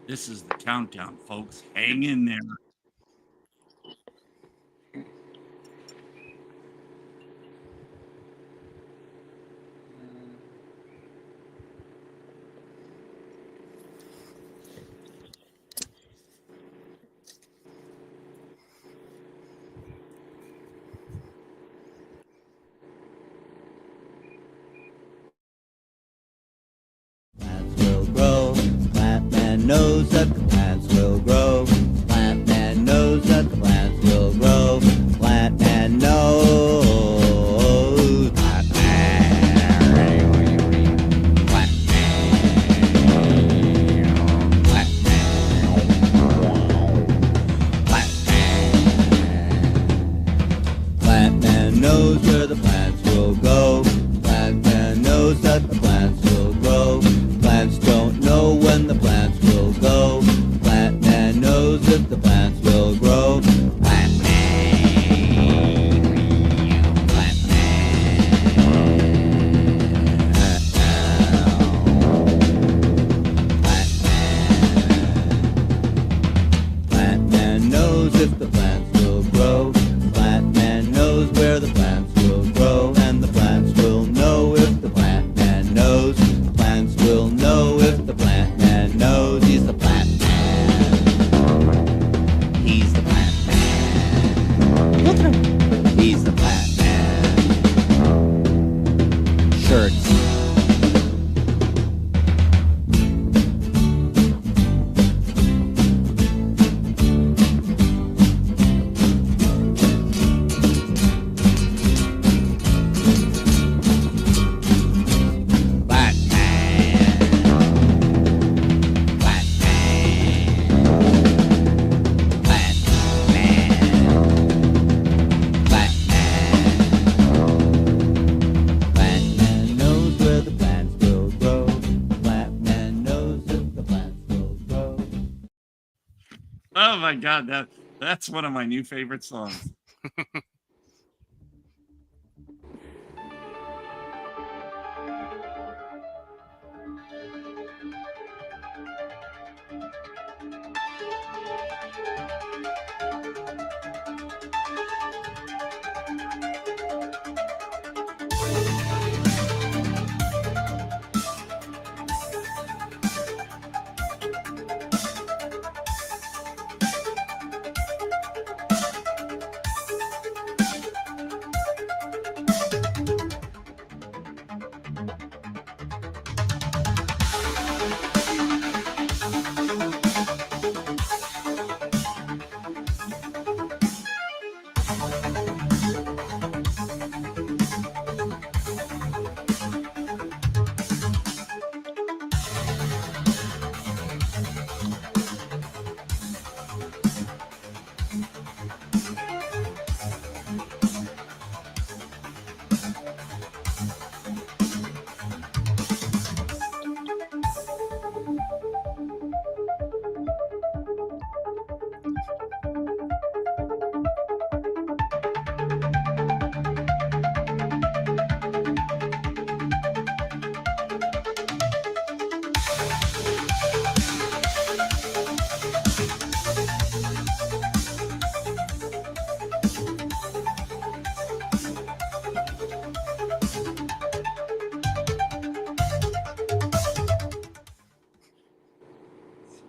This is the countdown, folks. Hang in there. Plants will grow. Plant man knows that the plants will grow. Plant man knows that the plants will grow. Plant man knows. Plant man. Plant man. Plant man. Plant man. Plant man knows where the plants will go. Plant man knows that the plants will grow. Plants don't know when the plants will go. Plant man knows if the plants will grow. Plant man. Plant man. Plant man. Plant man knows if the plants will grow. Plant man knows where the plants will grow. And the plants will know if the plant man knows. Plants will know if the plant man knows. He's the plant man. He's the plant man. He's the plant man. Shirts. Plant man. Plant man. Plant man. Plant man. Plant man knows where the plants will grow. Plant man knows if the plants will grow. Oh my God, that's one of my new favorite songs.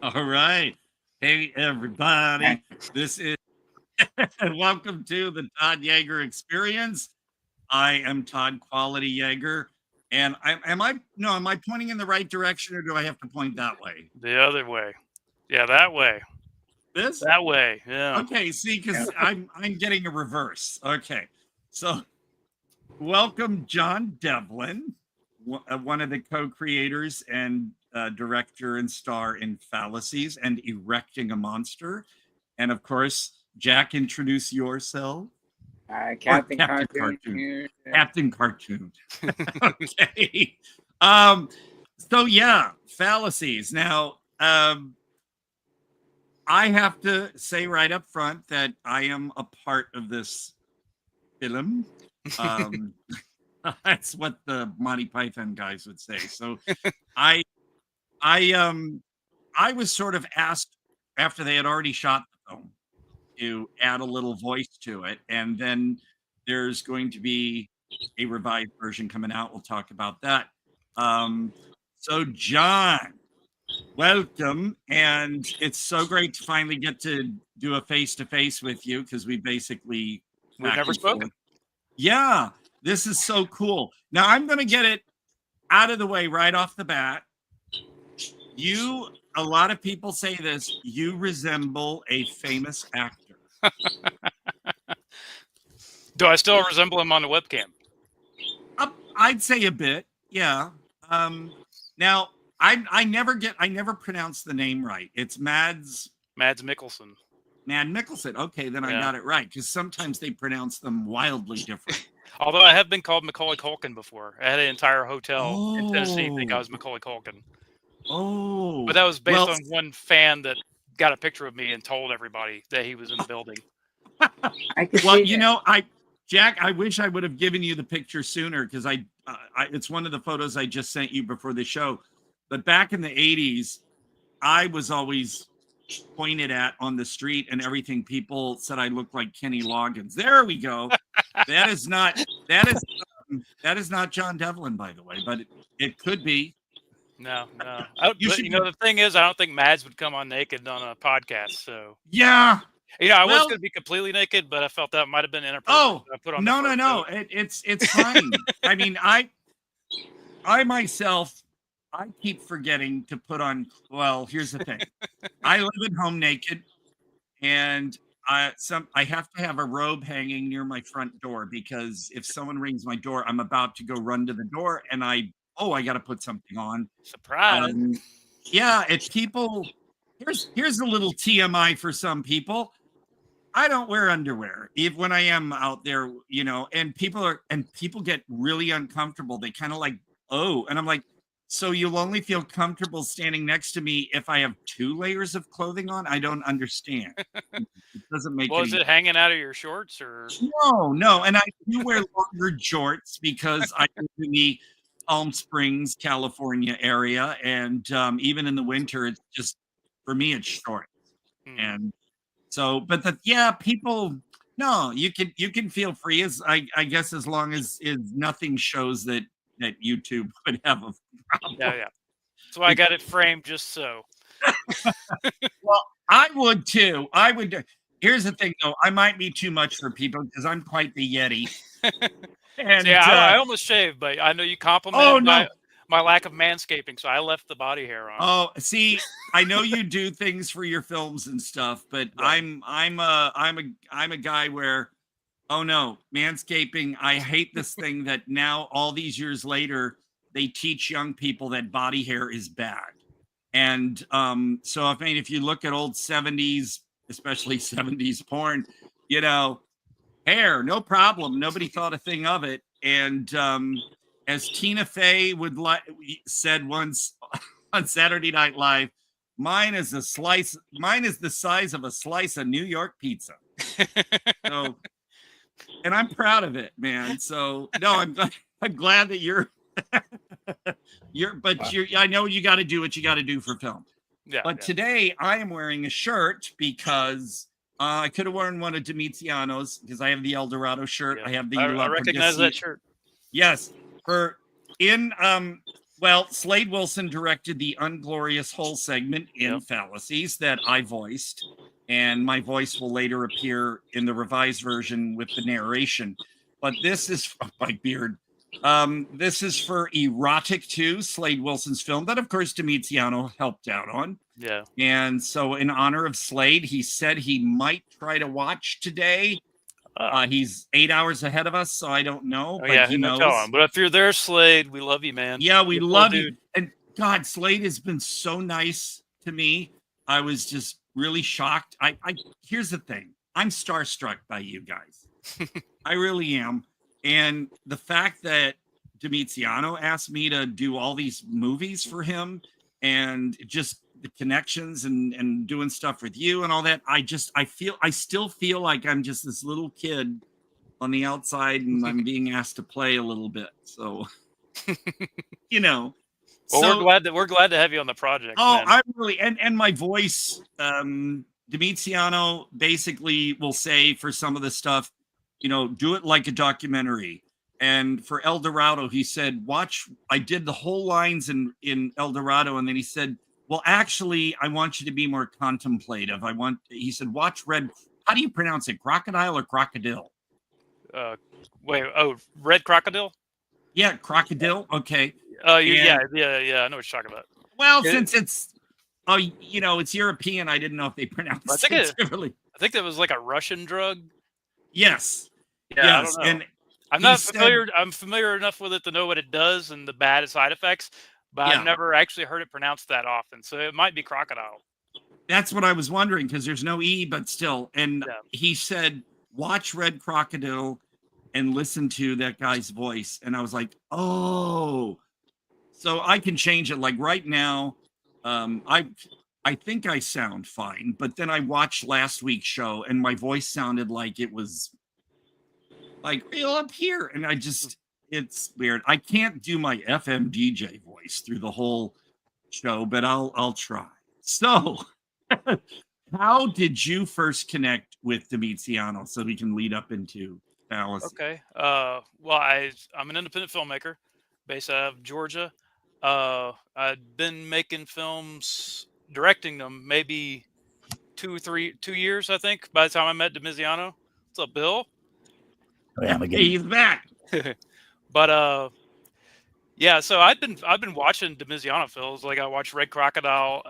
All right. Hey, everybody. This is welcome to the Todd Jaeger Experience. I am Todd Quality Jaeger. And am I pointing in the right direction, or do I have to point that way? The other way. Yeah, that way. This? That way. Yeah. Okay, see, because I'm getting a reverse. Okay. So welcome, Jon Devlin, one of the co-creators and director and star in Phallacies and Erecting a Monster. And of course, Jack, introduce yourself. Captain Captain Cartoon. Cartoon. Captain Cartoon. Okay. So yeah, Phallacies. Now, I have to say right up front that I am a part of this film. That's what the Monty Python guys would say. So I I was sort of asked after they had already shot the film to add a little voice to it, and then there's going to be a revised version coming out. We'll talk about that. So John, welcome, and it's so great to finally get to do a face-to-face with you because we've never spoken. Yeah, this is so cool. Now I'm going to get it out of the way right off the bat. A lot of people say this, you resemble a famous actor. Do I still resemble him on the webcam? I'd say a bit, yeah. Now I never pronounce the name right. It's Mads Mikkelsen. Mad Mikkelsen. Okay, then I got it right because sometimes they pronounce them wildly different. Although I have been called Macaulay Culkin before. I had an entire hotel in Tennessee think I was Macaulay Culkin. Oh, but that was based on one fan that got a picture of me and told everybody that he was in the building. Jack, I wish I would have given you the picture sooner because it's one of the photos I just sent you before the show. But back in the 80s, I was always pointed at on the street and everything. People said I looked like Kenny Loggins. There we go. That is not Jon Devlin, by the way, but it could be. No. The thing is, I don't think Mads would come on naked on a podcast. So yeah. I was going to be completely naked, but I felt that might have been inappropriate. No. It's fine. I mean, I myself, I keep forgetting to put on. Well, here's the thing. I live at home naked, and I have to have a robe hanging near my front door because if someone rings my door, I'm about to go run to the door, and I got to put something on. Surprise! Yeah, it's people. Here's a little TMI for some people. I don't wear underwear even when I am out there, and people get really uncomfortable. They kind of like, and I'm like, so you'll only feel comfortable standing next to me if I have 2 layers of clothing on? I don't understand. It doesn't make is it hanging out of your shorts or? No. And I do wear longer jorts because I live in the Palm Springs, California area. And even in the winter, it's just, for me, it's short. And so, but people, no, you can feel free as I guess as long as nothing shows that YouTube would have a problem. Yeah. So I got it framed just so. Well, I would too. Here's the thing, though. I might be too much for people because I'm quite the Yeti. And I almost shaved, but I know you complimented my lack of manscaping, so I left the body hair on. Oh, see, I know you do things for your films and stuff, but I'm a guy where, oh no, manscaping. I hate this thing that now all these years later they teach young people that body hair is bad. And so if you look at old 70s, especially 70s porn, hair, no problem. Nobody thought a thing of it. And as Tina Fey said once on Saturday Night Live, mine is the size of a slice of New York pizza. So, and I'm proud of it, man. So no, I'm glad that you're I know you got to do what you got to do for film. Yeah. But today I am wearing a shirt because I could have worn one of Domiziano's because I have the El Dorado shirt. Yeah. I have the. I recognize that shirt. Yes. Slade Wilson directed the Unglorious Hole segment in Phallacies that I voiced, and my voice will later appear in the revised version with the narration. But this is my beard. This is for Erotic 2, Slade Wilson's film that, of course, Domiziano helped out on. Yeah. And so in honor of Slade, he said he might try to watch today. He's 8 hours ahead of us, so I don't know. But he knows. But if you're there, Slade, we love you, man. Yeah, we love you. And God, Slade has been so nice to me. I was just really shocked. Here's the thing. I'm starstruck by you guys. I really am. And the fact that Domiziano asked me to do all these movies for him and just the connections and doing stuff with you and all that, I still feel like I'm just this little kid on the outside and I'm being asked to play a little bit. So, Well, we're glad to have you on the project. Oh, man. I'm really and my voice, Demiziano basically will say for some of the stuff, do it like a documentary. And for El Dorado, he said, I did the whole lines in El Dorado, and then he said, well, actually, I want you to be more contemplative. He said, watch how do you pronounce it? Crocodile or crocodile? Red Crocodile? Yeah, crocodile. Okay. Yeah, I know what you're talking about. Well, since it's it's European, I didn't know if they pronounced it differently. I think that was like a Russian drug. Yes. Yeah, yes. I don't know. And I'm not familiar. I'm familiar enough with it to know what it does and the bad side effects, but I've never actually heard it pronounced that often. So it might be crocodile. That's what I was wondering, because there's no E, but still. And he said, watch Red Crocodile and listen to that guy's voice. And I was like, oh, so I can change it. Like right now, I think I sound fine, but then I watched last week's show and my voice sounded like it was like real up here. And it's weird. I can't do my FM DJ voice through the whole show, but I'll try. So how did you first connect with Demiziano so we can lead up into Phallacies? Okay. Well, I'm an independent filmmaker based out of Georgia. I'd been making films, directing them maybe 2 years, I think, by the time I met Demiziano. What's up, Bill? Hey, he's back. But yeah, so I've been watching Demiziano films. Like I watched Red Crocodile,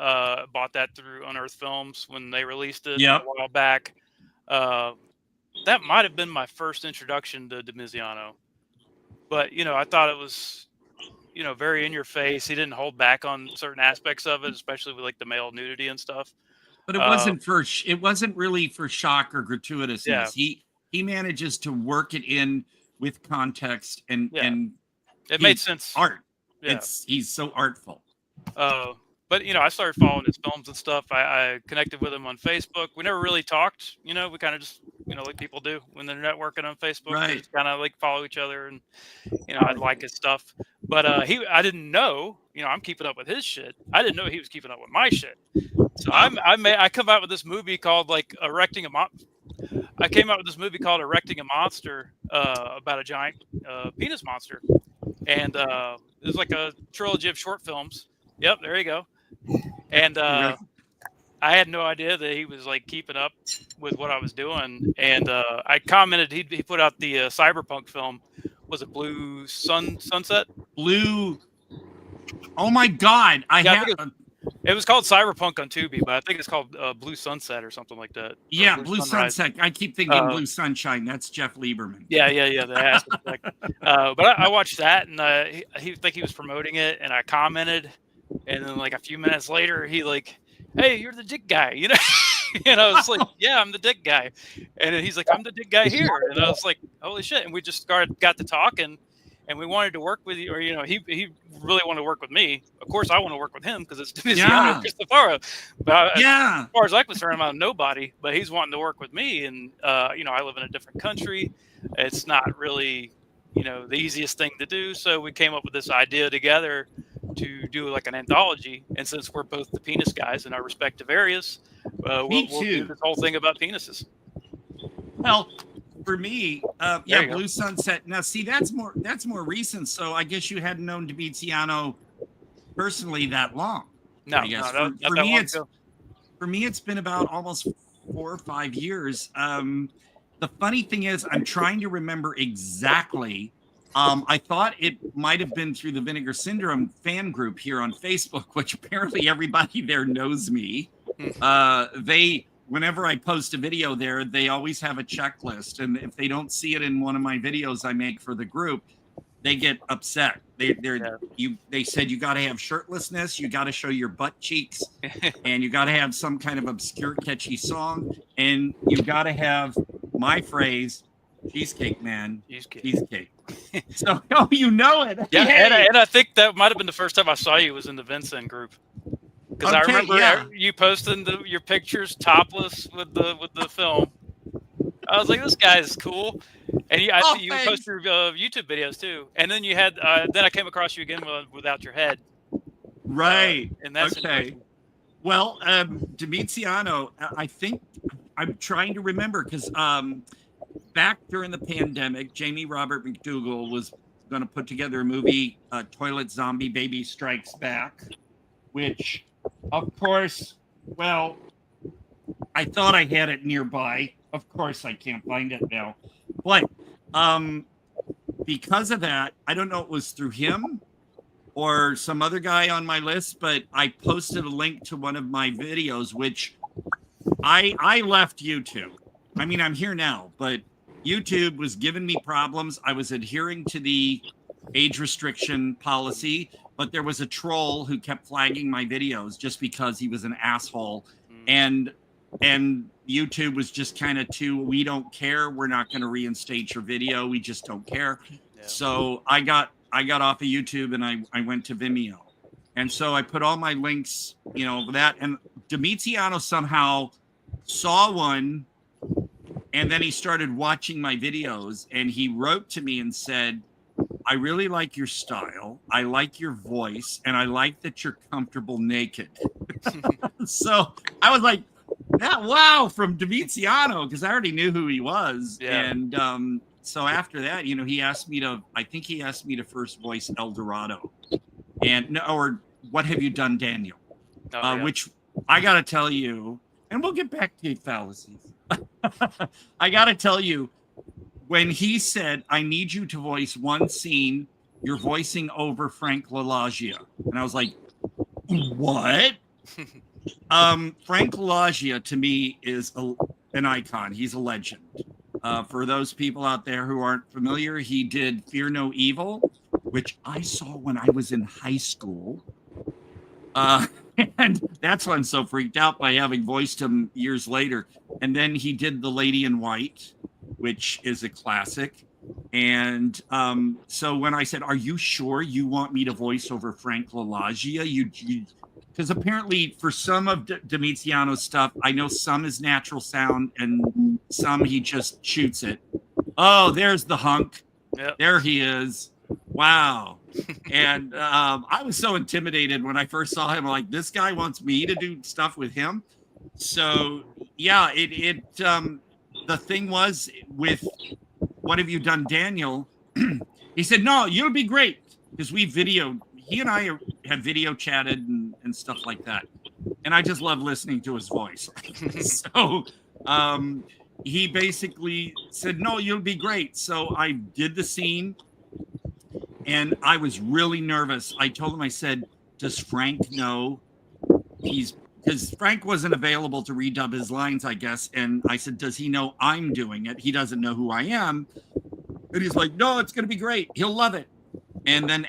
bought that through Unearthed Films when they released it a while back. That might have been my first introduction to Demiziano. But I thought it was very in your face. He didn't hold back on certain aspects of it, especially with like the male nudity and stuff. But it wasn't really for shock or gratuitousness. Yeah. He manages to work it in with context and it made sense. Art. Yeah. He's so artful. But I started following his films and stuff. I connected with him on Facebook. We never really talked. We kind of just like people do when they're networking on Facebook. Right. They just kind of like follow each other, and I'd like his stuff. But I didn't know. I'm keeping up with his shit. I didn't know he was keeping up with my shit. So I come out with this movie called like Erecting a I came out with this movie called Erecting a Monster, about a giant penis monster, and it was like a trilogy of short films. Yep, there you go. And I had no idea that he was like keeping up with what I was doing. And I commented he put out the cyberpunk film. Was it Blue Sunset? Blue. Oh my God! It was called Cyberpunk on Tubi, but I think it's called Blue Sunset or something like that. Yeah, Blue Sunset. I keep thinking Blue Sunshine. That's Jeff Lieberman. Yeah. But I watched that, and he was promoting it, and I commented, and then like a few minutes later, he like, "Hey, you're the dick guy," And I was like, "Yeah, I'm the dick guy," and then he's like, "I'm the dick guy here," and I was like, "Holy shit!" And we just got to talking. And we wanted to work with you, or he really wanted to work with me. Of course, I want to work with him because it's Demiziano Cristofaro. But as far as I'm concerned, I'm nobody. But he's wanting to work with me, and I live in a different country. It's not really the easiest thing to do. So we came up with this idea together to do like an anthology. And since we're both the penis guys in our respective areas, we'll do this whole thing about penises. Well. For me, Blue Sunset. Now, see, that's more recent. So I guess you hadn't known Demiziano personally that long. No, I guess. For me, it's been about almost 4 or 5 years. The funny thing is, I'm trying to remember exactly. I thought it might have been through the Vinegar Syndrome fan group here on Facebook, which apparently everybody there knows me. Whenever I post a video there, they always have a checklist. And if they don't see it in one of my videos I make for the group, they get upset. They said, you got to have shirtlessness. You got to show your butt cheeks and you got to have some kind of obscure, catchy song. And you got to have my phrase, cheesecake, man. Cheesecake. So, you know it. Yeah. And I think that might've been the first time I saw you was in the Vincent group. Because I remember you posting your pictures topless with the film. I was like, this guy is cool. And you posted your YouTube videos too. And then you had then I came across you again without your head. Right. In that Okay. situation. Well, Domiziano, I think I'm trying to remember because back during the pandemic, Jamie Robert McDougall was going to put together a movie, Toilet Zombie Baby Strikes Back, which, of course, well, I thought I had it nearby. Of course, I can't find it now. But because of that, I don't know if it was through him or some other guy on my list, but I posted a link to one of my videos, which I left YouTube. I mean, I'm here now, but YouTube was giving me problems. I was adhering to the age restriction policy, but there was a troll who kept flagging my videos just because he was an asshole. And YouTube was just kind of we don't care. We're not going to reinstate your video. We just don't care. Yeah. So I got off of YouTube and I went to Vimeo. And so I put all my links, that, and Domiziano somehow saw one, and then he started watching my videos, and he wrote to me and said, I really like your style. I like your voice, and I like that you're comfortable naked. So I was like, wow, from Domiziano, because I already knew who he was. Yeah. And so after that, he asked me to first voice El Dorado, or What Have You Done, Daniel? Which I got to tell you, and we'll get back to fallacies. I got to tell you, when he said, I need you to voice one scene, you're voicing over Frank LaLoggia. And I was like, what? Frank LaLoggia to me is an icon. He's a legend. For those people out there who aren't familiar, he did Fear No Evil, which I saw when I was in high school. And that's why I'm so freaked out by having voiced him years later. And then he did The Lady in White, which is a classic. And so when I said, are you sure you want me to voice over Frank LaLoggia? Because apparently for some of Domiziano's stuff, I know some is natural sound and some he just shoots it. Oh, there's the hunk. Yep. There he is. Wow. And I was so intimidated when I first saw him. Like, this guy wants me to do stuff with him. So yeah, the thing was with What Have You Done, Daniel? He said, no, you'll be great. Because he and I have video chatted and stuff like that. And I just love listening to his voice. So he basically said, no, you'll be great. So I did the scene. And I was really nervous. I told him, I said, does Frank know because Frank wasn't available to redub his lines, I guess. And I said, does he know I'm doing it? He doesn't know who I am. And he's like, no, it's going to be great. He'll love it. And then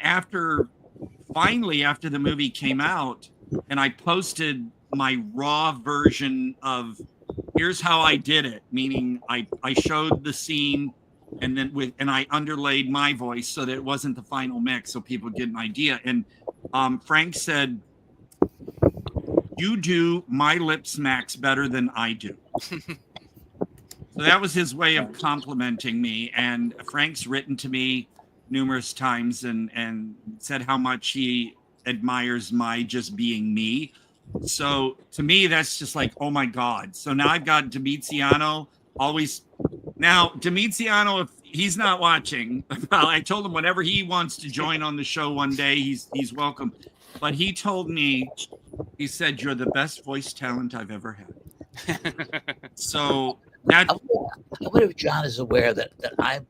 finally, after the movie came out and I posted my raw version of here's how I did it, meaning I showed the scene and then I underlaid my voice so that it wasn't the final mix so people get an idea. And Frank said, you do my lip smacks better than I do. So that was his way of complimenting me. And Frank's written to me numerous times and said how much he admires my just being me. So to me, that's just like, oh my God. So now I've got Domiziano always. Now, Domiziano, if he's not watching, I told him whenever he wants to join on the show one day, he's welcome. But he told me, he said, you're the best voice talent I've ever had. So that. I wonder if John is aware that I've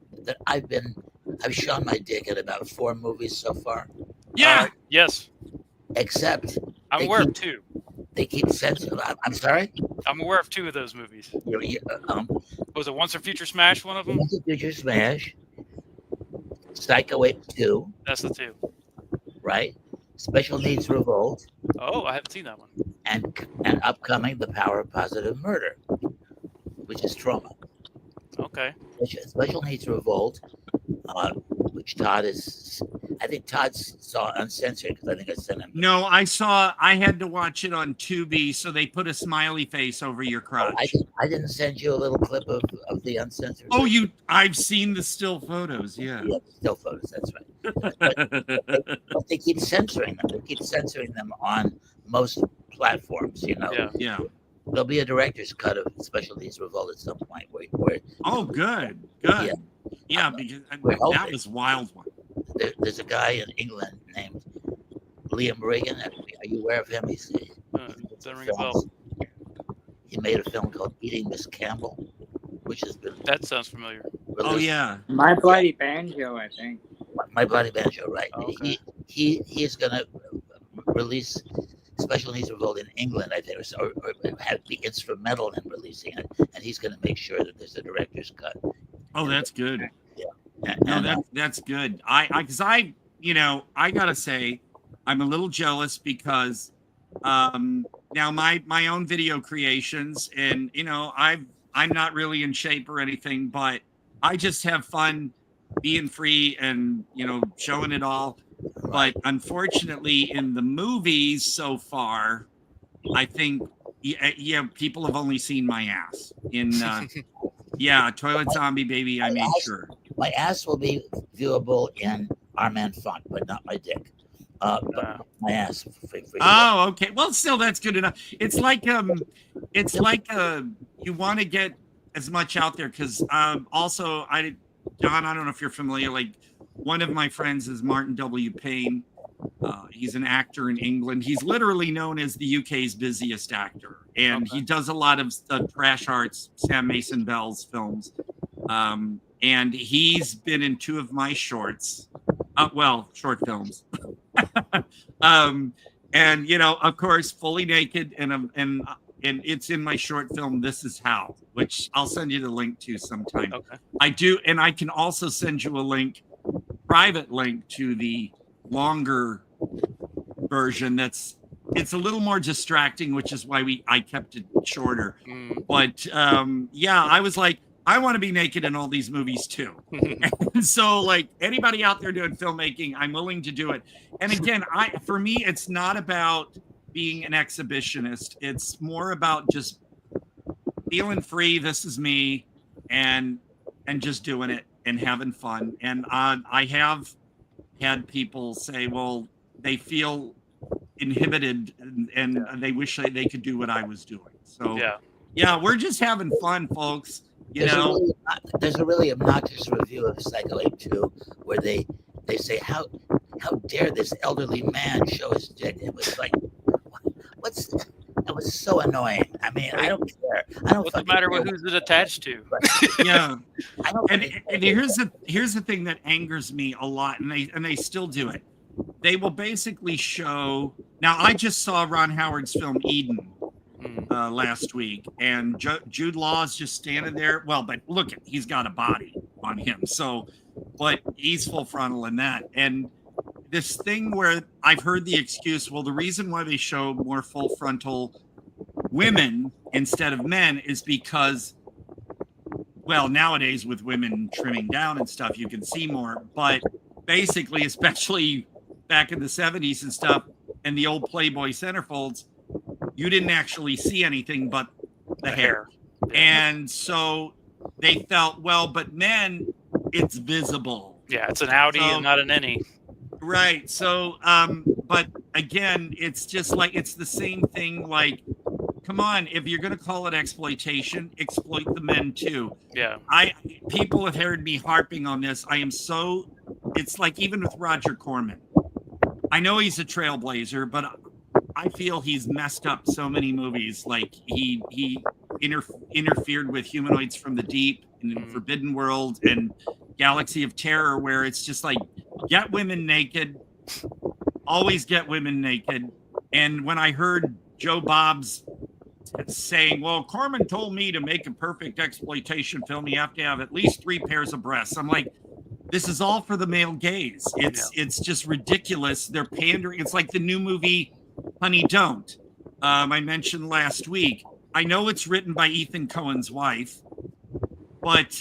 shown my dick in about 4 movies so far. Yeah. Yes. Except I'm aware of 2. They keep censoring. I'm sorry. I'm aware of 2 of those movies. Was it Once or Future Smash? One of them. Once a Future Smash. Psycho 8 2. That's the 2. Right. Special Needs Revolt. Oh, I haven't seen that one. And upcoming The Power of Positive Murder, which is trauma. Okay. Special Needs Revolt, which Todd is. I think Todd saw uncensored because I think I sent him. No, I had to watch it on Tubi, so they put a smiley face over your crotch. I didn't send you a little clip of of the uncensored. Oh, I've seen the still photos. Yeah. Yeah, still photos. That's right. But they keep censoring them. They keep censoring them on most platforms. You know. Yeah. Yeah. There'll be a director's cut of Special Needs Revolt at some point. Where Oh, good. Yeah. Yeah, because We're that hoping. was wild one. There's a guy in England named Liam Regan. Are you aware of him? Doesn't ring a bell. He made a film called Eating Miss Campbell, which has been That sounds familiar. Oh released. yeah. My Bloody Banjo, I think. My Bloody Banjo, right? Oh, okay. He is going to release Special Needs Revolt in England, I think, or have be instrumental in releasing it, and he's going to make sure that there's a director's cut. Oh, that's good. And, No, that's good. Because I gotta say, I'm a little jealous because now my own video creations, and I'm not really in shape or anything, but I just have fun being free and showing it all. But unfortunately, in the movies so far, I think people have only seen my ass in Toilet Zombie Baby. I made sure my ass will be viewable in Our Man Funk, but not my dick. But my ass. Oh, okay. Well, still, that's good enough. It's like you want to get as much out there because also John, I don't know if you're familiar. Like one of my friends is Martin W. Payne. He's an actor in England. He's literally known as the UK's busiest actor, and he does a lot of trash arts, Sam Mason Bell's films. And he's been in 2 of my shorts, short films. And of course, fully naked, and it's in my short film This Is How, which I'll send you the link to sometime. Okay. I do, and I can also send you a private link to the longer version. It's a little more distracting, which is why I kept it shorter. But I was like, I want to be naked in all these movies too. And so, like anybody out there doing filmmaking, I'm willing to do it. And again, for me, it's not about being an exhibitionist. It's more about just feeling free. This is me, and just doing it and having fun. And I have had people say, well, they feel inhibited and they wish they could do what I was doing. So we're just having fun, folks. There's a really obnoxious review of Psycho 2 where they say how dare this elderly man show his dick. It was like, that was so annoying. I mean, I don't care. What's the matter with who's it attached to? Yeah. And here's the thing that angers me a lot, and they still do it. They will basically show. Now, I just saw Ron Howard's film Eden last week, and Jude Law is just standing there. Well, but look, he's got a body on him, so, but he's full frontal in that. And this thing where I've heard the excuse, well, the reason why they show more full frontal women instead of men is because, well, nowadays with women trimming down and stuff, you can see more. But basically, especially back in the 70s and stuff, and the old Playboy centerfolds, you didn't actually see anything but the hair. And so they felt, well, but men, it's visible. Yeah, it's an Audi and not an innie. Right. So, but again, it's just like, it's the same thing. Like, come on, if you're going to call it exploitation, exploit the men too. Yeah. People have heard me harping on this. It's like, even with Roger Corman, I know he's a trailblazer, but I feel he's messed up so many movies. Like he interfered with Humanoids from the Deep and Forbidden World and Galaxy of Terror, where it's just like, get women naked, always get women naked. And when I heard Joe Bob's saying, well, Corman told me to make a perfect exploitation film, you have to have at least 3 pairs of breasts. I'm like, this is all for the male gaze. It's just ridiculous. They're pandering. It's like the new movie Honey Don't, I mentioned last week. I know it's written by Ethan Cohen's wife, but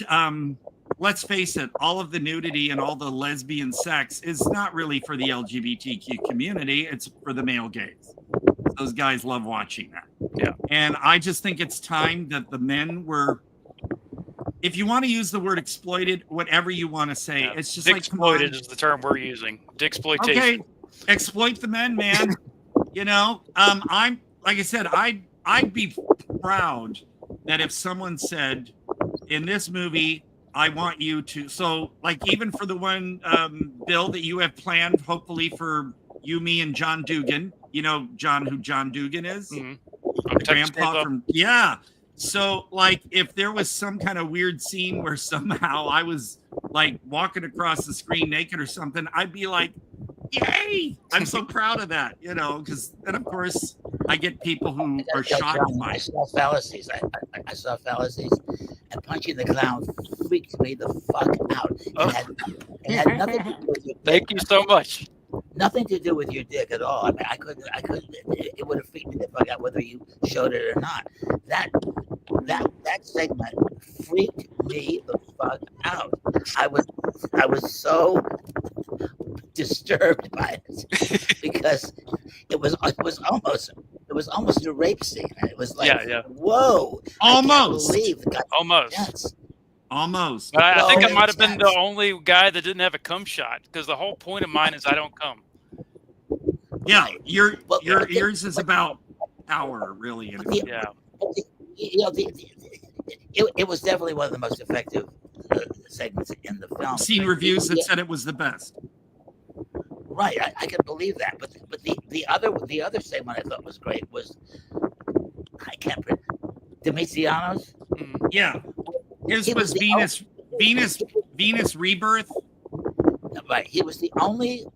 let's face it, all of the nudity and all the lesbian sex is not really for the LGBTQ community. It's for the male gaze. Those guys love watching that. Yeah. And I just think it's time that the men were if you want to use the word exploited, whatever you want to say, Yeah. it's just like, come Dicksploited on. is the term we're using. Dicksploitation. Okay, exploit the men, man. You know, I'm like I said, I'd be proud that if someone said in this movie, I want you to, so like even for the one bill that you have planned, hopefully for you, me, and John Dugan. You know, John, who John Dugan is, Mhm. the grandpa from, yeah. So like if there was some kind of weird scene where somehow I was like walking across the screen naked or something, I'd be like, yay! I'm so proud of that, you know, because then of course I get people who are shocked by I it. saw Phallacies. I saw Phallacies, and Punching the Clown freaked me the fuck out. It had nothing to do with your Thank dick. you so much. Nothing to do with your dick at all. I mean, I couldn't. It would have freaked me the fuck out whether you showed it or not. That segment freaked me the fuck out. I was so disturbed by it because it was almost a rape scene. It was like, Yeah. whoa, Almost. I can't believe the guy. Almost. Yes. Almost. But I think I No, might have been the sense. only guy that didn't have a cum shot because the whole point of mine is I don't cum. Yeah, But- yours is about power, really. But the- Yeah. You know, it was definitely one of the most effective segments in the film. I've seen reviews that Yeah. said it was the best. Right, I can believe that. But the other segment I thought was great was, I can't remember, Domitiano's. Mm. Yeah, his He was was the Venus Rebirth. Right, he was the only.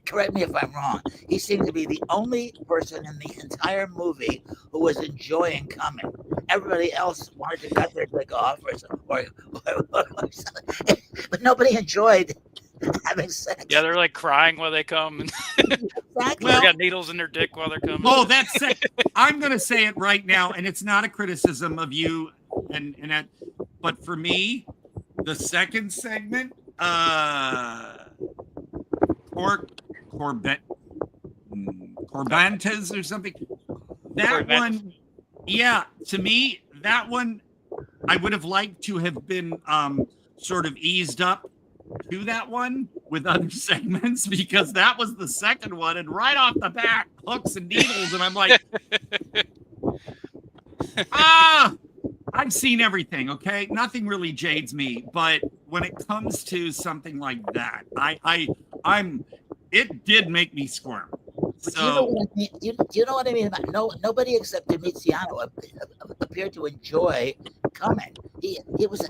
Correct me if I'm wrong. He seemed to be the only person in the entire movie who was enjoying coming. Everybody else wanted to cut their dick off, or something. But nobody enjoyed having sex. Yeah, they're like crying while they come, and Exactly. they got needles in their dick while they're coming. Oh, that's it. I'm going to say it right now, and it's not a criticism of you, and that, but for me, the second segment, Corbantes or something. That Corbantes. one, yeah, to me, that one, I would have liked to have been sort of eased up to that one with other segments, because that was the second one, and right off the bat, hooks and needles, and I'm like, I've seen everything, okay? Nothing really jades me, but when it comes to something like that, it did make me squirm. But you know So what I mean? You know what I mean about nobody except Domitiano appeared to enjoy coming. He was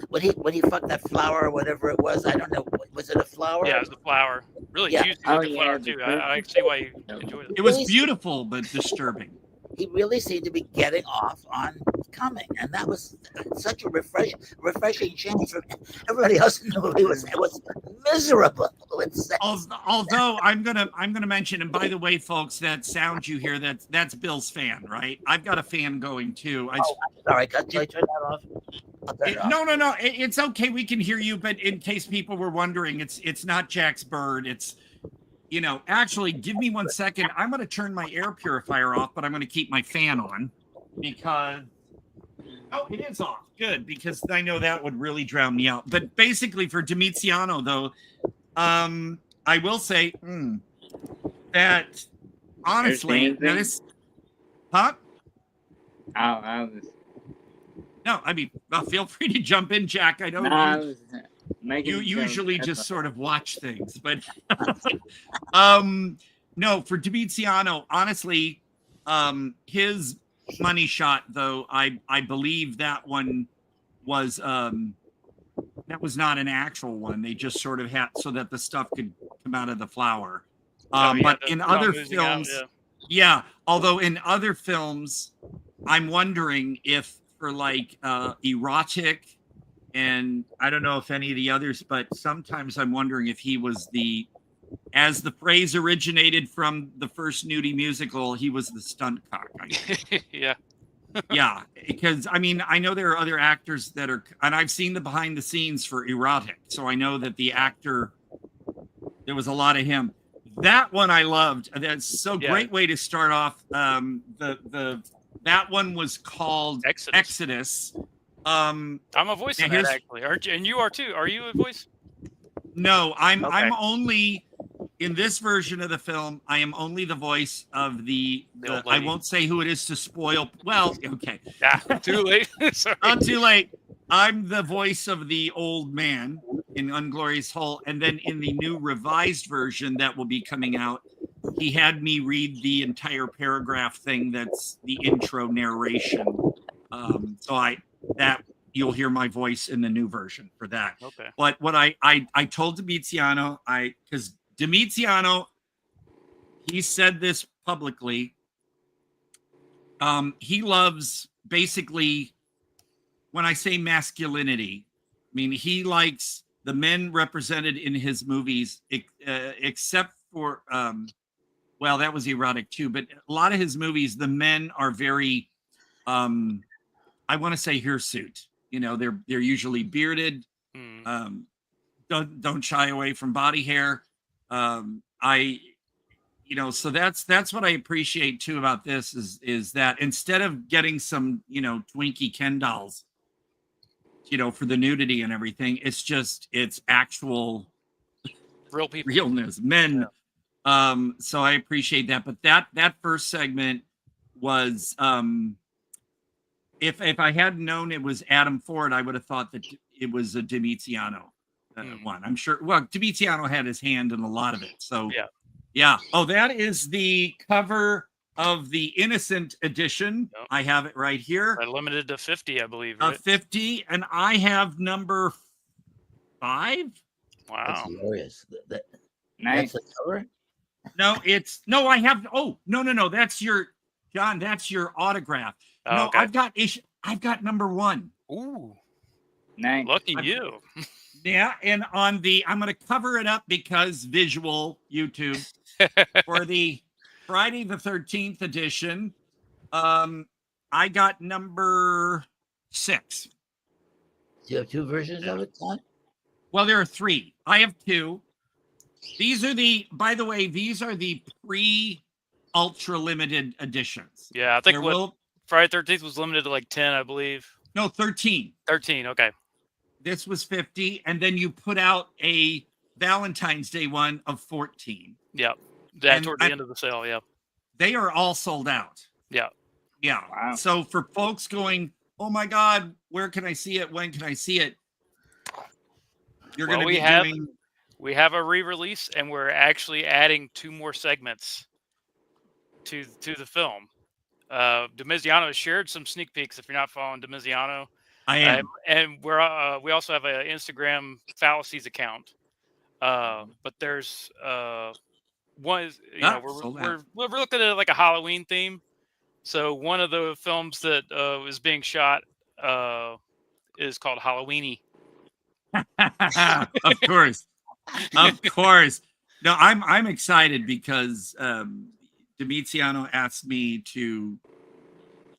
when he fucked that flower or whatever it was. I don't know. Was it a flower? Yeah, it was the flower. Really Yeah. juicy Oh, looking flower yeah, too. I see why you enjoyed it. it was beautiful but disturbing. He really seemed to be getting off on coming, and that was such a refreshing change from everybody else in the movie. It was miserable. Although I'm gonna mention, and by the way, folks, that sound you hear, that's Bill's fan, right? I've got a fan going too. Sorry, can I turn that off? I'll turn it off. No, it's okay. We can hear you, but in case people were wondering, it's not Jack's bird. It's, you know, actually, give me 1 second. I'm going to turn my air purifier off, but I'm going to keep my fan on because, oh, it is off. Good, because I know that would really drown me out. But basically, for Domitiano, though, I will say that honestly, now this, huh? I was No, I mean, well, feel free to jump in, Jack. I know I was making you a joke. usually That's just all. sort of watch things, but no, for Domitiano, honestly, his money shot, though, I believe that one was not an actual one. They just sort of had so that the stuff could come out of the flower. Oh, yeah, But the in thumb other oozing out, films, yeah, although in other films, I'm wondering if for like erotic, and I don't know if any of the others, but sometimes I'm wondering if he was as the phrase originated from the first nudie musical, he was the stunt cock. yeah. Yeah, because I mean, I know there are other actors that are, and I've seen the behind the scenes for erotic, so I know that the actor, there was a lot of him. That one I loved. That's so great way to start off. That one was called Exodus. Exodus, Um, I'm a voice now in that, here's actually. Aren't you? And you are too. Are you a voice? no, I'm Okay. only in this version of the film. I am only the voice of The old I lady. won't say who it is to spoil. Well, okay, Too late. Sorry. not too late. I'm the voice of the old man in Unglorious Hole, and then in the new revised version that will be coming out, he had me read the entire paragraph thing. That's the intro narration. So that you'll hear my voice in the new version for that. Okay. But what I told Dimiziano, because Dimiziano, he said this publicly. He loves basically, when I say masculinity, I mean he likes the men represented in his movies, except for well, that was erotic too, but a lot of his movies, the men are very I want to say hirsute. You know, they're usually bearded. Mm. Don't shy away from body hair. So that's what I appreciate too about this is that instead of getting some, Twinkie Ken dolls, for the nudity and everything, it's actual Real people. realness, men. Yeah. So I appreciate that. But that first segment was if I hadn't known it was Adam Ford, I would have thought that it was a Dimiziano one. I'm sure. Well, Dimiziano had his hand in a lot of it. So yeah. Oh, that is the cover of the Innocent edition. Yep. I have it right here. Limited to 50, I believe. Right? 50, and I have number 5. Wow. That's glorious. Nice. That's the cover? No, I have. Oh, no. That's your, John. That's your autograph. Oh, no, okay. I've got number 1. Ooh. Nice. Lucky you. Yeah, and I'm going to cover it up because visual YouTube for the Friday the 13th edition. I got number 6. Do you have 2 versions of it, Todd? Well, there are 3. I have 2. By the way, these are the pre-ultra limited editions. Yeah, I think Friday 13th was limited to like 10, I believe. No, 13. 13, okay. This was 50, and then you put out a Valentine's Day one of 14. Yeah, toward the end of the sale, yeah. They are all sold out. Yeah. Yeah. Wow. So for folks going, oh my God, where can I see it? When can I see it? You're going to be doing... We have a re-release, and we're actually adding 2 more segments to the film. Dimiziano has shared some sneak peeks. If you're not following Dimiziano, I am, and we also have an Instagram Phallacies account. But there's one is we're looking at like a Halloween theme. So one of the films that is being shot is called Halloweeny. Of course. Of course. No, I'm excited because Dimiziano asked me to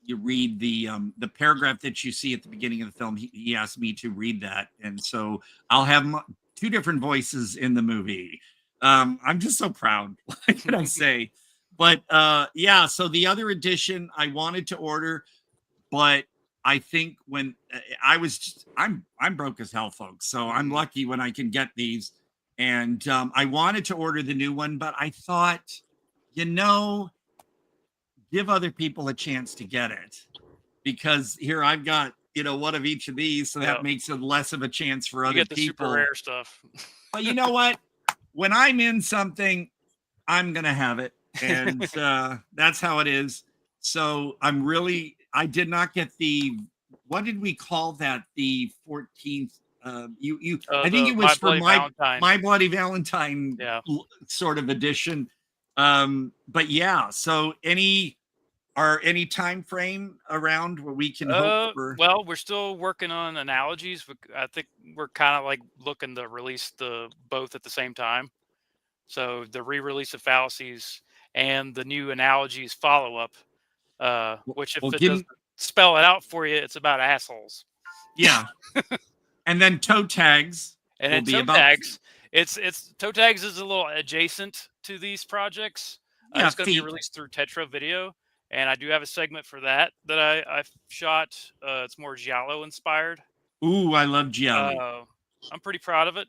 read the paragraph that you see at the beginning of the film. He asked me to read that, and so I'll have 2 different voices in the movie. I'm just so proud. What can I say? But yeah. So the other edition I wanted to order, but I think when I'm broke as hell, folks. So I'm lucky when I can get these. And I wanted to order the new one, but I thought, give other people a chance to get it, because here I've got, one of each of these. So that makes it less of a chance for other people. You get the super rare stuff. But you know what? When I'm in something, I'm going to have it. And that's how it is. So I did not get what did we call that? The 14th. I think it was for my Bloody Valentine sort of edition. But yeah, so any time frame around where we can hope for? Well, we're still working on analogies. I think we're kind of like looking to release both at the same time. So the re-release of Phallacies and the new analogies follow-up, which if it doesn't spell it out for you, it's about assholes. Yeah. And then toe tags. And then toe tags. It's toe tags is a little adjacent to these projects. Yeah, it's going to be released through Tetra Video, and I do have a segment for that I shot. It's more giallo inspired. Ooh, I love giallo. I'm pretty proud of it.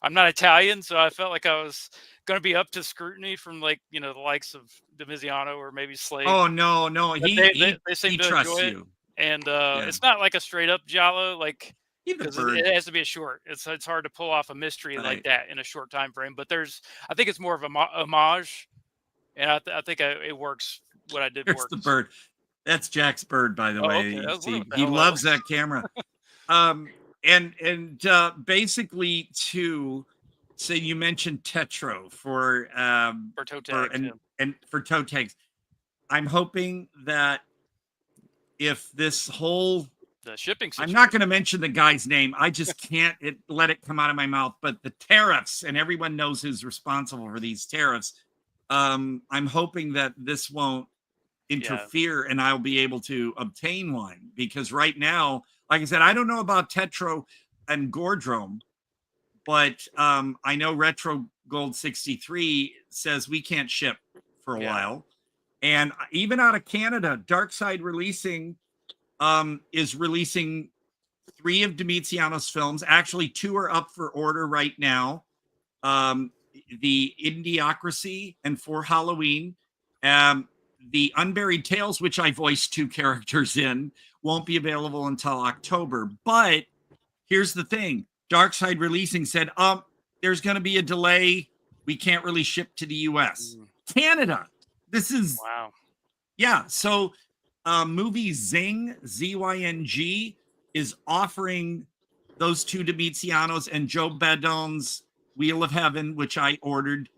I'm not Italian, so I felt like I was going to be up to scrutiny from like the likes of Demiziano or maybe Slade. Oh no, But he they seem to trusts enjoy it, you. and Yeah. it's not like a straight up giallo, like He's the because bird. it has to be a short. It's hard to pull off a mystery like Right. that in a short time frame. But I think it's more of a homage, and I think it works. What I did Here's works. the bird. That's Jack's bird, by the Oh, way. okay. I was See, wondering what the he hell that loves was. that camera. And basically too. So you mentioned Tetro for toe tags, and for toe tags. I'm hoping that if this whole the shipping situation. I'm not going to mention the guy's name. I just can't let it come out of my mouth. But the tariffs, and everyone knows who's responsible for these tariffs. I'm hoping that this won't interfere and I'll be able to obtain one, because right now, like I said, I don't know about Tetro and Gordrome, but I know Retro Gold 63 says we can't ship for a while. And even out of Canada, Dark Side Releasing is releasing 3 of Demiziano's films. Actually, 2 are up for order right now. The Idiocracy and For Halloween. The Unburied Tales, which I voiced 2 characters in, won't be available until October. But here's the thing. Dark Side Releasing said, there's going to be a delay. We can't really ship to the US. Canada. This is... Wow. Yeah. So movie Zing, ZYNG, is offering those 2 Demizianos and Joe Badon's Wheel of Heaven, which I ordered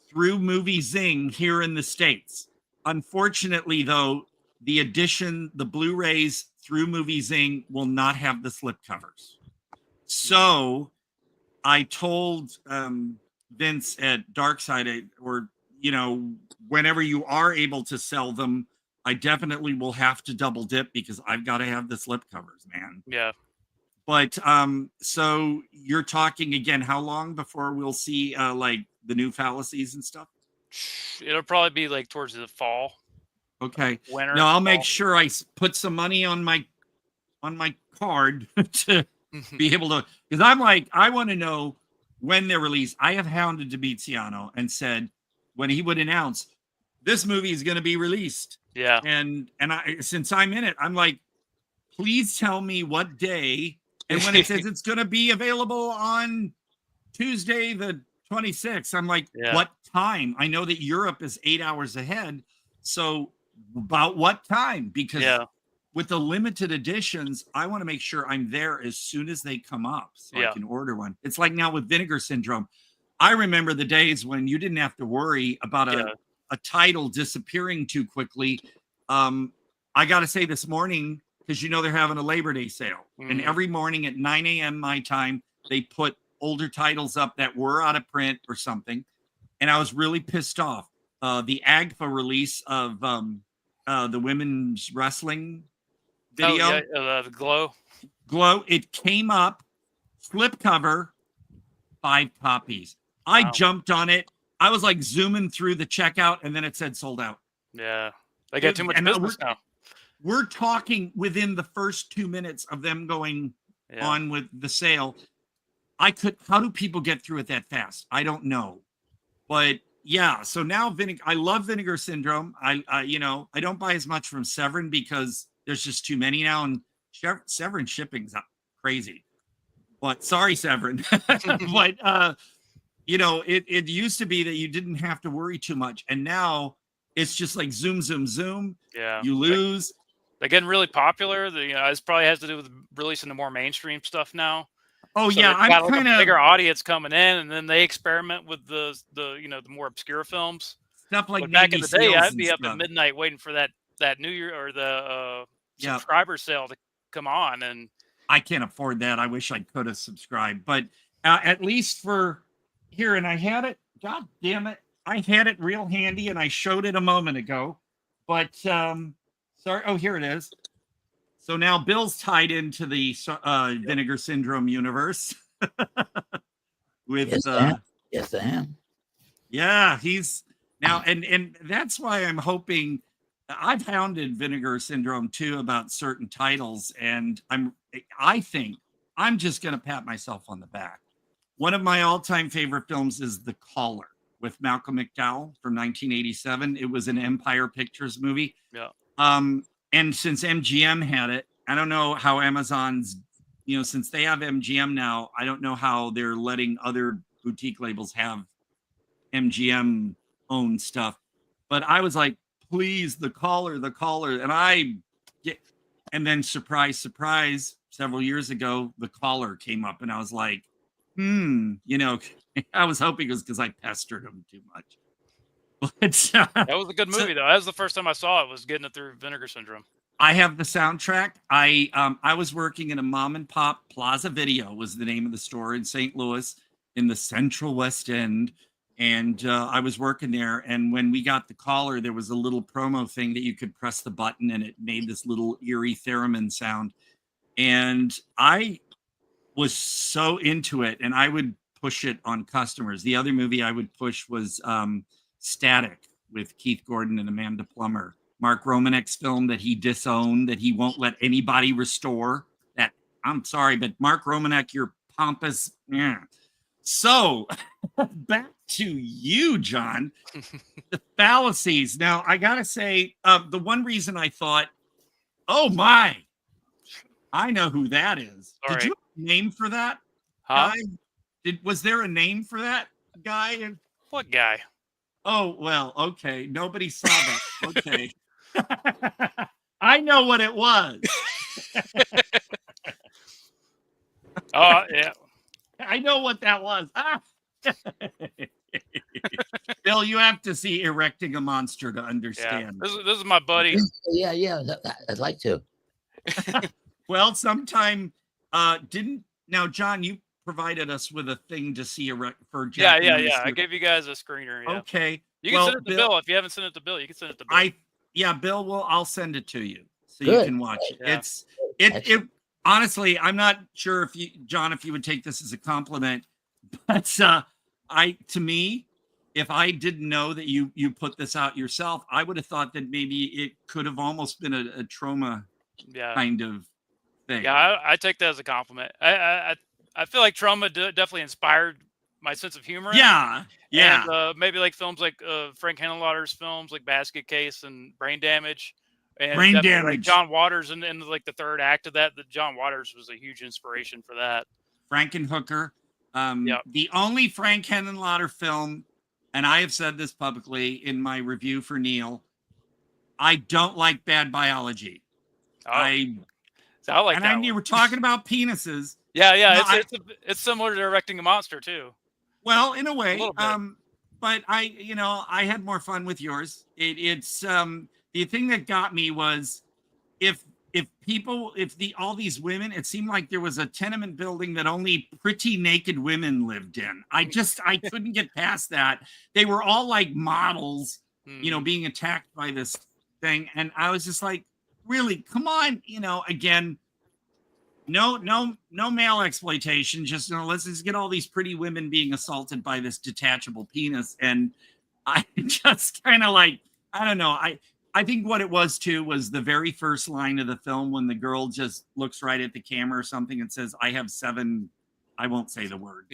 through movie Zing here in the States. Unfortunately, though, the edition, the Blu-rays through movie Zing will not have the slipcovers. So I told Vince at Darkside, or, whenever you are able to sell them, I definitely will have to double dip because I've got to have the slipcovers, man. Yeah. But so you're talking again, how long before we'll see like the new Phallacies and stuff? It'll probably be like towards the fall. Okay. Winter. No, I'll make sure I put some money on my card to be able to, because I'm like, I want to know when they're released. I have hounded Demiziano and said when he would announce this movie is going to be released. Yeah. And since I'm in it, I'm like, please tell me what day. And when it says it's going to be available on Tuesday, the 26th, I'm like, what time? I know that Europe is 8 hours ahead. So about what time? Because with the limited editions, I want to make sure I'm there as soon as they come up so I can order one. It's like now with Vinegar Syndrome. I remember the days when you didn't have to worry about a title disappearing too quickly. I got to say this morning, because they're having a Labor Day sale. And every morning at 9 a.m. my time, they put older titles up that were out of print or something. And I was really pissed off. The AGFA release of the women's wrestling video. The Glow. It came up, slipcover, 5 copies. I jumped on it. I was like zooming through the checkout, and then it said sold out. Yeah. They got too much business now. We're talking within the first 2 minutes of them going on with the sale. How do people get through it that fast? I don't know. But yeah, so now I love Vinegar Syndrome. I don't buy as much from Severin because there's just too many now, and Severin shipping's crazy. But sorry, Severin. But it used to be that you didn't have to worry too much, and now it's just like zoom, zoom, zoom. Yeah. You lose. They're getting really popular. This probably has to do with releasing the more mainstream stuff now. Oh, so yeah. I'm got kind a of bigger audience coming in, and then they experiment with the more obscure films. Stuff like but back in the day, I'd be up stuff. at midnight waiting for that New Year or the subscriber sale to come on, and I can't afford that. I wish I could have subscribed, but at least for here, and I had it. God damn it. I had it real handy, and I showed it a moment ago. But sorry. Oh, here it is. So now Bill's tied into the Vinegar Syndrome universe. With yes, I am. Yeah, he's now, and that's why I'm hoping I've hounded Vinegar Syndrome too about certain titles, and I think I'm just going to pat myself on the back. One of my all-time favorite films is The Caller with Malcolm McDowell from 1987. It was an Empire Pictures movie. Yeah. And since MGM had it, I don't know how Amazon's, since they have MGM now, I don't know how they're letting other boutique labels have MGM owned stuff. But I was like, please, the caller. And then surprise, several years ago, The Caller came up, and I was like, I was hoping it was because I pestered him too much. But That was a good movie, though. That was the first time I saw it, was getting it through Vinegar Syndrome. I have the soundtrack. I was working in a mom and pop. Plaza Video was the name of the store in St. Louis in the Central West End. And I was working there. And when we got The Caller, there was a little promo thing that you could press the button and it made this little eerie theremin sound. And I was so into it, and I would push it on customers. The other movie I would push was Static with Keith Gordon and Amanda Plummer. Mark Romanek's film that he disowned, that he won't let anybody restore. That, I'm sorry, but Mark Romanek, you're pompous. Yeah. So back to you, John. The Phallacies. Now, I got to say, the one reason I thought, oh my, I know who that is. All Did you have a name for that Huh? guy? Was there a name for that guy? What guy? Oh, well, okay. Nobody saw that. Okay. I know what it was. Oh, yeah. I know what that was. Ah. Bill, you have to see Erecting a Monster to Yeah. understand. This is my buddy. Yeah. I'd like to. Well, sometime now, John, you provided us with a thing to see for Jack. Yeah. I gave you guys a screener. Yeah. Okay. You can send it to Bill. If you haven't sent it to Bill, you can send it to Bill. Bill, I'll send it to you so Good. you can watch it. Yeah. It honestly, I'm not sure if you would take this as a compliment, but to me, if I didn't know that you put this out yourself, I would have thought that maybe it could have almost been a trauma kind of thing. Yeah, I take that as a compliment. I feel like trauma definitely inspired my sense of humor. Yeah. And maybe like films like Frank Henenlotter's films like Basket Case and Brain Damage. And Brain like Damage. John Waters and like the third act of that John Waters was a huge inspiration for that. Frankenhooker. Yep. The only Frank Henenlotter film, and I have said this publicly in my review for Neil, I don't like Bad Biology. So I like and that. You were talking about penises. Yeah. No, It's similar to Erecting a Monster too. Well, in a way, A little bit. but I had more fun with yours. It's the thing that got me was if all these women, it seemed like there was a tenement building that only pretty naked women lived in. I couldn't get past that. They were all like models, being attacked by this thing, and I was just like, really, come on, again. No male exploitation. Just let's just get all these pretty women being assaulted by this detachable penis. And I just kind of like, I don't know. I think what it was too was the very first line of the film when the girl just looks right at the camera or something and says, "I have 7." I won't say the word.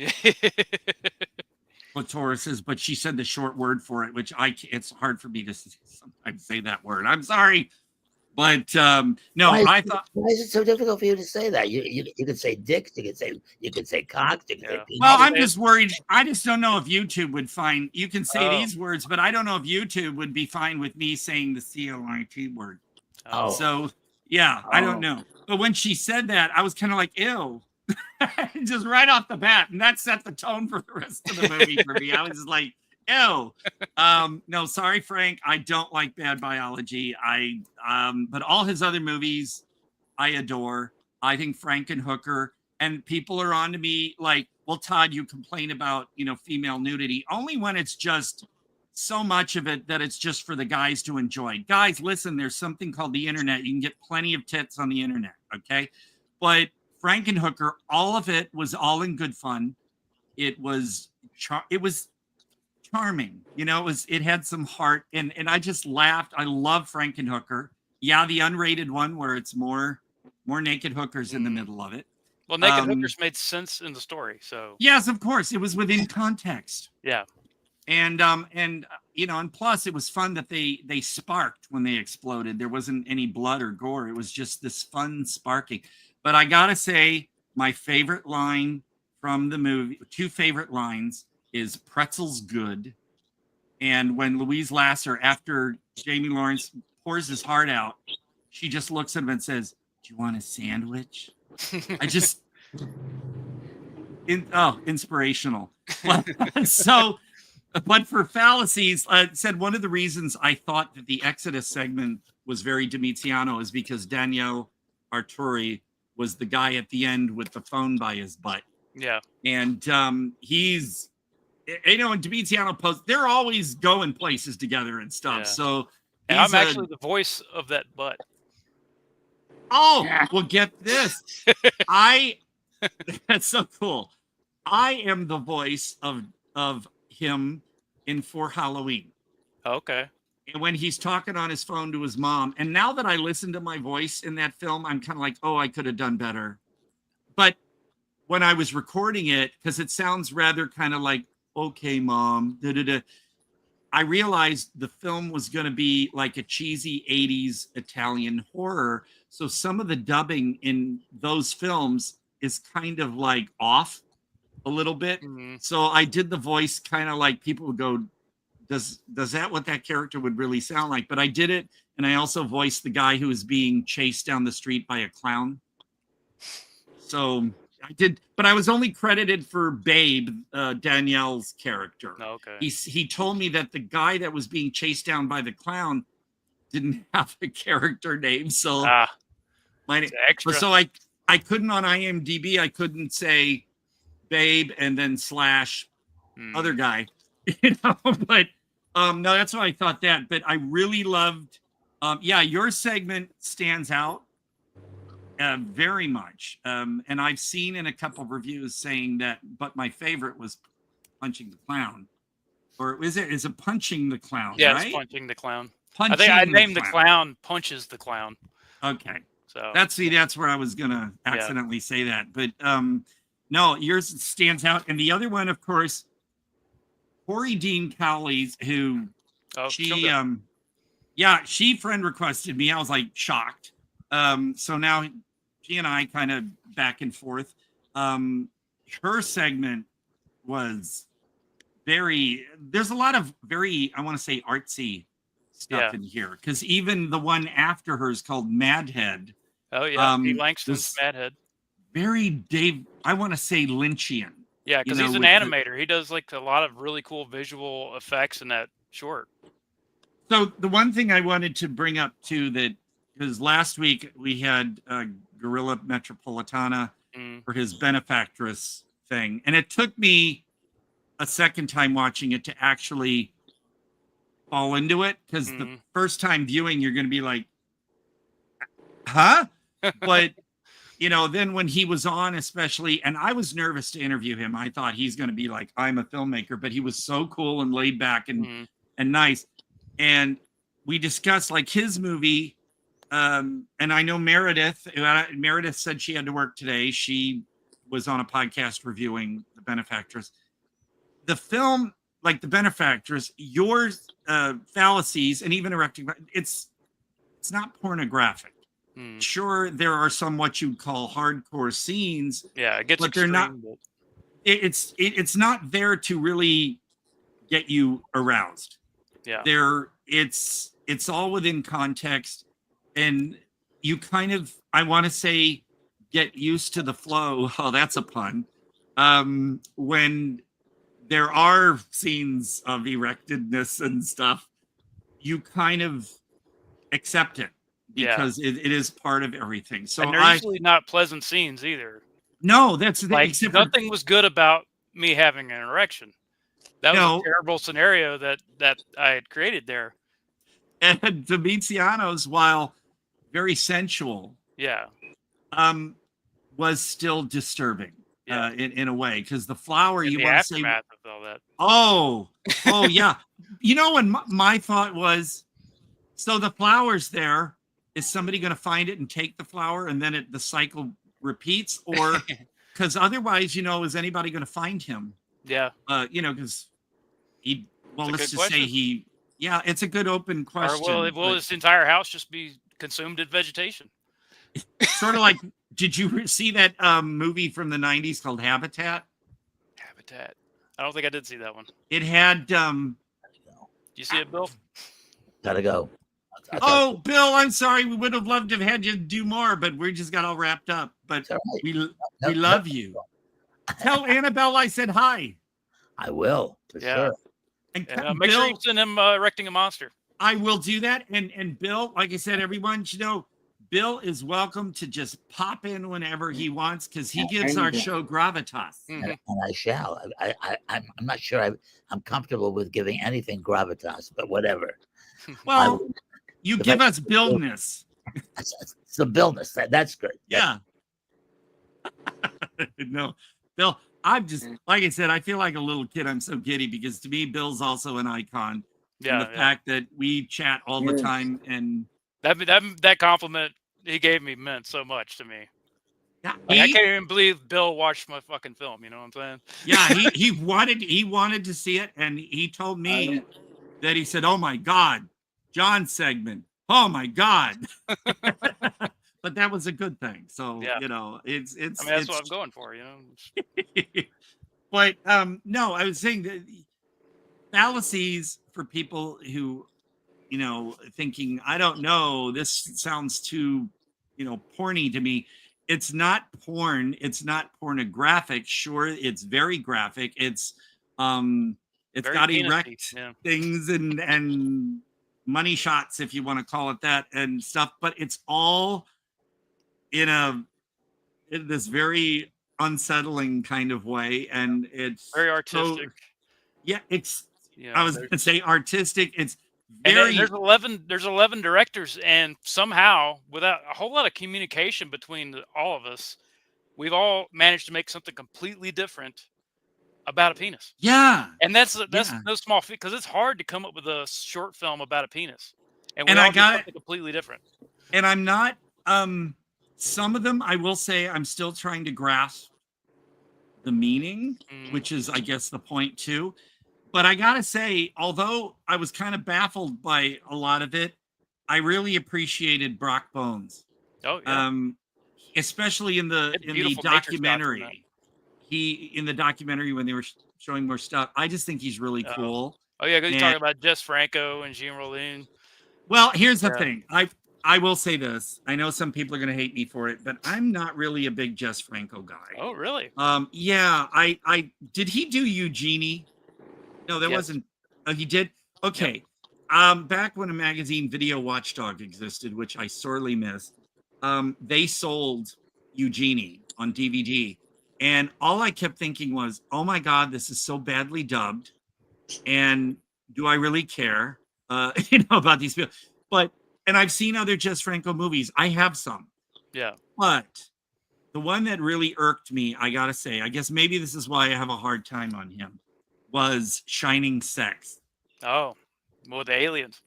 Clitorises, but she said the short word for it, which it's hard for me to sometimes say that word. I'm sorry. But no, I thought. Why is it so difficult for you to say that? You could say dicks, you could say cocks, you could say penis. Well, I'm just worried. I just don't know if YouTube would find. You can say these words, but I don't know if YouTube would be fine with me saying the COIT word. Oh. So yeah, I don't know. But when she said that, I was kind of like, ew, just right off the bat, and that set the tone for the rest of the movie for me. I was just like, ew. No, sorry, Frank. I don't like Bad Biology. But all his other movies, I adore. I think Frankenhooker, and people are on to me like, well, Todd, you complain about, female nudity only when it's just so much of it that it's just for the guys to enjoy. Guys, listen, there's something called the internet. You can get plenty of tits on the internet. Okay. But Frankenhooker, all of it was all in good fun. It was charming. You know, it had some heart, and I just laughed. I love Frankenhooker. Yeah, the unrated one where it's more naked hookers in the middle of it. Well, naked hookers made sense in the story, so Yes, of course, it was within context. yeah. And you know, and plus it was fun that they sparked when they exploded. There wasn't any blood or gore. It was just this fun sparking. But I gotta say, my favorite line from the movie, two favorite lines, is "Pretzel's good," and when Louise Lasser, after Jamie Lawrence pours his heart out, she just looks at him and says, "Do you want a sandwich?" I just inspirational. So. But for Phallacies, I said one of the reasons I thought that the Exodus segment was very Domiziano is because Daniel Arturi was the guy at the end with the phone by his butt. Yeah. And he's, you know, in Domiziano posts, they're always going places together and stuff. Yeah. So And I'm actually the voice of that butt. Oh, well, get this. That's so cool. I am the voice of him in For Halloween. Okay. And when he's talking on his phone to his mom. And now that I listen to my voice in that film, I'm kind of like, oh, I could have done better. But when I was recording it, because it sounds rather kind of like, okay, mom, da-da-da, I realized the film was going to be like a cheesy 80s Italian horror. So some of the dubbing in those films is kind of like off a little bit. Mm-hmm. So I did the voice kind of like people would go, does that what that character would really sound like? But I did it. And I also voiced the guy who was being chased down the street by a clown. So I did, but I was only credited for Babe, Danielle's character. Oh, okay. He told me that the guy that was being chased down by the clown didn't have a character name. So it's extra. So I couldn't on IMDb, I couldn't say Babe and then / other guy, you know, but no, that's why I thought that. But I really loved, your segment stands out very much. And I've seen in a couple of reviews saying that, but my favorite was Punching the Clown. Or is it Punching the Clown? Yeah, right? It's Punching the Clown. Punching I think I named the clown Punches the Clown. Okay. So that's where I was gonna accidentally say that. But no, yours stands out. And the other one, of course, Corey Dean Cowley's, who she friend requested me. I was like shocked. So now she and I kind of back and forth. Her segment was there's a lot of very, I want to say, artsy stuff in here. Because even the one after her is called Madhead. Oh yeah, Pete Langston's Madhead. Very I want to say Lynchian. Yeah, because he's an animator. He does like a lot of really cool visual effects in that short. So the one thing I wanted to bring up too, that because last week we had Gorilla Metropolitana for his benefactress thing, and it took me a second time watching it to actually fall into it, because the first time viewing you're going to be like, huh? But you know, then when he was on, especially, and I was nervous to interview him. I thought he's going to be like, I'm a filmmaker, but he was so cool and laid back and nice. And we discussed like his movie. And I know Meredith said she had to work today. She was on a podcast reviewing The Benefactress. The film, like The Benefactress, yours, Phallacies, and even Erecting, it's not pornographic. Sure, there are some what you'd call hardcore scenes. Yeah, it gets but extreme, they're not. It's not there to really get you aroused. Yeah, it's all within context, and you kind of, I want to say, get used to the flow. Oh, that's a pun. When there are scenes of erectedness and stuff, you kind of accept it. Because it is part of everything. So and they're usually not pleasant scenes either. No, that's like nothing was good about me having an erection. That was a terrible scenario that I had created there. And Domiziano's, while very sensual, was still disturbing in a way, because the flower, and you the want to say, aftermath of all that. Oh, yeah. You know, and my thought was, so the flower's there. Is somebody going to find it and take the flower, and then the cycle repeats? Or because otherwise, you know, is anybody going to find him? Yeah. You know, because well, let's It's a good just say question. yeah, it's a good open question. Or will his entire house just be consumed in vegetation? Sort of like, did you see that movie from the 90s called Habitat? Habitat. I don't think I did see that one. It had Did you see it, Bill? Gotta go. oh, Bill, I'm sorry. We would have loved to have had you do more, but we just got all wrapped up. But It's all right. we love you. Tell Annabelle I said hi. I will, for Yeah. sure. And Make sure Bill, you send him erecting a monster. I will do that. And Bill, like I said, everyone should know, Bill is welcome to just pop in whenever he wants, because he gives our show gravitas. Mhm. And I shall. I'm not sure I'm comfortable with giving anything gravitas, but whatever. Well, you give us Billness. It's the Billness. That's good. Yeah. No, Bill, I'm just, like I said, I feel like a little kid. I'm so giddy because to me, Bill's also an icon. Yeah. And the fact that we chat all the time, and That compliment he gave me meant so much to me. yeah, Like, I can't even believe Bill watched my fucking film. You know what I'm saying? yeah, he wanted to see it, and he told me that he said, "Oh my God, John's segment. Oh my God." But that was a good thing. So Yeah. you know, it's. I mean, that's what I'm going for. You know. But no, I was saying that fallacies, for people who, you know, thinking, I don't know, this sounds too, you know, porny to me. It's not porn. It's not pornographic. Sure, it's very graphic. It's Very got penis-y, erect yeah. things and money shots, if you want to call it that, and stuff. But it's all in this very unsettling kind of way, and it's Very so- artistic. yeah, it's. You know, I was there's- going to say artistic. It's and very. there's 11 directors, and somehow, without a whole lot of communication between all of us, we've all managed to make something completely different about a penis. Yeah, And that's Yeah. no small feat, because it's hard to come up with a short film about a penis. And we And all I did got it. something completely different. and I'm not. Some of them, I will say, I'm still trying to grasp the meaning, Mm. which is, I guess, the point too. But I gotta say, although I was kind of baffled by a lot of it, I really appreciated Brock Bones. Oh yeah. Especially in the It's beautiful nature shots in that. documentary. In the documentary when they were showing more stuff, I just think he's really Uh-oh. cool. Oh yeah, because you're and- talking about Jess Franco and Jean Rollin. Well, here's the Yeah. thing. I will say this. I know some people are going to hate me for it, but I'm not really a big Jess Franco guy. Oh really? Yeah, I did he do Eugenie? No, that Yes. wasn't. Oh, he did. Okay. Back when a magazine, Video Watchdog, existed, which I sorely missed, they sold Eugenie on DVD, and all I kept thinking was, "Oh my God, this is so badly dubbed," and do I really care? You know, about these people? And I've seen other Jess Franco movies. I have some. Yeah. But the one that really irked me, I gotta say, I guess maybe this is why I have a hard time on him, was Shining Sex. Oh, well, the aliens.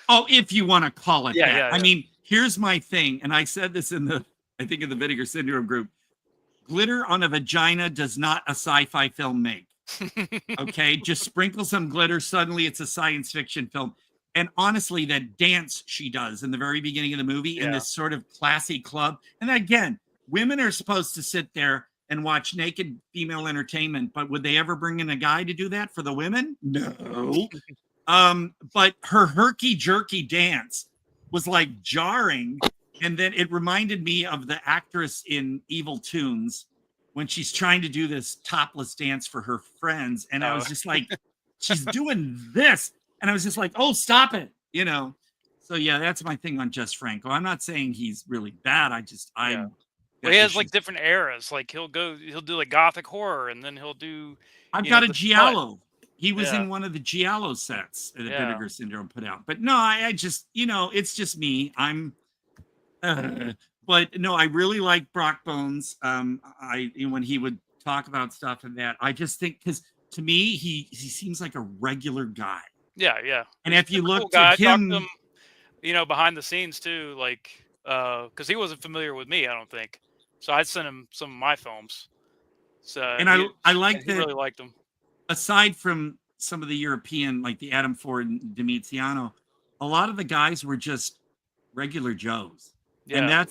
Oh, if you want to call it Yeah, that. yeah, I yeah. mean, here's my thing, and I said this in the Vinegar Syndrome group. Glitter on a vagina does not a sci-fi film make. Okay, just sprinkle some glitter, suddenly it's a science fiction film. And honestly, that dance she does in the very beginning of the movie in Yeah. this sort of classy club. And again, women are supposed to sit there and watch naked female entertainment, but would they ever bring in a guy to do that for the women? No. But her herky jerky dance was like jarring. And then it reminded me of the actress in Evil Tunes when she's trying to do this topless dance for her friends. And I was just like, she's doing this. And I was just like, oh, stop it. You know? So yeah, that's my thing on Jess Franco. I'm not saying he's really bad. Well, he has like different eras. Like he'll do like gothic horror, and then he'll do. I've got a the smut. Giallo. He was Yeah. in one of the Giallo sets that Yeah. Vinegar Syndrome put out. But no, I just, you know, it's just me. But no, I really like Brock Bones. When he would talk about stuff and that, I just think, because to me, he seems like a regular guy. Yeah, yeah. And if you Super cool looked guy. I at talked him, to him, you know, behind the scenes too, like, because he wasn't familiar with me, I don't think. So I'd sent him some of my films. So and he, I and like he that. really liked them. Aside from some of the European, like the Adam Ford and Demiziano, a lot of the guys were just regular Joes. And Yeah,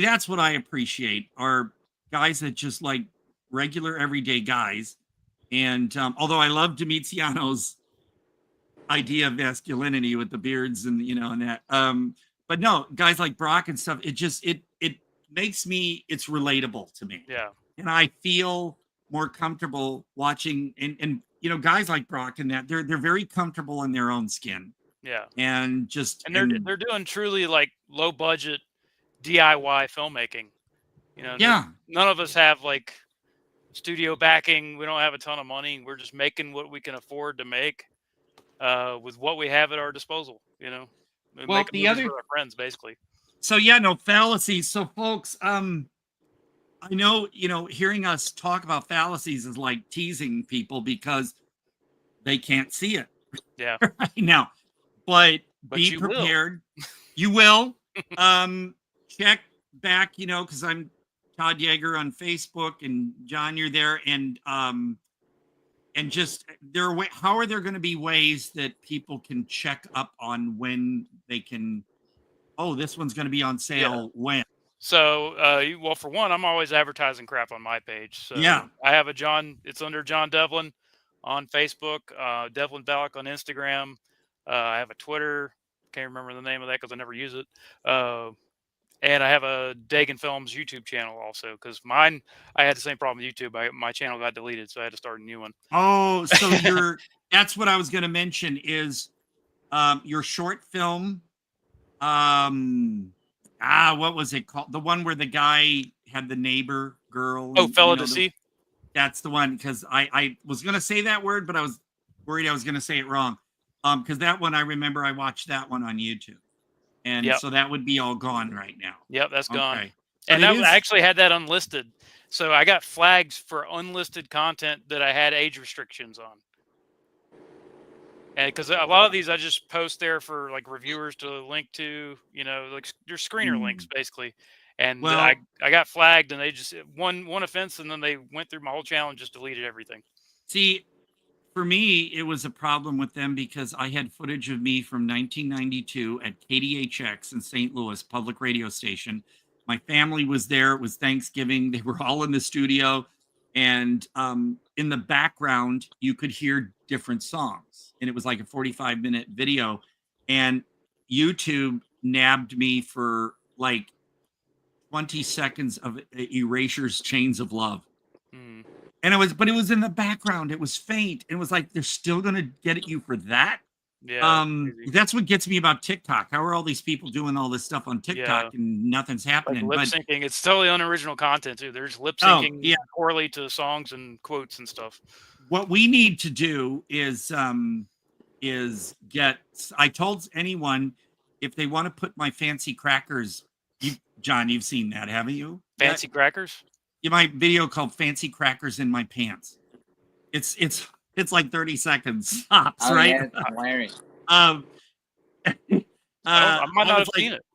that's what I appreciate, are guys that just like regular everyday guys. And although I love Demiziano's idea of masculinity with the beards and and that, but no, guys like Brock and stuff, it makes me, it's relatable to me. yeah, And I feel more comfortable watching, and guys like Brock and that, they're very comfortable in their own skin, yeah. and just And they're doing truly like low budget DIY filmmaking. You know, yeah. none of us have like studio backing. We don't have a ton of money. We're just making what we can afford to make with what we have at our disposal. You know, we Well, make movies with our friends, basically. So yeah, no, fallacies. So folks, I know, hearing us talk about fallacies is like teasing people because they can't see it Yeah, right now. But be you will. prepared. You will. Check back, because I'm Todd Jaeger on Facebook, and John, you're there, and just how are there going to be ways that people can check up on when they can? Oh, this one's going to be on sale when? So, well, for one, I'm always advertising crap on my page. So Yeah. I have it's under Jon Devlin on Facebook, Devlin Phallic on Instagram. I have a Twitter. Can't remember the name of that because I never use it. And I have a Dagan Films YouTube channel also, because I had the same problem with YouTube. My channel got deleted, so I had to start a new one. Oh, so that's what I was going to mention is your short film. What was it called? The one where the guy had the neighbor girl. Oh, Phallacies. That's the one, because I was going to say that word, but I was worried I was going to say it wrong. Because that one, I remember I watched that one on YouTube. And so that would be all gone right now. Yep, that's gone. Okay. And I actually had that unlisted. So I got flags for unlisted content that I had age restrictions on. And because a lot of these I just post there for like reviewers to link to, like your screener links basically. And I got flagged, and they just one offense, and then they went through my whole channel and just deleted everything. See, for me, it was a problem with them because I had footage of me from 1992 at KDHX in St. Louis, public radio station. My family was there. It was Thanksgiving. They were all in the studio. And in the background, you could hear different songs. And it was like a 45-minute video. And YouTube nabbed me for like 20 seconds of Erasure's Chains of Love. Hmm. And it was in the background. It was faint. It was like, they're still going to get at you for that. Yeah. That's what gets me about TikTok. How are all these people doing all this stuff on TikTok and nothing's happening? Like lip syncing. It's totally unoriginal content too. There's lip syncing poorly to songs and quotes and stuff. What we need to do is get, I told anyone, if they want to put my fancy crackers, John, you've seen that, haven't you? Fancy crackers? My video called Fancy Crackers in My Pants. It's like 30 seconds tops, right? Yeah, it's hilarious. I might not have seen it.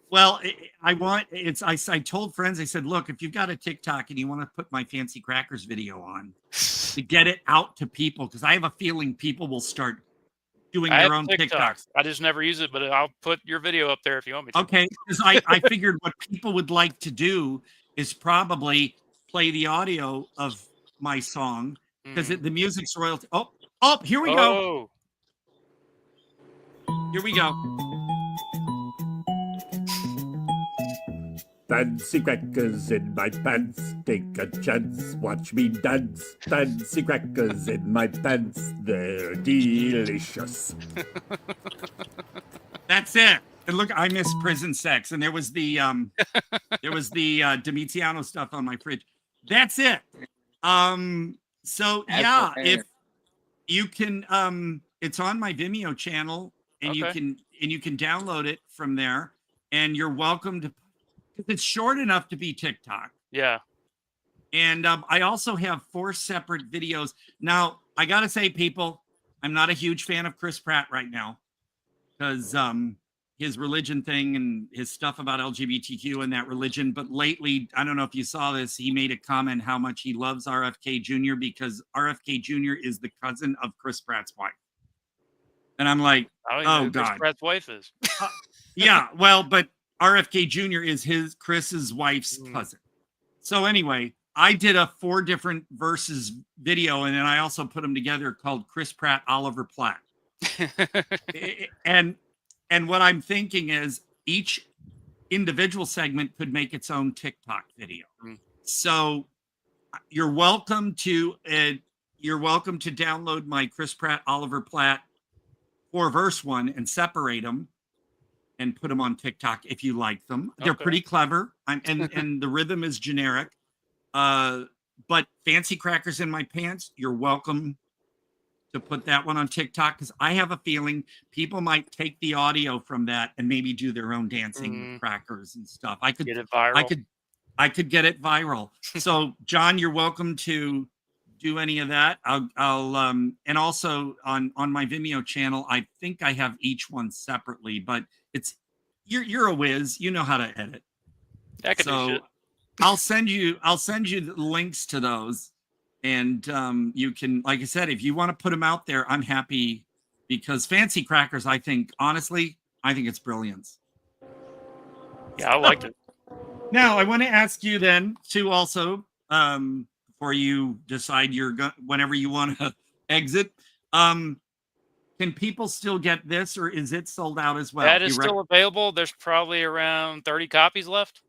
Well, I told friends, I said, look, if you've got a TikTok and you want to put my Fancy Crackers video on to get it out to people, because I have a feeling people will start doing their own TikToks. I just never use it, but I'll put your video up there if you want me to. Okay, because I figured what people would like to do is probably play the audio of my song, because the music's royalty. Oh, here we go. Here we go. Fancy crackers in my pants, take a chance, watch me dance. Fancy crackers in my pants, they're delicious. That's it. And look, I miss prison sex, and there was the Demiziano stuff on my fridge. That's it. So yeah, if you can, it's on my Vimeo channel, and you can download it from there, and you're welcome to. It's short enough to be TikTok. Yeah. And I also have 4 separate videos. Now, I gotta say, people, I'm not a huge fan of Chris Pratt right now because his religion thing and his stuff about LGBTQ and that religion. But lately, I don't know if you saw this, he made a comment how much he loves RFK Jr. because RFK Jr. is the cousin of Chris Pratt's wife. And I'm like, I don't even know oh who Chris God. Pratt's wife is. Yeah, well, but RFK Jr. is Chris's wife's cousin. So anyway, I did a 4 different verses video, and then I also put them together called Chris Pratt, Oliver Platt. And what I'm thinking is each individual segment could make its own TikTok video. So you're welcome to download my Chris Pratt, Oliver Platt 4-verse one and separate them and put them on TikTok if you like them. They're pretty clever. And the rhythm is generic. But Fancy Crackers in My Pants, you're welcome to put that one on TikTok because I have a feeling people might take the audio from that and maybe do their own dancing with crackers and stuff. I could get it viral. I could get it viral. So John, you're welcome to do any of that. I'll and also on my Vimeo channel, I think I have each one separately, but it's you're a whiz, you know how to edit. I can do shit. I'll send you the links to those. And you can, like I said, if you want to put them out there, I'm happy because Fancy Crackers, honestly, I think it's brilliance. Yeah, I liked it. Now, I want to ask you then to also, before you decide whenever you want to exit, can people still get this or is it sold out as well? That is still available. There's probably around 30 copies left.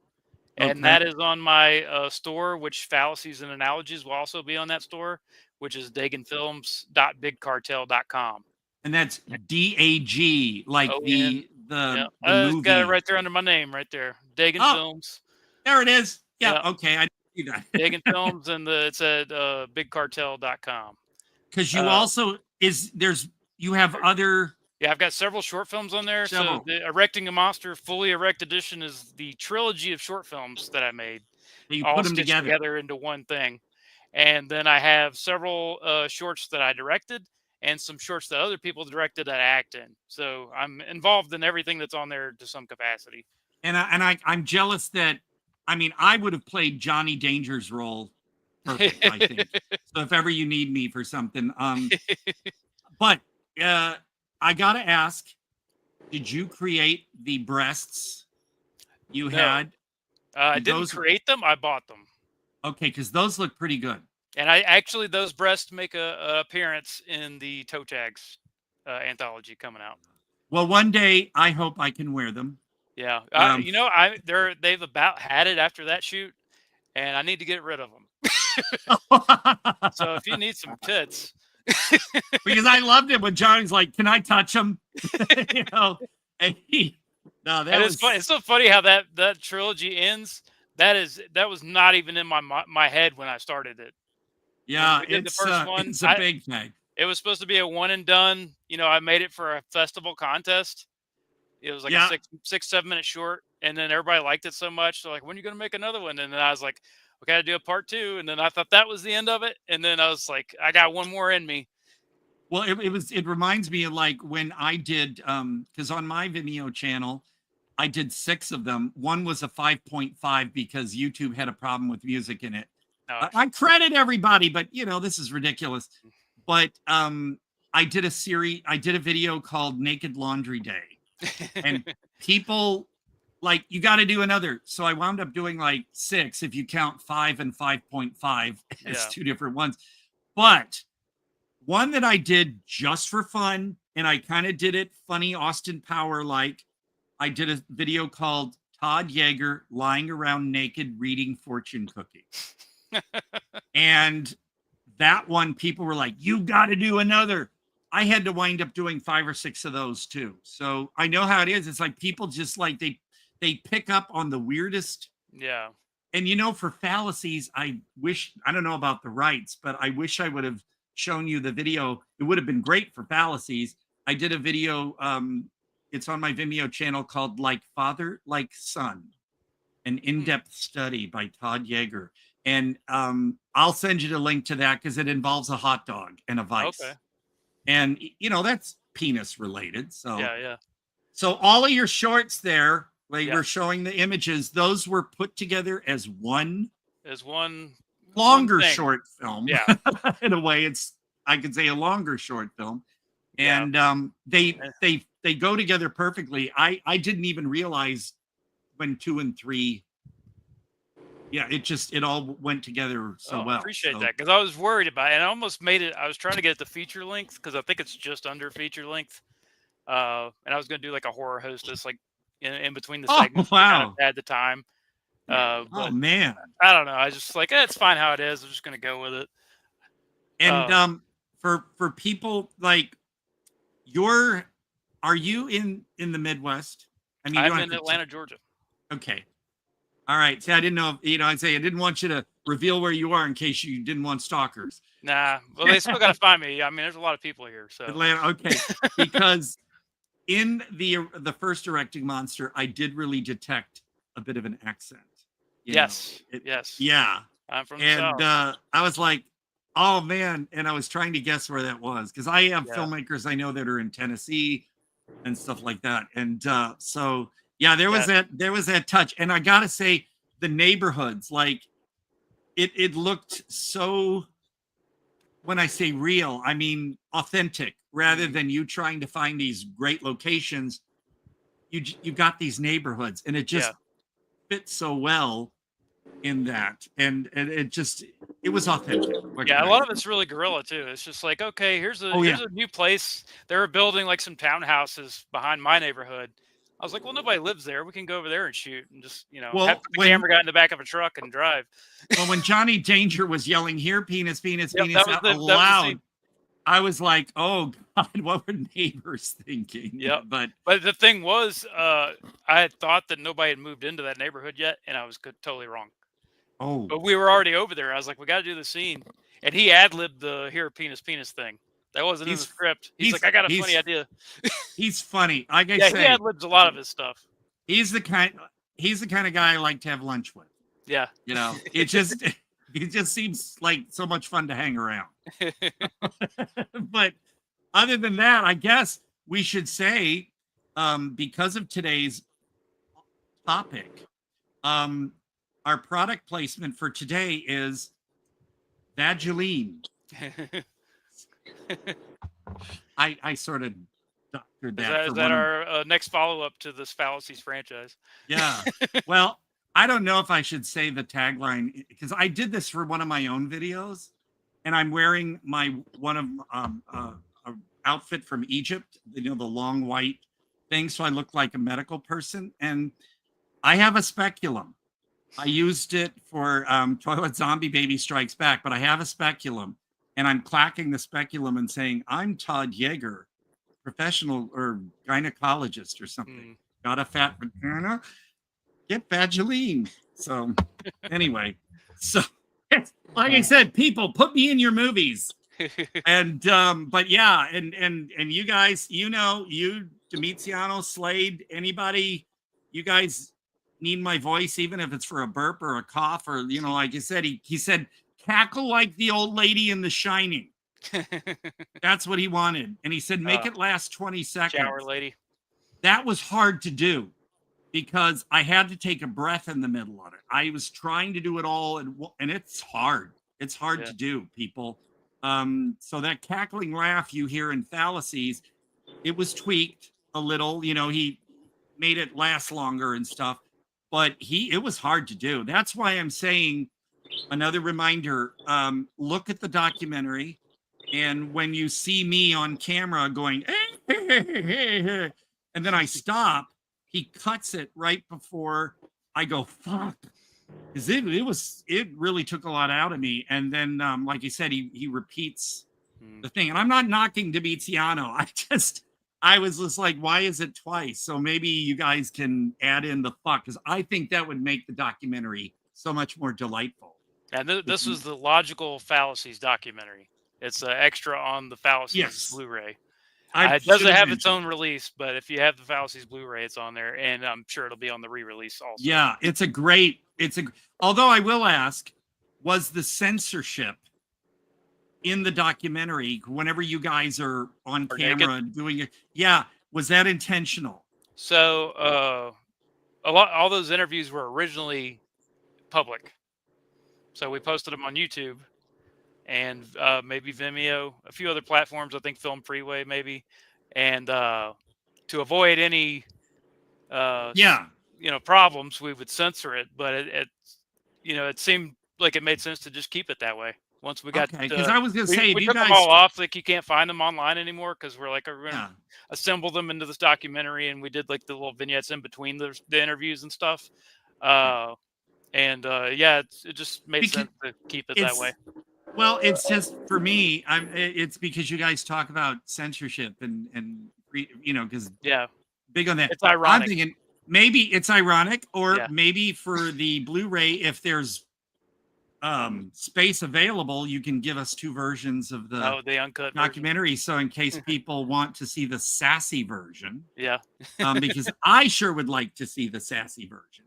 And that is on my store, which Phallacies and Analogies will also be on that store, which is dagenfilms.bigcartel.com. And that's DAG, like the movie. Got it right there under my name, right there. Dagen Films. There it is. Yeah. Okay. I see that. Dagen Films, and it's at bigcartel.com. Because you also you have other. Yeah, I've got several short films on there. So the Erecting a Monster Fully Erect Edition is the trilogy of short films that I made. You all put them stitched together into one thing. And then I have several shorts that I directed and some shorts that other people directed that I act in. So I'm involved in everything that's on there to some capacity. And I'm jealous that, I would have played Johnny Danger's role perfect, I think. So if ever you need me for something. But I got to ask, did you create the breasts you had? I didn't create them. I bought them. Okay, because those look pretty good. And those breasts make a appearance in the Toe Tags anthology coming out. Well, one day I hope I can wear them. Yeah, they've about had it after that shoot, and I need to get rid of them. So if you need some tits. Because I loved it when Johnny's like, "Can I touch him?" And it's funny. It's so funny how that trilogy ends. That was not even in my head when I started it. Yeah, the first one. It's a big thing. It was supposed to be a one and done. I made it for a festival contest. It was like a 6-7 minute short, and then everybody liked it so much. So like, when are you going to make another one? And then I was like, we got to do a part 2. And then I thought that was the end of it. And then I was like, I got one more in me. Well, it reminds me of like when I did, because on my Vimeo channel, I did 6 of them. One was a 5.5 because YouTube had a problem with music in it. Oh. I credit everybody, but this is ridiculous. But I did a video called Naked Laundry Day. And people like, you got to do another. So I wound up doing like 6 if you count 5 and 5.5 as 2 different ones. But one that I did just for fun, and I kind of did it funny Austin Power like, I did a video called Todd Jaeger lying around naked reading fortune cookies. And that one, people were like, you got to do another. I had to wind up doing 5 or 6 of those too. So I know how it is. It's like people just like they pick up on the weirdest. Yeah. And for Phallacies, I don't know about the rights, but I wish I would have shown you the video. It would have been great for Phallacies. I did a video. It's on my Vimeo channel called Like Father, Like Son, an in-depth study by Todd Jaeger. And I'll send you the link to that because it involves a hot dog and a vice. Okay. And that's penis related. So Yeah. So all of your shorts there, where you Yeah. were showing the images, those were put together as one There's one longer thing. short film. Yeah. In a way, I could say a longer short film. Yeah. And they go together perfectly. I didn't even realize when 2 and 3. Yeah, it all went together so well. I appreciate that, because I was worried about it, and I almost made it. I was trying to get it to feature length because I think it's just under feature length. And I was going to do like a horror hostess, like in between the segments. Wow. Kind of had the time. But Oh man. I don't know. I just like it's fine how it is. I'm just going to go with it. And for people like are you in the Midwest? I mean, I'm in Atlanta, Georgia. Okay. All right. See, I didn't know, I'd say I didn't want you to reveal where you are in case you didn't want stalkers. Nah, well, they still got to find me. I mean, there's a lot of people here. So Atlanta. Okay. Because in the first Directing Monster, I did really detect a bit of an accent. Yes. Yeah. I'm from the South. I was like, oh man. And I was trying to guess where that was because I have Yeah. filmmakers I know that are in Tennessee and stuff like that. And so yeah, there was that touch. And I gotta say, the neighborhoods, like it looked so, when I say real, I mean authentic, rather than you trying to find these great locations. You got these neighborhoods, and it just fits so well in that. And it was authentic. Yeah, a lot of it's really guerrilla too. It's just like, okay, here's a new place. They were building like some townhouses behind my neighborhood. I was like, well, nobody lives there. We can go over there and shoot and just, have the camera guy in the back of a truck and drive. Well, when Johnny Danger was yelling, "Here, penis, penis, Yep, penis," that out was the loud, scene. I was like, "Oh God, what were neighbors thinking?" Yep. But the thing was, I had thought that nobody had moved into that neighborhood yet, and I was totally wrong. oh, But we were already over there. I was like, we got to do the scene. And he ad-libbed the "here, penis, penis" thing. That wasn't in the He's- script. He's like, I got a funny idea. he's funny. Like I Yeah, say, he ad-libs a lot of his stuff. he's the kind of guy I like to have lunch with. Yeah. It just seems like so much fun to hang around. But other than that, I guess we should say, because of today's topic, our product placement for today is Vaseline. I sort of doctored that. Is that our next follow-up to this Phallacies franchise? Yeah. Well, I don't know if I should say the tagline because I did this for one of my own videos, and I'm wearing a outfit from Egypt, the long white thing, so I look like a medical person. And I have a speculum. I used it for Toilet Zombie Baby Strikes Back, but I have a speculum, and I'm clacking the speculum and saying, "I'm Todd Jaeger, professional or gynecologist or something. Got a fat vagina? Get Vaseline." So anyway, so like I said, people, put me in your movies. And but yeah, and you guys, you Domitiano, Slade, anybody, you guys need my voice, even if it's for a burp or a cough, or like you said, he said, cackle like the old lady in The Shining. That's what he wanted. And he said, make it last 20 seconds. Shower lady. That was hard to do because I had to take a breath in the middle of it. I was trying to do it all, and it's hard. It's hard to do, people. So that cackling laugh you hear in Phallacies, it was tweaked a little. He made it last longer and stuff, but it was hard to do. That's why I'm saying, another reminder, look at the documentary, and when you see me on camera going, and then I stop, he cuts it right before I go, fuck. Because it really took a lot out of me. And then, like you said, he repeats the thing. And I'm not knocking Domitiano. I was just like, why is it twice? So maybe you guys can add in the fuck, because I think that would make the documentary so much more delightful. And this was the Logical Phallacies documentary. It's extra on the Phallacies Blu-ray. It doesn't have its own release, but if you have the Phallacies Blu-ray, it's on there, and I'm sure it'll be on the re-release also. Yeah, although I will ask, was the censorship in the documentary whenever you guys are on Or camera doing it? Yeah, was that intentional? So all those interviews were originally public. So we posted them on YouTube and maybe Vimeo, a few other platforms. I think Film Freeway maybe, and to avoid any Yeah. problems, we would censor it. But it seemed like it made sense to just keep it that way. Once we got, Okay, because I was gonna say, if we you took them guys, all off. Like you can't find them online anymore because we're like, we're yeah, gonna assemble them into this documentary, and we did like the little vignettes in between the interviews and stuff. Yeah, it just made sense to keep it that way. Well, it's just for me. It's because you guys talk about censorship and because Yeah, big on that. it's ironic. I'm thinking maybe it's ironic, or Yeah. maybe for the Blu-ray, if there's space available, you can give us 2 versions of the the uncut version. documentary. So in case people want to see the sassy version, Yeah. because I sure would like to see the sassy version.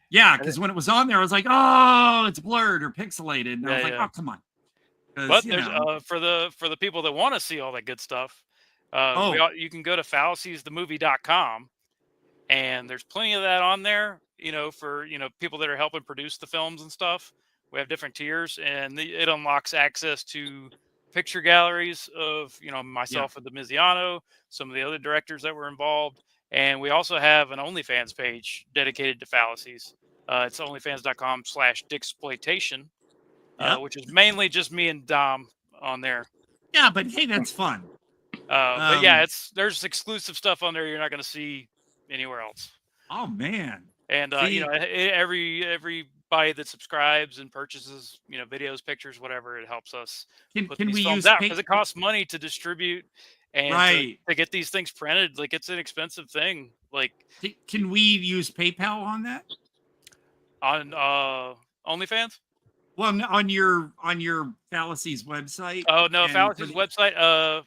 Yeah, because when it was on there, I was like, oh, it's blurred or pixelated, and I was like, Yeah. oh, come on. But there's for the people that want to see all that good stuff, you can go to phallaciesthemovie.com, and there's plenty of that on there. For people that are helping produce the films and stuff. We have different tiers, and it unlocks access to picture galleries of myself and Demiziano, some of the other directors that were involved, and we also have an OnlyFans page dedicated to Phallacies. It's onlyfans.com/dicksploitation, which is mainly just me and Dom on there. Yeah, but hey, that's fun. But yeah, there's exclusive stuff on there you're not going to see anywhere else. Oh man. And everybody that subscribes and purchases, videos, pictures, whatever, it helps us put Can these we films use out because it costs money to distribute and to get these things printed. Like it's an expensive thing. Like, can we use PayPal on that? On OnlyFans? Well, on your Phallacies website. Oh no, Phallacies website.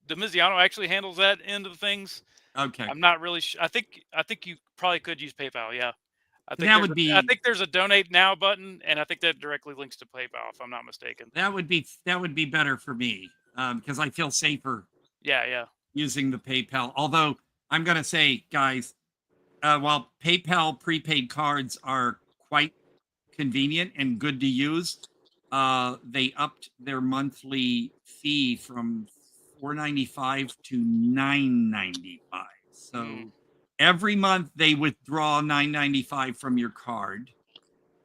Demiziano actually handles that end of things. Okay. I'm not really sure. I think you probably could use PayPal. Yeah. I think I think there's a donate now button, and I think that directly links to PayPal, if I'm not mistaken. That would be better for me because I feel safer. Yeah. Using the PayPal. Although I'm gonna say, guys, while PayPal prepaid cards are quite convenient and good to use, they upped their monthly fee from $4.95 to $9.95. So every month they withdraw $9.95 from your card,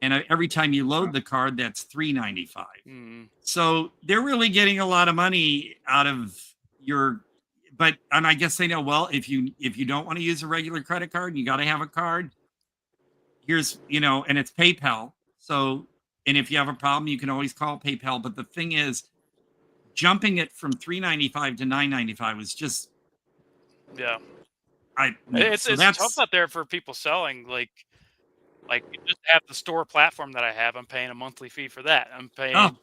and every time you load the card, that's $3.95. So they're really getting a lot of money out of your. And I guess they know, well, if you don't want to use a regular credit card, you got to have a card. Here's and it's PayPal. So, and if you have a problem, you can always call PayPal. But the thing is, jumping it from $3.95 to $9.95 was just it's tough out there for people selling. Like you just have the store platform that I have. I'm paying a monthly fee for that. I'm paying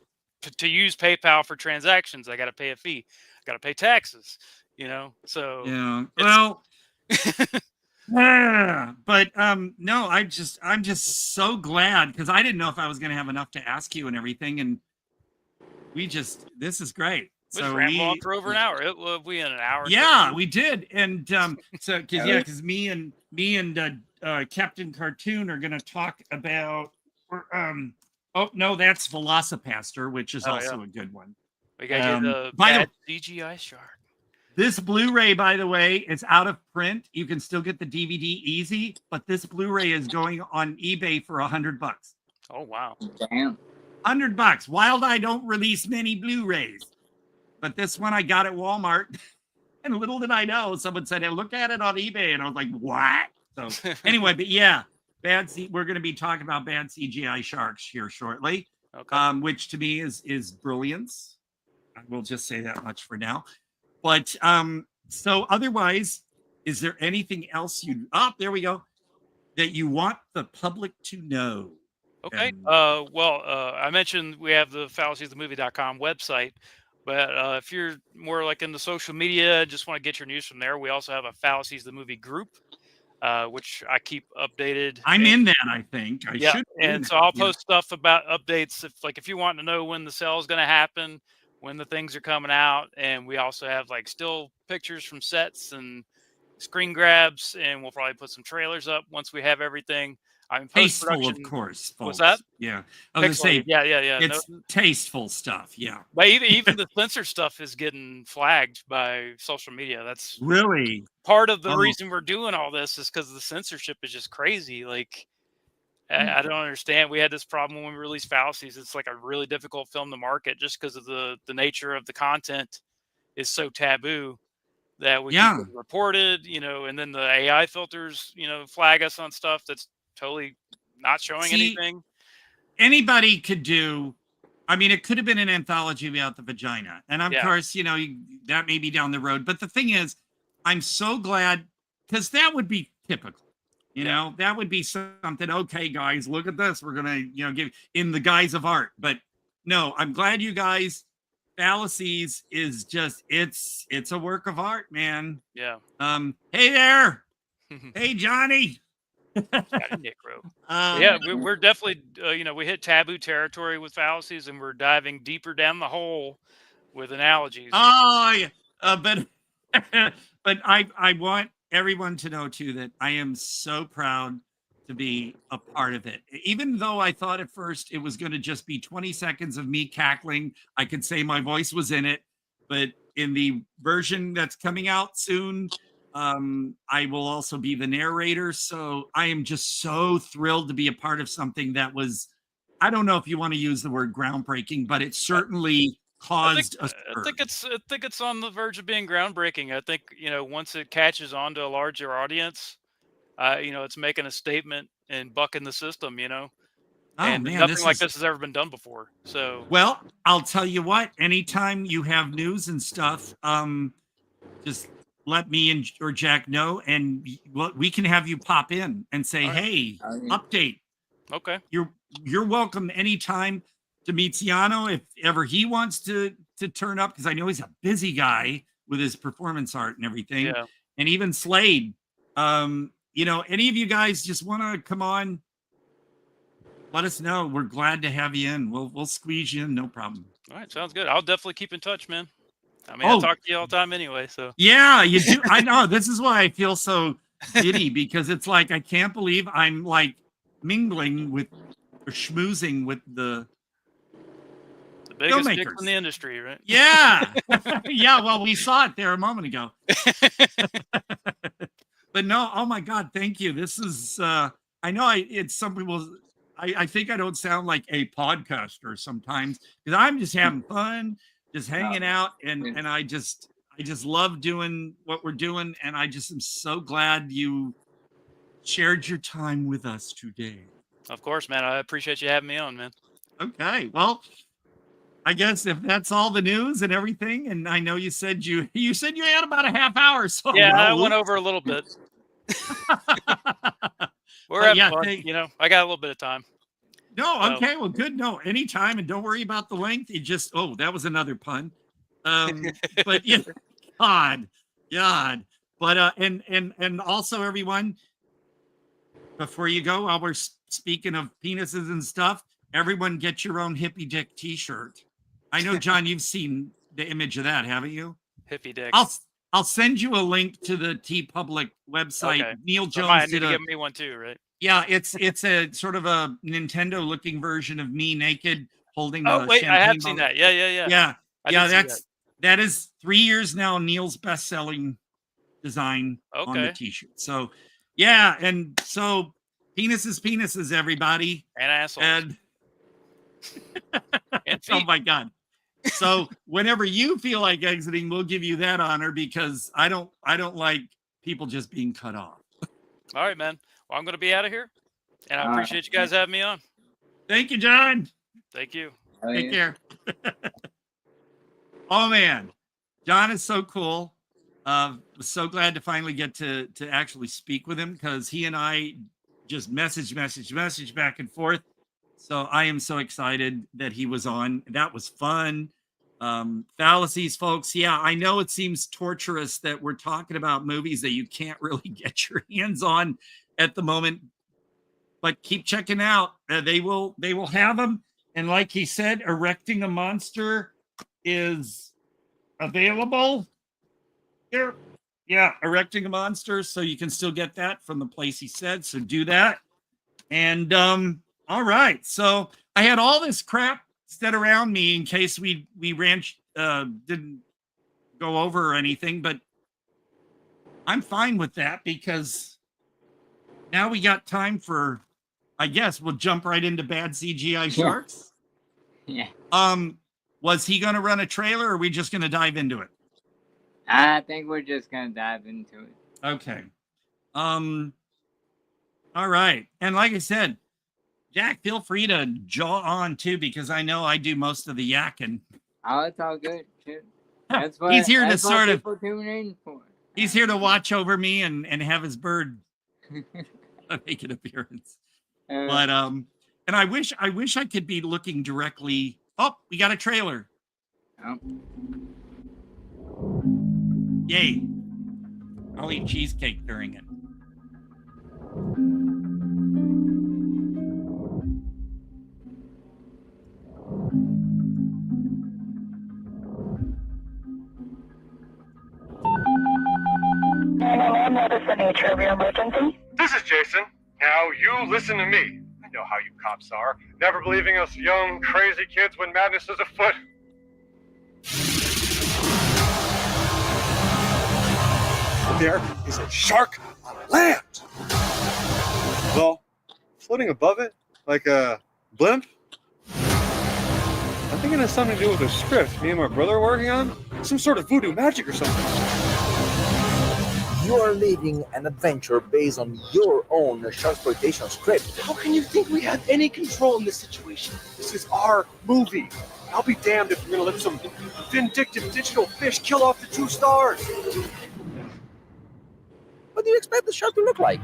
to use PayPal for transactions. I got to pay a fee. I got to pay taxes. So yeah. Well. Yeah, but no, I'm just so glad because I didn't know if I was going to have enough to ask you and everything, and this is great. So we on for over an hour. We in an hour. Yeah, we did, and because me and Captain Cartoon are going to talk about. Oh no, that's Velocipaster, which is also a good one. We got the BAD CGI Shark. This Blu-ray, by the way, is out of print. You can still get the DVD easy, but this Blu-ray is going on eBay for $100. Oh wow! Damn. $100. Wild Eye don't release many Blu-rays, but this one I got at Walmart. And little did I know, someone said, "Hey, look at it on eBay," and I was like, "What?" So anyway, but yeah, we're going to be talking about BAD CGI Sharks here shortly, which to me is brilliance. I will just say that much for now. But so otherwise, is there anything else there we go, that you want the public to know? Okay. I mentioned we have the phallaciesthemovie.com website, but if you're more like into social media, just want to get your news from there, we also have a Phallacies the Movie group. which I keep updated. I'm in that, I think. I Yeah, should be in and that, so I'll yeah. post stuff about updates if you want to know when the sale is going to happen, when the things are coming out, and we also have like still pictures from sets and screen grabs, and we'll probably put some trailers up once we have everything. I'm post Tasteful, of production. course, folks. What's that? Yeah. I was gonna Pixelated. say, Yeah. it's No, tasteful stuff. Yeah. but even the censor stuff is getting flagged by social media. That's Really? part of the Oh, reason we're doing all this is because the censorship is just crazy. Like, Mm. I don't understand. We had this problem when we released Fallacies. It's like a really difficult film to market just because of the nature of the content is so taboo that we keep yeah. getting reported, and then the AI filters, flag us on stuff that's totally not showing See, anything. anybody could do. I mean, it could have been an anthology about the vagina, and of Yeah. course, that may be down the road. But the thing is, I'm so glad because that would be typical. That would be something. Okay, guys, look at this. We're gonna, give in the guise of art. But no, I'm glad you guys. Phallacies is just it's a work of art, man. Yeah. Hey there. Hey, Johnny. Necro. Yeah, we're definitely, we hit taboo territory with Fallacies, and we're diving deeper down the hole with analogies. Oh, yeah. But I want everyone to know too that I am so proud to be a part of it. Even though I thought at first it was going to just be 20 seconds of me cackling, I could say my voice was in it. But in the version that's coming out soon, I will also be the narrator. So I am just so thrilled to be a part of something that was, I don't know if you want to use the word groundbreaking, but it certainly caused a I think it's on the verge of being groundbreaking. I think, once it catches on to a larger audience, it's making a statement and bucking the system, Oh, and man, nothing like this has ever been done before. So, well, I'll tell you what, anytime you have news and stuff, just let me or Jack know, and we can have you pop in and say, all right. hey, Oh, yeah. update. Okay. You're welcome anytime to Miziano if ever he wants to turn up, because I know he's a busy guy with his performance art and everything. Yeah. And even Slade. Any of you guys just want to come on, let us know. We're glad to have you in. We'll squeeze you in, no problem. All right. Sounds good. I'll definitely keep in touch, man. I mean, Oh. I talk to you all the time anyway, so. Yeah, you do. I know. This is why I feel so giddy, because it's like I can't believe I'm like mingling with or schmoozing with the Biggest dicks filmmakers in the industry, right? Yeah. Yeah, well, we saw it there a moment ago. But no, oh my God, thank you. This is I know it's some people I think I don't sound like a podcaster sometimes because I'm just having fun, just hanging out, and I just love doing what we're doing, and I just am so glad you shared your time with us today. Of course, man. I appreciate you having me on, man. Okay, well, I guess if that's all the news and everything, and I know you said you had about a half hour, so Yeah, I well, went over a little bit. We're But having yeah, fun, I got a little bit of time. No, okay, well, good. No, anytime, and don't worry about the length. You just that was another pun. But yeah, God. But and also everyone, before you go, while we're speaking of penises and stuff, everyone get your own hippie dick T-shirt. I know, John, you've seen the image of that, haven't you? Hippie dick. I'll send you a link to the TeePublic website. Okay. Neil So Jones I need did to a give me one too, right? yeah. It's a sort of a Nintendo looking version of me naked holding. Oh wait, I have seen bottle. that. Yeah. Yeah. I Yeah, did see that is 3 years now Neil's best-selling design on the Okay. t-shirt. So yeah, and so penises, everybody. And assholes. And And oh feet. my God. So whenever you feel like exiting, we'll give you that honor because I don't like people just being cut off. All right, man. Well, I'm going to be out of here, and I All right. appreciate you guys having me on. Thank you, John. Thank you. Oh, Take yeah. care. Oh man, John is so cool. Was so glad to finally get to actually speak with him because he and I just message back and forth. So I am so excited that he was on. That was fun. Fallacies, folks. Yeah, I know it seems torturous that we're talking about movies that you can't really get your hands on at the moment, but keep checking out. They will have them. And like he said, Erecting a Monster is available here. Yeah, Erecting a Monster. So you can still get that from the place he said. So do that. And all right. So I had all this crap set around me in case we didn't go over or anything, but I'm fine with that because now we got time for, I guess we'll jump right into Bad CGI Sharks. Yeah. Was he going to run a trailer or are we just going to dive into it? I think we're just gonna dive into it. Okay. All right. And like I said, Jack, feel free to jaw on too, because I know I do most of the yakking. Oh, it's all good. Shit. That's what He's here to that's what sort of, people tune in for. he's here to watch over me and have his bird make an appearance. But and I wish I could be looking directly. Oh, we got a trailer. Oh. Yay. I'll eat cheesecake during it. What is the nature of your emergency? This is Jason. Now you listen to me. I know how you cops are. Never believing us young, crazy kids when madness is afoot. There is a shark on land. Well, floating above it, like a blimp. I'm thinking it has something to do with a script me and my brother are working on. Some sort of voodoo magic or something. You are leading an adventure based on your own sharkploitation script. How can you think we have any control in this situation? This is our movie. I'll be damned if we're gonna let some vindictive digital fish kill off the 2 stars. What do you expect the shark to look like?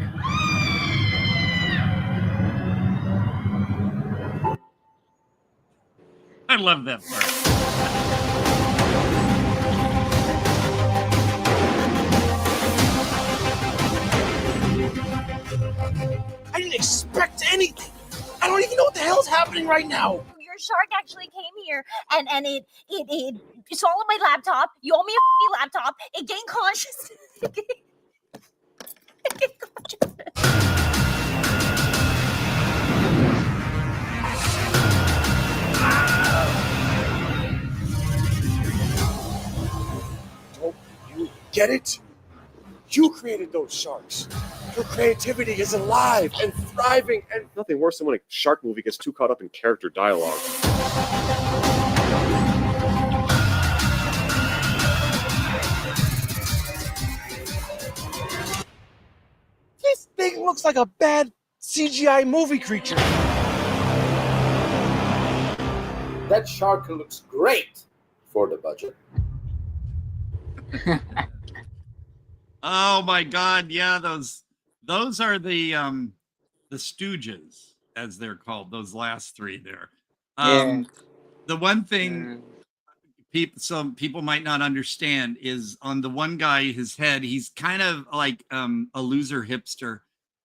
I love that part. I didn't expect anything. I don't even know what the hell's happening right now. Your shark actually came here and it swallowed my laptop. You owe me a laptop. It gained consciousness. Don't you get it? You created those sharks. Your creativity is alive and thriving, and nothing worse than when a shark movie gets too caught up in character dialogue. This thing looks like a bad CGI movie creature. That shark looks great for the budget. Oh my God. Yeah, those are the Stooges, as they're called, those last 3 there. The one thing some people might not understand is on the one guy, his head, he's kind of like a loser hipster,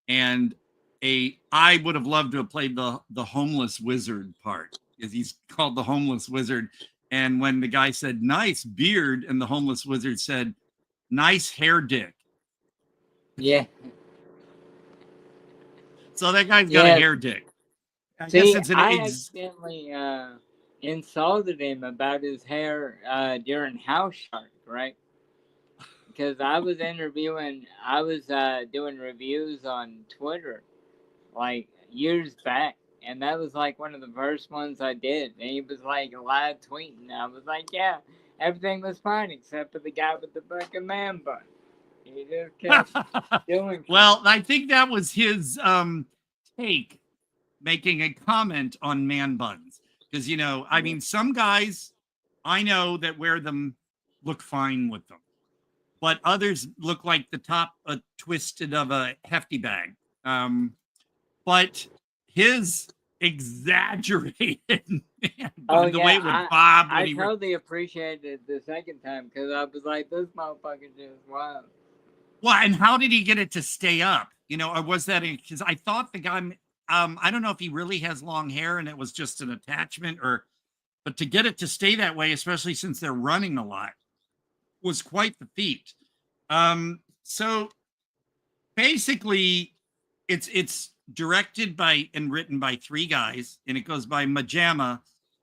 and I would have loved to have played the homeless wizard part, because he's called the homeless wizard. And when the guy said nice beard and the homeless wizard said nice hair dick. Yeah. So that guy's got a hair dick. I See, guess I accidentally insulted him about his hair during House Shark, right? Because I was doing reviews on Twitter like years back, and that was like one of the first ones I did. And he was like live tweeting. I was like, yeah, everything was fine except for the guy with the fucking man bun. He just kept doing. Well, I think that was his take, making a comment on man buns, because I mean, some guys I know that wear them look fine with them, but others look like the top twisted of a hefty bag. But his exaggerated. Man, Oh the yeah, way it would bob when I he totally appreciated it the second time because I was like, this motherfucker just wild. well, and how did he get it to stay up? You know, or was that because I thought the guy, I don't know if he really has long hair and it was just an attachment, or, but to get it to stay that way, especially since they're running a lot, was quite the feat. So basically, it's directed by and written by three guys, and it goes by Majama,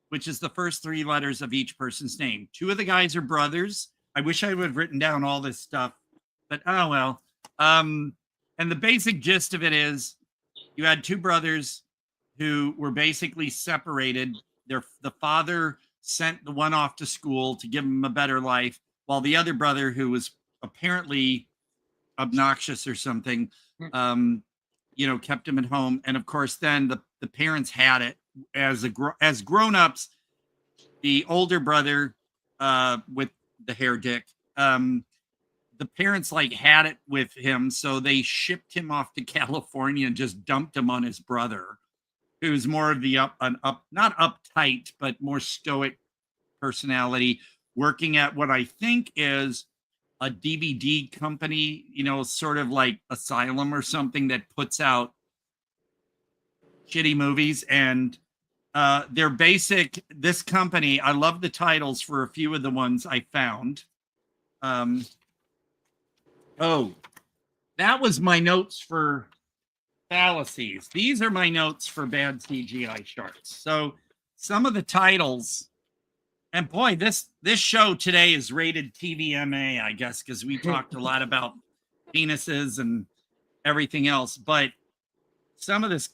which is the first three letters of each person's name. Two of the guys are brothers. I wish I would have written down all this stuff, but oh well. And the basic gist of it is you had two brothers who were basically separated. The father sent the one off to school to give him a better life, while the other brother, who was apparently obnoxious or something, kept him at home. And of course, then the parents had it as grown-ups. The older brother with the hair dick, the parents had it with him, so they shipped him off to California and just dumped him on his brother, who's more of the not uptight, but more stoic personality, working at what I think is a DVD company, sort of like Asylum or something, that puts out shitty movies. And this company, I love the titles for a few of the ones I found. That was my notes for Phallacies. These are my notes for Bad CGI Sharks. So some of the titles, and boy, this show today is rated TVMA, I guess, because we talked a lot about penises and everything else. But some of this,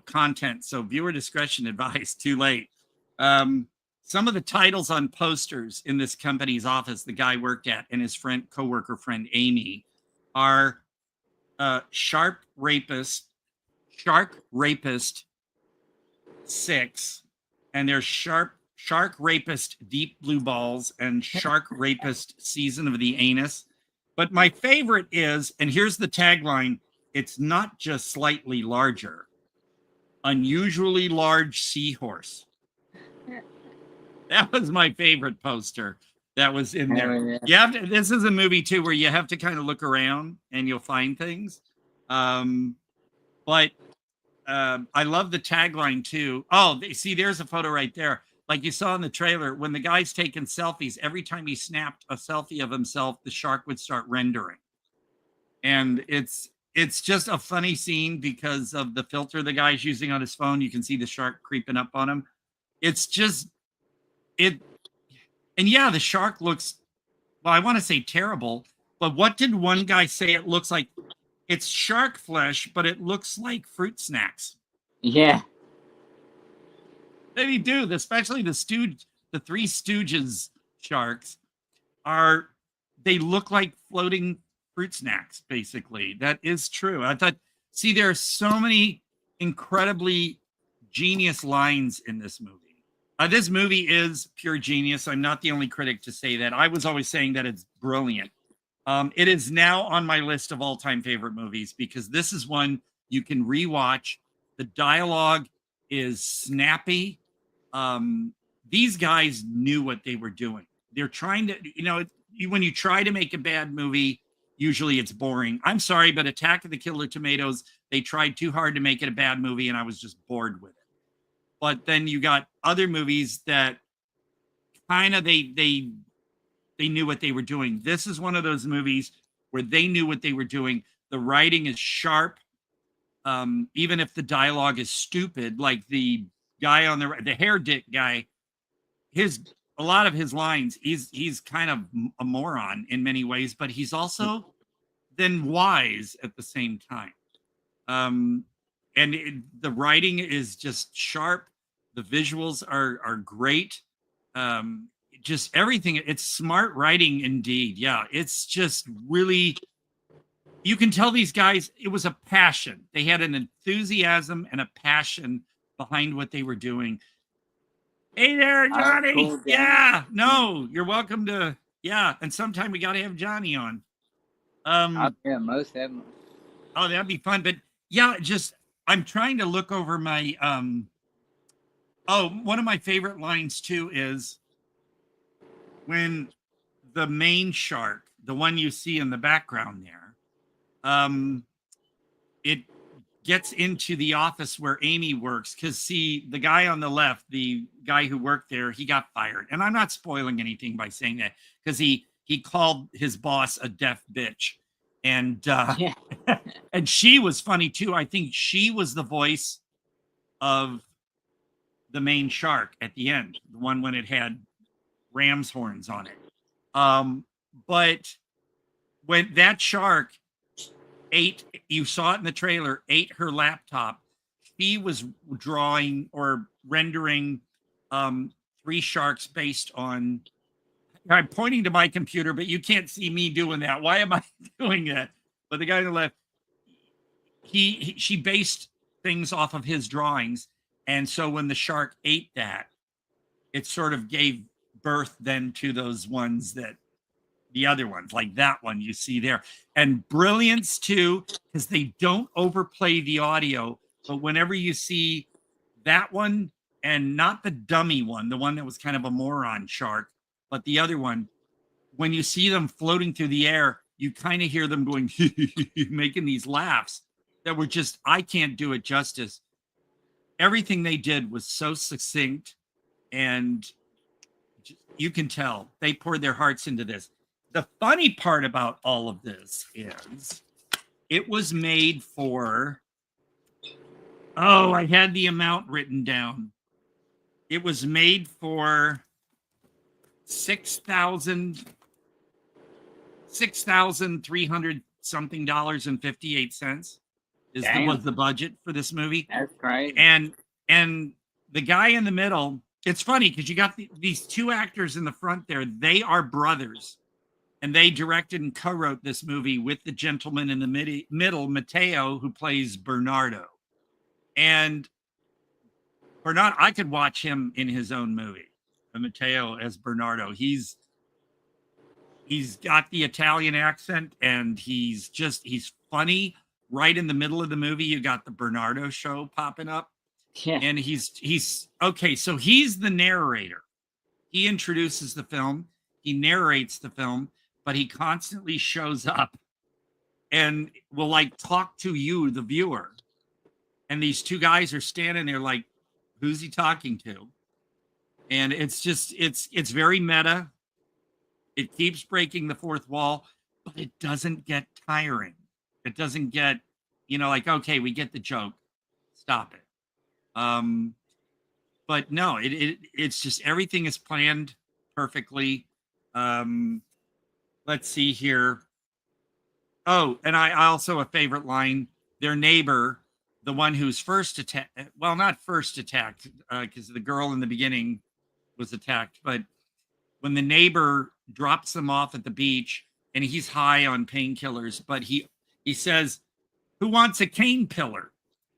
content, so viewer discretion advised. Too late. Some of the titles on posters in this company's office the guy worked at and his coworker friend Amy are Shark Rapist 6, and there's Shark Rapist Deep Blue Balls and Shark Rapist Season of the Anus. But my favorite is, and here's the tagline, it's not just slightly larger, unusually large seahorse. That was my favorite poster that was in there. Yeah. This is a movie too where you have to kind of look around and you'll find things. But I love the tagline too. Oh, see, there's a photo right there. Like you saw in the trailer, when the guy's taking selfies, every time he snapped a selfie of himself, the shark would start rendering. And it's just a funny scene because of the filter the guy's using on his phone. You can see the shark creeping up on him. It's just and yeah, the shark looks, well, I want to say terrible, but what did one guy say it looks like? It's shark flesh, but it looks like fruit snacks. Yeah. They do, especially the Three Stooges sharks they look like floating fruit snacks, basically. That is true. I thought, see, there are so many incredibly genius lines in this movie. This movie is pure genius. I'm not the only critic to say that. I was always saying that it's brilliant. It is now on my list of all-time favorite movies because this is one you can rewatch. The dialogue is snappy. These guys knew what they were doing. They're trying to, when you try to make a bad movie, usually it's boring. I'm sorry, but Attack of the Killer Tomatoes, they tried too hard to make it a bad movie, and I was just bored with it. But then you got other movies that kind of they knew what they were doing. This is one of those movies where they knew what they were doing. The writing is sharp, even if the dialogue is stupid. Like the guy on the hair dick guy, a lot of his lines, he's kind of a moron in many ways, but he's also then wise at the same time. And the writing is just sharp. The visuals are great. Just everything. It's smart writing indeed. Yeah, it's just really, you can tell these guys, it was a passion. They had an enthusiasm and a passion behind what they were doing. Hey there, Johnny. Cool, yeah, no, you're welcome to, yeah. And sometime we got to have Johnny on. Yeah, most definitely. Oh, that'd be fun. But yeah, I'm trying to look over my one of my favorite lines too is when the main shark, the one you see in the background there, it gets into the office where Amy works, because see, the guy on the left, the guy who worked there, he got fired. And I'm not spoiling anything by saying that, because he called his boss a deaf bitch. And Yeah. and she was funny too. I think she was the voice of the main shark at the end, the one when it had ram's horns on it. But when that shark ate, you saw it in the trailer, ate her laptop, she was drawing or rendering 3 sharks based on, I'm pointing to my computer, but you can't see me doing that. Why am I doing that? But the guy on the left, she based things off of his drawings. And so when the shark ate that, it sort of gave birth then to those ones that, the other ones, like that one you see there. And brilliance too, because they don't overplay the audio. But whenever you see that one, and not the dummy one, the one that was kind of a moron shark, but the other one, when you see them floating through the air, you kind of hear them going, making these laughs that were just, I can't do it justice. Everything they did was so succinct, and you can tell they poured their hearts into this. The funny part about all of this is it was made for, I had the amount written down. It was made for $6,300 something and 58 cents was the budget for this movie. That's crazy. And the guy in the middle, it's funny because you got these 2 actors in the front there. They are brothers, and they directed and co-wrote this movie with the gentleman in the middle, Mateo, who plays Bernardo. And Bernardo, I could watch him in his own movie. Mateo as Bernardo. He's got the Italian accent, and he's funny. Right in the middle of the movie, you got the Bernardo show popping up. Yeah. And he's okay. So he's the narrator. He introduces the film. He narrates the film, but he constantly shows up and will like talk to you, the viewer. And these 2 guys are standing there like, who's he talking to? And it's just, it's very meta. It keeps breaking the fourth wall, but it doesn't get tiring. It doesn't get, like, okay, we get the joke. Stop it. But no, it's just, everything is planned perfectly. Let's see here. Oh, and I also, a favorite line, their neighbor, the one who's first attacked, well, not first attacked, because the girl in the beginning was attacked, but when the neighbor drops them off at the beach and he's high on painkillers, but he says, who wants a cane pillar?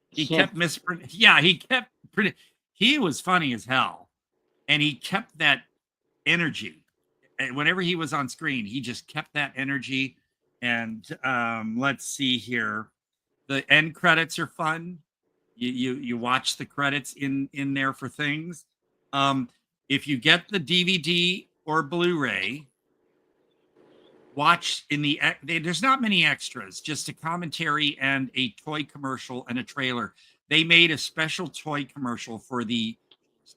He kept mispronouncing. Yeah, he was funny as hell. And he kept that energy. And whenever he was on screen, he just kept that energy. And let's see here. The end credits are fun. You watch the credits in there for things. If you get the DVD or Blu-ray, watch there's not many extras, just a commentary and a toy commercial and a trailer. They made a special toy commercial for the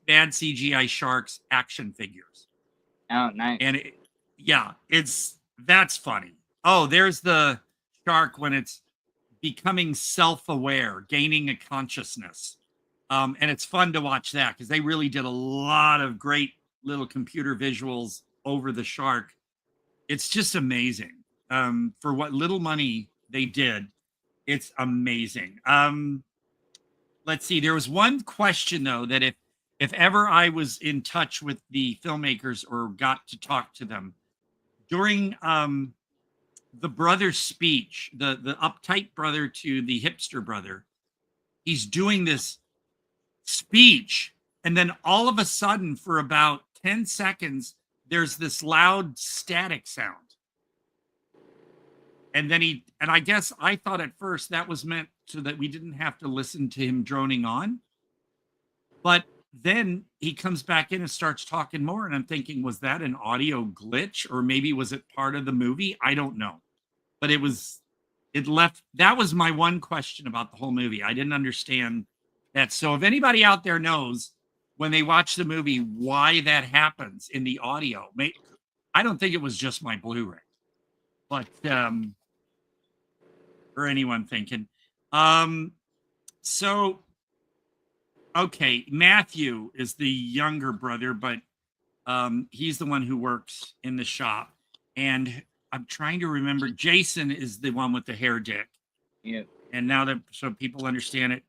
BAD CGI Sharks action figures. Oh, nice. And that's funny. Oh, there's the shark when it's becoming self-aware, gaining a consciousness. And it's fun to watch that because they really did a lot of great little computer visuals over the shark. It's just amazing. For what little money they did, it's amazing. Let's see. There was one question though, that if ever I was in touch with the filmmakers or got to talk to them during the brother's speech, the uptight brother to the hipster brother, he's doing this speech, and then all of a sudden, for about 10 seconds, there's this loud static sound. And then and I guess I thought at first that was meant so that we didn't have to listen to him droning on. But then he comes back in and starts talking more, and I'm thinking, was that an audio glitch, or maybe was it part of the movie? I don't know. But it left, that was my one question about the whole movie. I didn't understand that. So if anybody out there knows when they watch the movie why that happens in the audio, I don't think it was just my Blu-ray, but or anyone thinking. So okay, Matthew is the younger brother, but he's the one who works in the shop, and I'm trying to remember. Jason is the one with the hair dick. Yeah. And now that, so people understand it.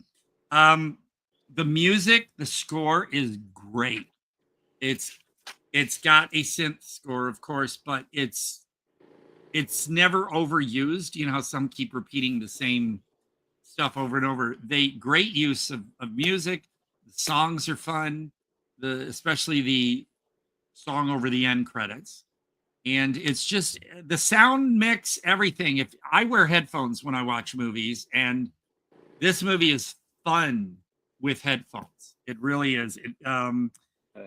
The music, the score is great. It's got a synth score, of course, but it's never overused. You know how some keep repeating the same stuff over and over. Great use of music. The songs are fun. Especially the song over the end credits. And it's just the sound mix, everything. If I wear headphones when I watch movies, and this movie is fun with headphones. It really is.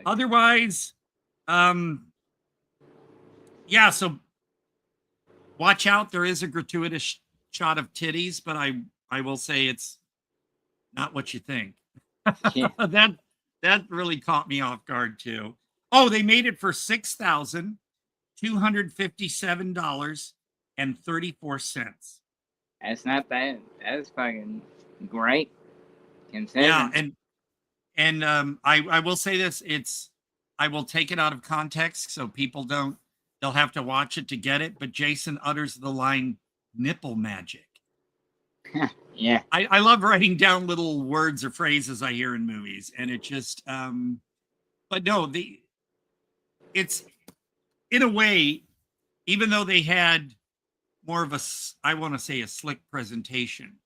Otherwise, yeah, so watch out. There is a gratuitous shot of titties, but I will say it's not what you think. Yeah. That really caught me off guard too. Oh, they made it for $6,257.34. That's not bad. That's fucking great. Considering. Yeah, and I will say this, I will take it out of context so people they'll have to watch it to get it, but Jason utters the line nipple magic. Yeah. I love writing down little words or phrases I hear in movies, and it just but no, it's in a way, even though they had more of I want to say a slick presentation,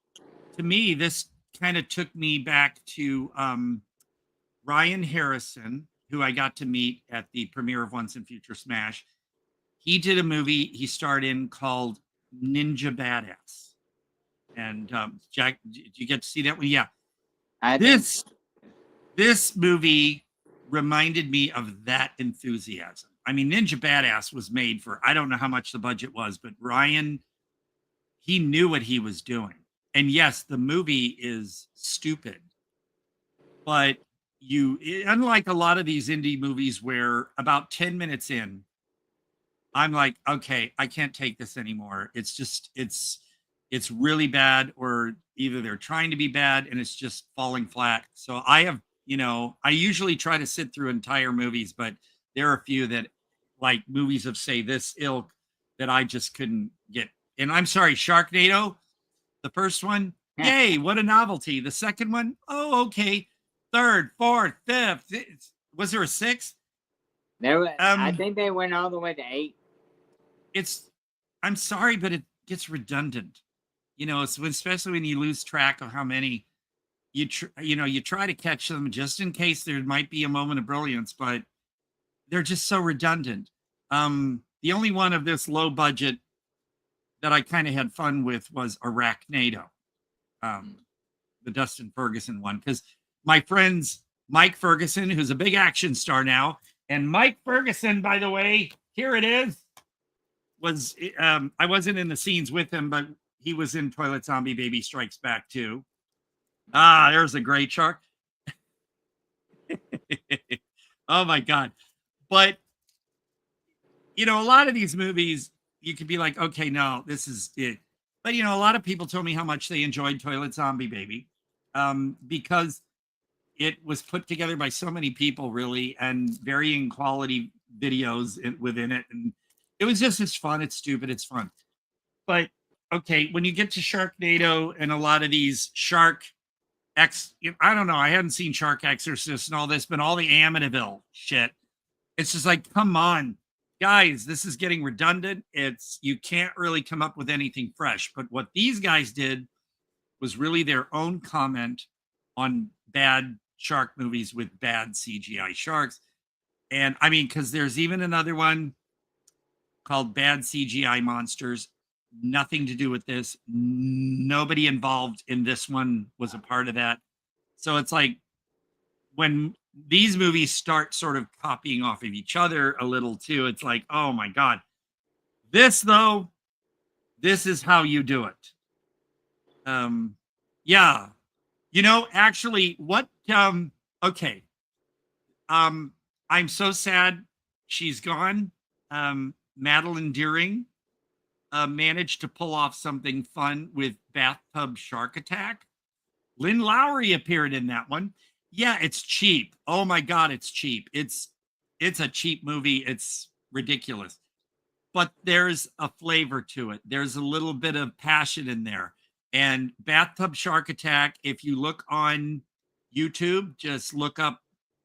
to me this kind of took me back to Ryan Harrison, who I got to meet at the premiere of Once and Future Smash. He did a movie he starred in called Ninja Badass. And Jack, did you get to see that one? Yeah. This movie reminded me of that enthusiasm. I mean, Ninja Badass was made for, I don't know how much the budget was, but Ryan, he knew what he was doing. And yes, the movie is stupid, but unlike a lot of these indie movies where about 10 minutes in, I'm like, okay, I can't take this anymore. It's just, it's really bad, or either they're trying to be bad and it's just falling flat. So I have, I usually try to sit through entire movies, but there are a few that, like movies of, say, this ilk, that I just couldn't get. And I'm sorry, Sharknado, the first one, yay, what a novelty. The second one, oh, okay. Third, fourth, fifth. Was there a sixth? I think they went all the way to 8. I'm sorry, but it gets redundant. Especially when you lose track of how many you try to catch them just in case there might be a moment of brilliance, but they're just so redundant. The only one of this low budget that I kind of had fun with was Arachnado, the Dustin Ferguson one, because my friends Mike Ferguson, who's a big action star now, and Mike Ferguson, by the way, here it is, was I wasn't in the scenes with him, but he was in Toilet Zombie Baby Strikes Back too. There's a great shark. Oh my God. But, a lot of these movies, you could be like, okay, no, this is it. But, a lot of people told me how much they enjoyed Toilet Zombie Baby because it was put together by so many people, really, and varying quality videos within it. And it was just, it's fun. It's stupid. It's fun. But, okay, when you get to Sharknado and a lot of these I don't know, I hadn't seen Shark Exorcist and all this, but all the Amityville shit, it's just like, come on, guys, this is getting redundant. You can't really come up with anything fresh. But what these guys did was really their own comment on bad shark movies with bad CGI sharks. And I mean, because there's even another one called Bad CGI Monsters. nothing to do with this. Nobody involved in this one was a part of that. So it's like when these movies start sort of copying off of each other a little too, it's like, oh my God. This though, this is how you do it. Yeah. You know, actually, what okay. I'm so sad she's gone. Madeline Deering managed to pull off something fun with Bathtub Shark Attack. Lynn Lowry appeared in that one. Yeah, it's cheap. Oh my God, it's cheap. It's a cheap movie. It's ridiculous. But there's a flavor to it. There's a little bit of passion in there. And Bathtub Shark Attack, if you look on YouTube, just look up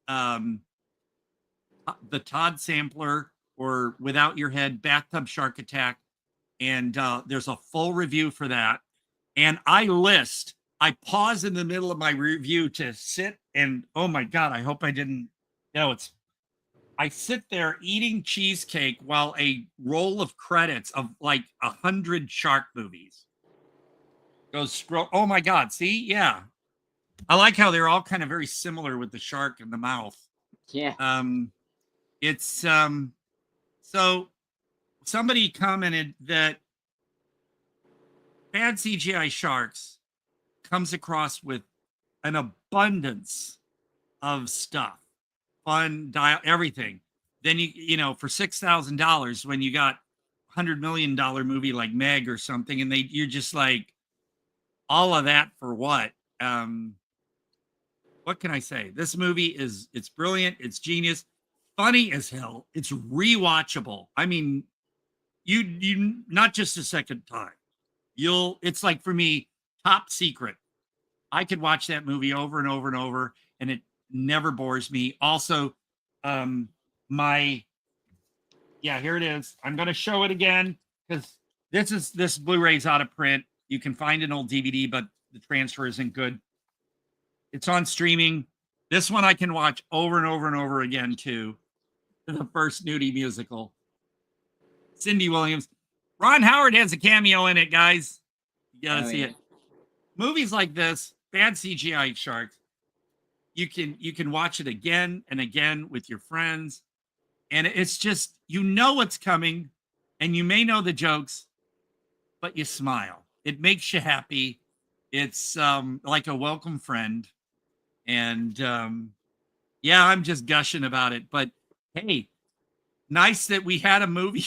the Todd Sampler or Without Your Head, Bathtub Shark Attack. And there's a full review for that. And I pause in the middle of my review to sit and, oh my God, I hope I didn't, no, I sit there eating cheesecake while a roll of credits of like 100 shark movies goes scroll. Oh my God. See? Yeah. I like how they're all kind of very similar with the shark in the mouth. Yeah. It's so somebody commented that Bad CGI Sharks comes across with an abundance of stuff, fun, everything. Then you know, for $6,000, when you got $100 million movie like Meg or something, and you're just like, all of that for what? What can I say? This movie it's brilliant, it's genius, funny as hell, it's rewatchable. I mean, you not just a second time. It's like, for me, top secret. I could watch that movie over and over and over, and it never bores me. Also, here it is. I'm going to show it again because this Blu-ray's out of print. You can find an old DVD, but the transfer isn't good. It's on streaming. This one I can watch over and over and over again too. The first nudie musical. Cindy Williams. Ron Howard has a cameo in it, guys. You gotta see it. Movies like this, Bad CGI Sharks, you can watch it again and again with your friends. And it's just, you know what's coming, and you may know the jokes, but you smile. It makes you happy. It's like a welcome friend. And yeah, I'm just gushing about it. But hey, nice that we had a movie.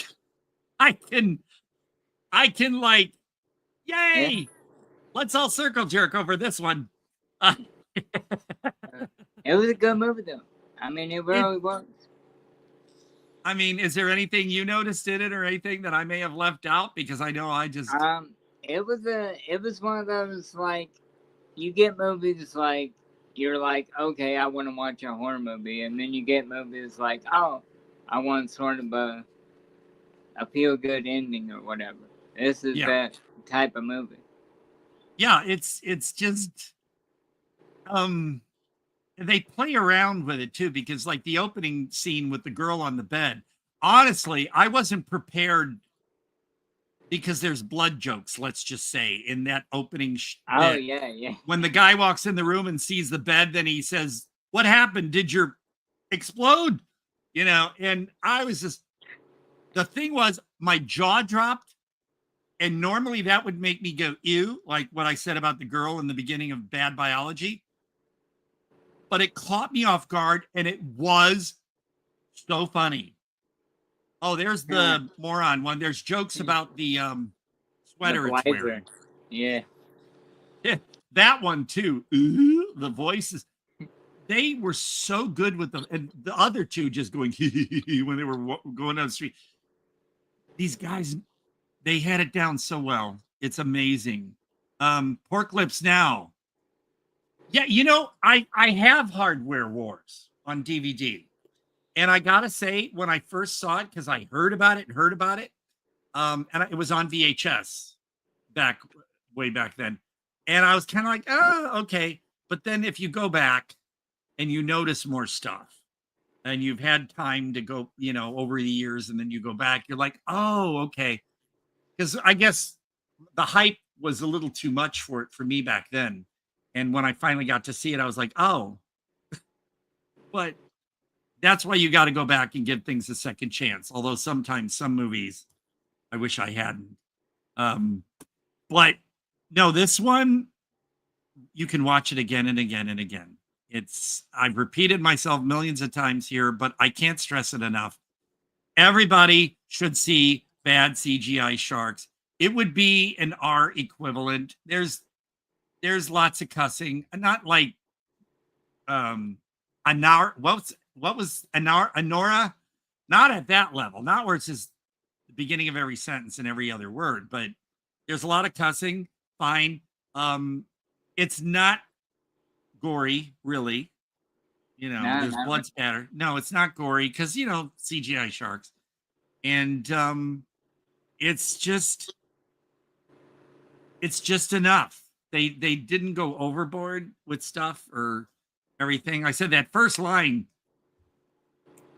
I can like, yay! Yeah. Let's all circle jerk over this one. It was a good movie, though. I mean, it really was. I mean, is there anything you noticed in it or anything that I may have left out? Because I know I just... It was one of those, like, you get movies like, you're like, okay, I want to watch a horror movie. And then you get movies like, oh, I want sort of a feel-good ending or whatever. This is that type of movie. Yeah, it's just they play around with it too, because like the opening scene with the girl on the bed, honestly, I wasn't prepared because there's blood jokes, let's just say, in that opening bit. Yeah. When the guy walks in the room and sees the bed, then he says, "What happened? Did you explode?" You know, and I was just, the thing was, my jaw dropped. And normally that would make me go, ew, like what I said about the girl in the beginning of Bad Biology. But it caught me off guard, and it was so funny. Oh, there's the moron one. There's jokes about the sweater it's wearing. Yeah. That one too. Ooh, the voices. They were so good with them. And the other two just going when they were going down the street. These guys, they had it down so well. It's amazing. Pork Lips Now. Yeah, you know, I have Hardware Wars on DVD. And I got to say, when I first saw it, because I heard about it, and it was on VHS way back then. And I was kind of like, oh, okay. But then if you go back and you notice more stuff, and you've had time to go, you know, over the years, and then you go back, you're like, oh, okay. because I guess the hype was a little too much for it for me back then. And when I finally got to see it, I was like, oh, but that's why you got to go back and give things a second chance. Although sometimes some movies I wish I hadn't. But no, this one, you can watch it again and again and again. I've repeated myself millions of times here, but I can't stress it enough. Everybody should see Bad CGI Sharks. It would be an R equivalent. There's lots of cussing, not like Anara. What was Anora? Not at that level. Not where it's just the beginning of every sentence and every other word, but there's a lot of cussing. Fine. It's not gory, really. There's blood spatter. No, it's not gory because CGI sharks, and it's just enough. They didn't go overboard with stuff or everything. I said that first line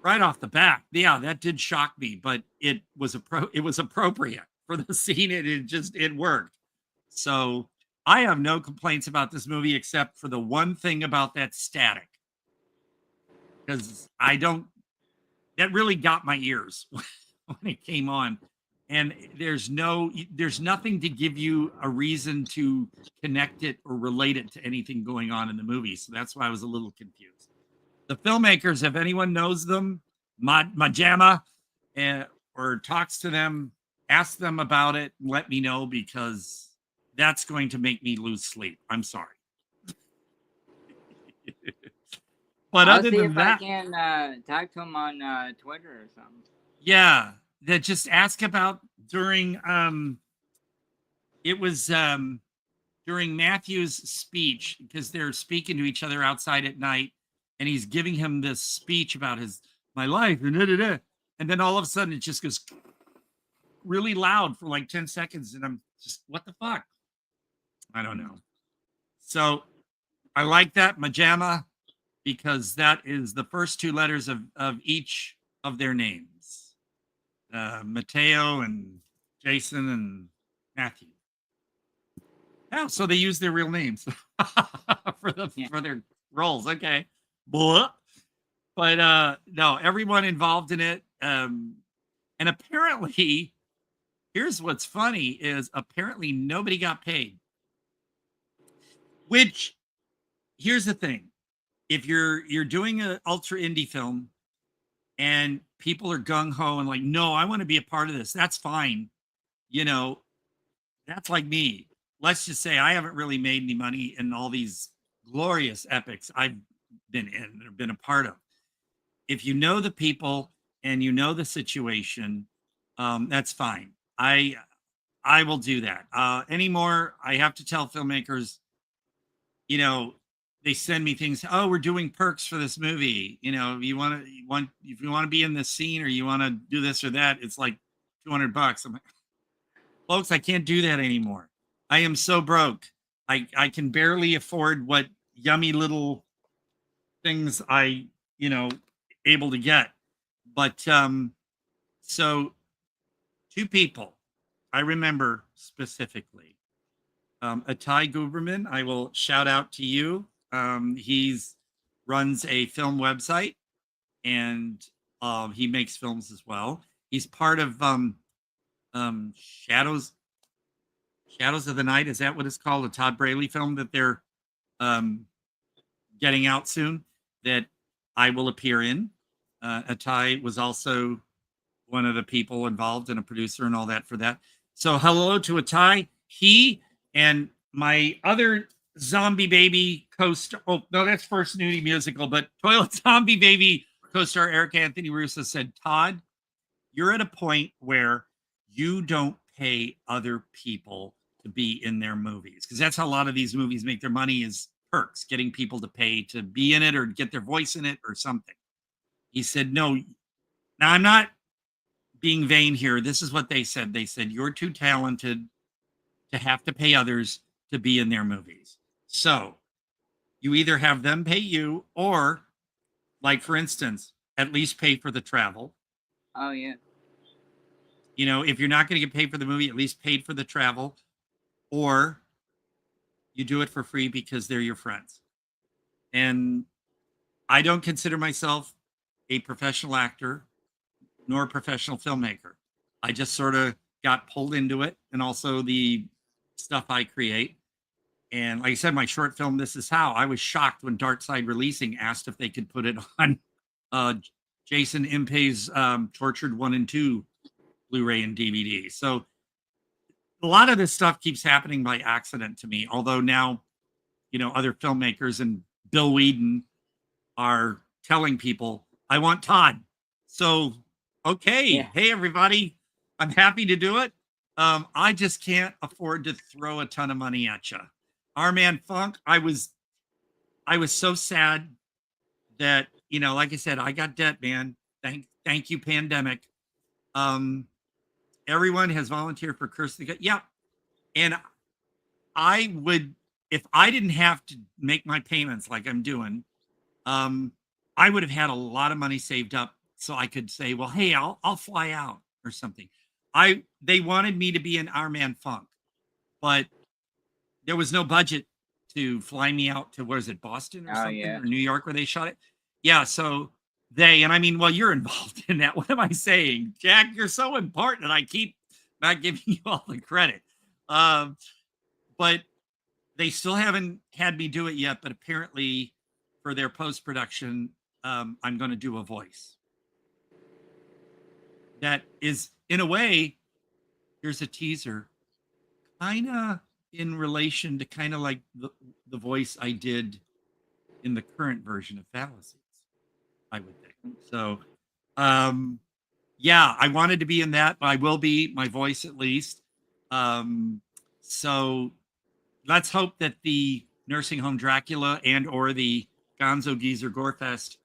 right off the bat. Yeah, that did shock me, but it was appropriate for the scene. It worked. So I have no complaints about this movie except for the one thing about that static. Because that really got my ears when it came on. And there's nothing to give you a reason to connect it or relate it to anything going on in the movie. So that's why I was a little confused. The filmmakers, if anyone knows them, Majama, or talks to them, ask them about it, and let me know, because that's going to make me lose sleep. I'm sorry. But I'll other see than if that, I can talk to him on Twitter or something. yeah, that just ask about during it was during Matthew's speech, because they're speaking to each other outside at night, and he's giving him this speech about my life, and then all of a sudden it just goes really loud for like 10 seconds, and I'm just, what the fuck? I don't know. So I like that, Majama, because that is the first two letters of each of their names. Mateo and Jason and Matthew. Yeah, so they use their real names for their roles. Okay. Blah. But no, everyone involved in it. And apparently, here's what's funny is apparently nobody got paid. Which, here's the thing. If you're doing an ultra indie film and people are gung-ho and like, no, I want to be a part of this, that's fine. That's like me. Let's just say I haven't really made any money in all these glorious epics I've been in or been a part of. If you know the people and you know the situation, that's fine. I will do that. Anymore, I have to tell filmmakers, they send me things. Oh, we're doing perks for this movie. If you want to be in this scene or you want to do this or that, it's like $200. I'm like, folks, I can't do that anymore. I am so broke. I can barely afford what yummy little things I, able to get. But so two people I remember specifically. Atai Guberman, I will shout out to you. He's runs a film website, and he makes films as well. He's part of Shadows of the Night. Is that what it's called? A Todd Braley film that they're getting out soon that I will appear in. Atai was also one of the people involved and a producer and all that for that. So hello to Atai. He and my other Zombie Baby co-star, oh no, that's First Nudie Musical, but Toilet Zombie Baby co-star Eric Anthony Russo said, Todd, you're at a point where you don't pay other people to be in their movies, because that's how a lot of these movies make their money, is perks, getting people to pay to be in it or get their voice in it or something. He said, no, now I'm not being vain here. This is what they said. They said, you're too talented to have to pay others to be in their movies. So you either have them pay you, or, like, for instance, at least pay for the travel. Oh, yeah. You know, if you're not going to get paid for the movie, at least paid for the travel, or you do it for free because they're your friends. And I don't consider myself a professional actor nor a professional filmmaker. I just sort of got pulled into it, and also the stuff I create. And like I said, my short film, This Is How, I was shocked when Darkside Releasing asked if they could put it on Jason Impey's Tortured 1 and 2 Blu-ray and DVD. So a lot of this stuff keeps happening by accident to me. Although now, you know, other filmmakers and Bill Whedon are telling people, I want Todd. So, okay. Yeah. Hey, everybody. I'm happy to do it. I just can't afford to throw a ton of money at you. Our Man Funk, I was so sad that, you know, like I said, I got debt, man. Thank you, pandemic. Everyone has volunteered for Curse of the Gut. Yeah. And I would, if I didn't have to make my payments like I'm doing, I would have had a lot of money saved up so I could say, well, hey, I'll fly out or something. They wanted me to be in Our Man Funk, but there was no budget to fly me out to, where is it, Boston or something, or New York where they shot it? Yeah, so and I mean, well, you're involved in that. What am I saying? Jack, you're so important, and I keep not giving you all the credit. But they still haven't had me do it yet, but apparently for their post-production, I'm going to do a voice. That is, in a way, here's a teaser, kind of in relation to kind of like the voice I did in the current version of Phallacies, I would think. So, yeah, I wanted to be in that, but I will be, my voice at least. So let's hope that the Nursing Home Dracula and or the Gonzo Geezer Gorefest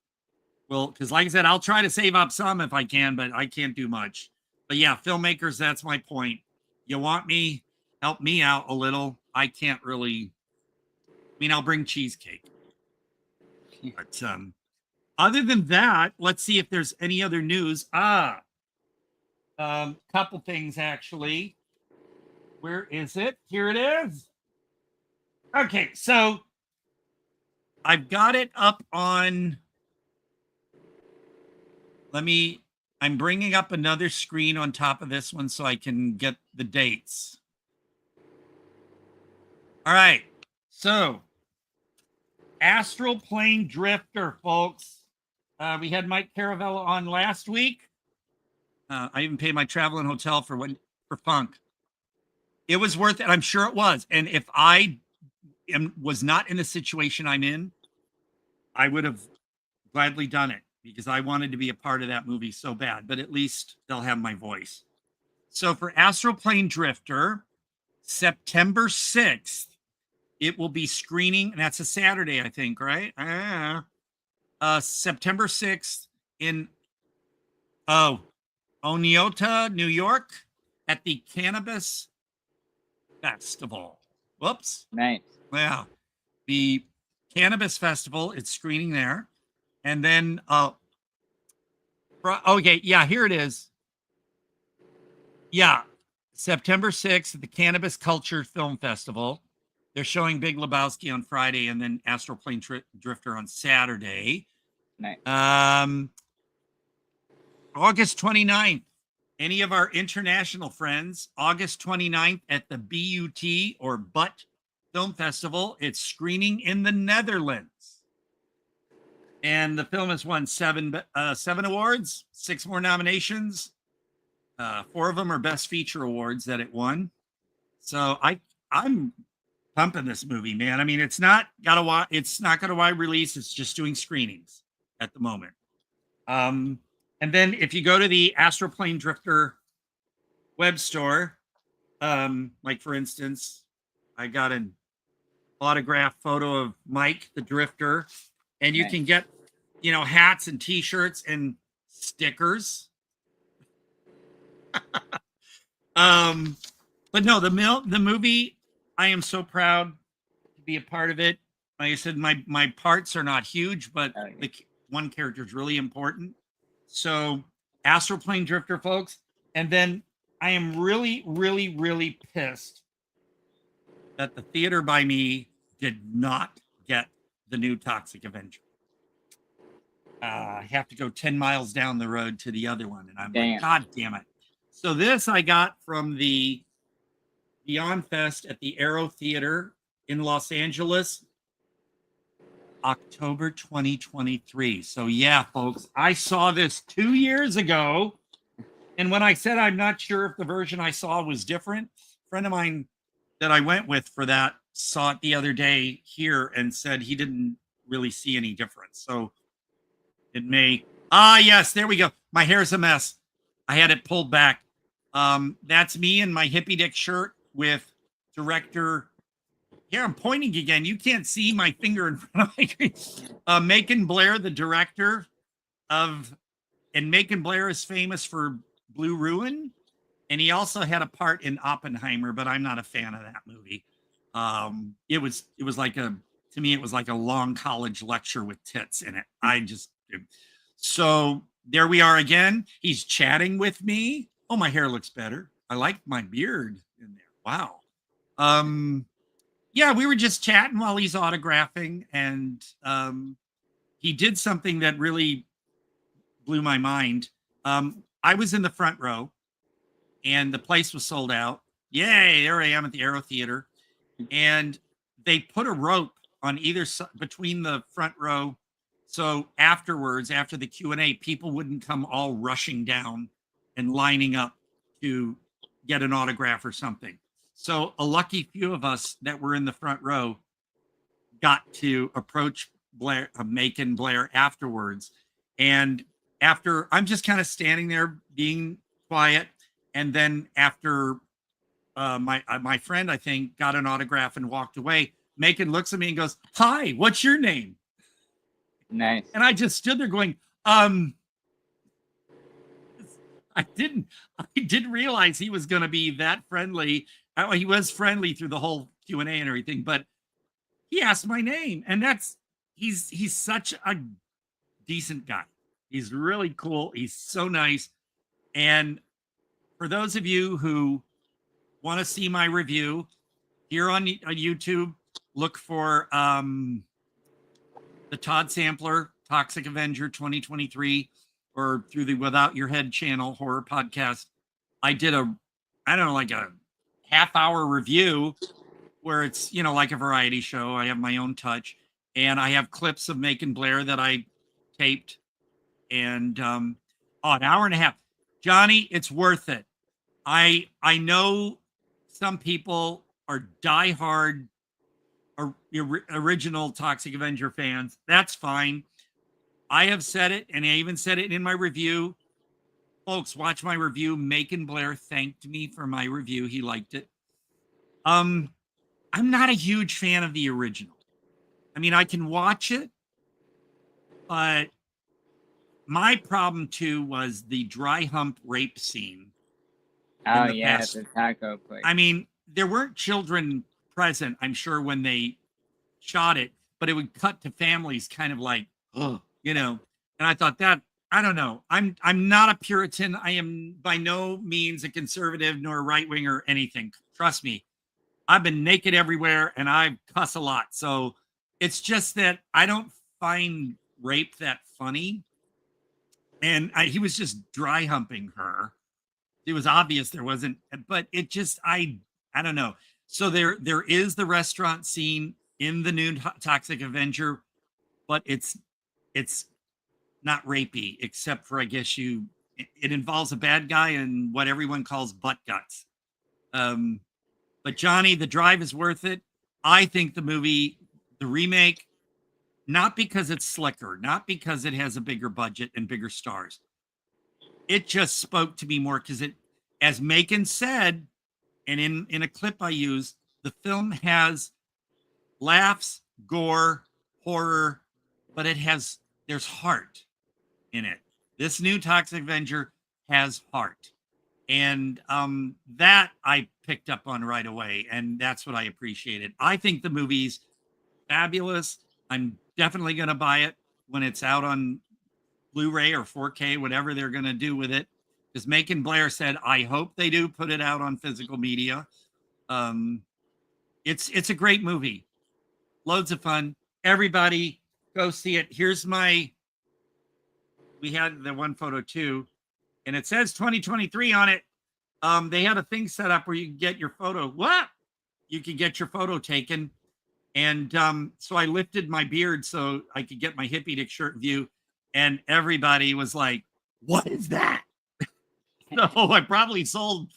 will, because like I said, I'll try to save up some if I can, but I can't do much. But yeah, filmmakers, that's my point. You want me, help me out a little. I can't really, I mean, I'll bring cheesecake. But other than that, let's see if there's any other news. Couple things actually. Where is it? Here it is. Okay, so I've got it up on, I'm bringing up another screen on top of this one so I can get the dates. All right, so Astral Plane Drifter, folks. We had Mike Caravella on last week. I even paid my travel and hotel for Funk. It was worth it. I'm sure it was. And if I was not in the situation I'm in, I would have gladly done it because I wanted to be a part of that movie so bad. But at least they'll have my voice. So for Astral Plane Drifter, September 6th, it will be screening, and that's a Saturday, I think, right? September 6th in Oneota, New York, at the Cannabis Festival. Whoops. Nice. Yeah. The Cannabis Festival, it's screening there. And then, okay, yeah, here it is. Yeah, September 6th at the Cannabis Culture Film Festival. They're showing Big Lebowski on Friday and then Astral Plane Drifter on Saturday. Nice. August 29th, any of our international friends, August 29th at the BUT or BUT Film Festival. It's screening in the Netherlands. And the film has won seven awards, 6 more nominations. 4 of them are Best Feature awards that it won. So I'm pumping this movie, man. I mean, it's not got a wide release. It's just doing screenings at the moment. And then if you go to the Astral Plane Drifter web store, like for instance, I got an autographed photo of Mike the Drifter, and you can get, you know, hats and t-shirts and stickers. But no, the movie, I am so proud to be a part of it. Like I said, my parts are not huge, but the one character is really important. So Astral Plane Drifter, folks. And then I am really, really, really pissed that the theater by me did not get the new Toxic Avenger. I have to go 10 miles down the road to the other one. And I'm Damn. like, God damn it. So this I got from the Beyond Fest at the Aero Theater in Los Angeles, October 2023. So yeah, folks, I saw this 2 years ago. And when I said I'm not sure if the version I saw was different, a friend of mine that I went with for that saw it the other day here and said he didn't really see any difference. So it may. Yes, there we go. My hair's a mess. I had it pulled back. That's me in my hippie dick shirt with director. Here I'm pointing again. You can't see my finger in front of my screen. Macon Blair, the director of, and Macon Blair is famous for Blue Ruin, and he also had a part in Oppenheimer, but I'm not a fan of that movie. It was like to me it was like a long college lecture with tits in it. So there we are again. He's chatting with me. Oh, my hair looks better. I like my beard in there. Wow. Yeah, we were just chatting while he's autographing, and he did something that really blew my mind. I was in the front row, and the place was sold out. Yay, there I am at the Aero Theater. And they put a rope on either side between the front row. So afterwards, after the Q&A, people wouldn't come all rushing down and lining up to get an autograph or something. So a lucky few of us that were in the front row got to approach Blair, Macon Blair afterwards. And after, I'm just kind of standing there being quiet. And then after my friend, I think, got an autograph and walked away, Macon looks at me and goes, "Hi, what's your name?" Nice. And I just stood there going, I didn't realize he was going to be that friendly. He was friendly through the whole Q&A and everything, but he asked my name, and he's such a decent guy. He's really cool. He's so nice. And for those of you who want to see my review here on YouTube, look for the Todd Sampler Toxic Avenger 2023, or through the Without Your Head channel horror podcast. I did like a half-hour review where it's, like a variety show. I have my own touch, and I have clips of Macon Blair that I taped, and an hour and a half. Johnny, it's worth it. I know some people are diehard original Toxic Avenger fans. That's fine. I have said it, and I even said it in my review. Folks, watch my review. Macon Blair thanked me for my review. He liked it. I'm not a huge fan of the original. I mean, I can watch it, but my problem too was the dry hump rape scene. Oh yeah, the taco place. I mean, there weren't children present, I'm sure, when they shot it, but it would cut to families kind of like, oh, and I thought that, I don't know. I'm not a Puritan. I am by no means a conservative nor a right winger or anything. Trust me. I've been naked everywhere and I cuss a lot. So it's just that I don't find rape that funny. And he was just dry humping her. It was obvious there wasn't, but it just, I don't know. So there is the restaurant scene in the new Toxic Avenger, but it's not rapey, except for, I guess it involves a bad guy and what everyone calls butt guts. But Johnny, the drive is worth it. I think the movie, the remake, not because it's slicker, not because it has a bigger budget and bigger stars. It just spoke to me more because it, as Macon said, and in a clip I used, the film has laughs, gore, horror, but there's heart in it. This new Toxic Avenger has heart. And that I picked up on right away, and that's what I appreciated. I think the movie's fabulous. I'm definitely going to buy it when it's out on Blu-ray or 4K, whatever they're going to do with it. because Macon Blair said, I hope they do put it out on physical media. It's a great movie. Loads of fun. Everybody go see it. We had the one photo too, and it says 2023 on it. They had a thing set up where you can get your photo. What? You could get your photo taken. And so I lifted my beard so I could get my hippie dick shirt view. And everybody was like, what is that? So I probably sold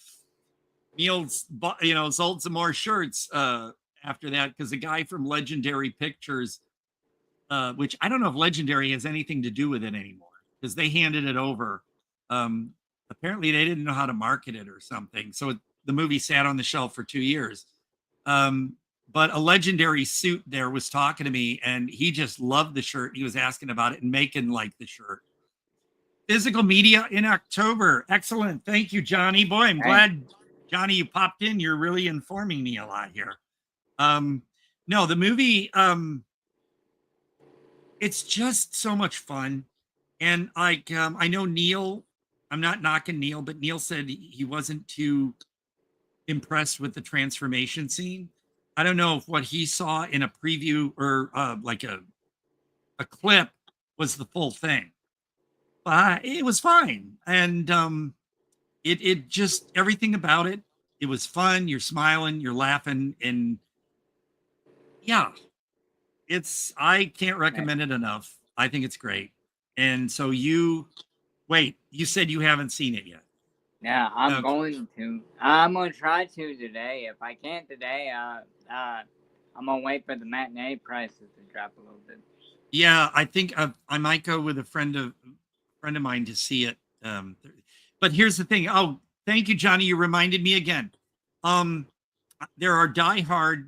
sold some more shirts after that, because the guy from Legendary Pictures, which I don't know if Legendary has anything to do with it anymore, because they handed it over. Apparently they didn't know how to market it or something. So the movie sat on the shelf for 2 years. But a Legendary suit there was talking to me, and he just loved the shirt. He was asking about it, and Macon liked the shirt. Physical media in October. Excellent. Thank you, Johnny. Boy, I'm glad, Johnny, you popped in. You're really informing me a lot here. No, the movie, it's just so much fun. And I know Neil, I'm not knocking Neil, but Neil said he wasn't too impressed with the transformation scene. I don't know if what he saw in a preview or like a clip was the full thing, but it was fine. And it just, everything about it, it was fun. You're smiling, you're laughing, and yeah, I can't recommend it enough. I think it's great. And so you said you haven't seen it yet. Yeah, I'm going to. I'm gonna try to today. If I can't today, I'm gonna wait for the matinee prices to drop a little bit. Yeah, I think I might go with a friend of mine to see it. But here's the thing. Oh, thank you, Johnny. You reminded me again. There are diehard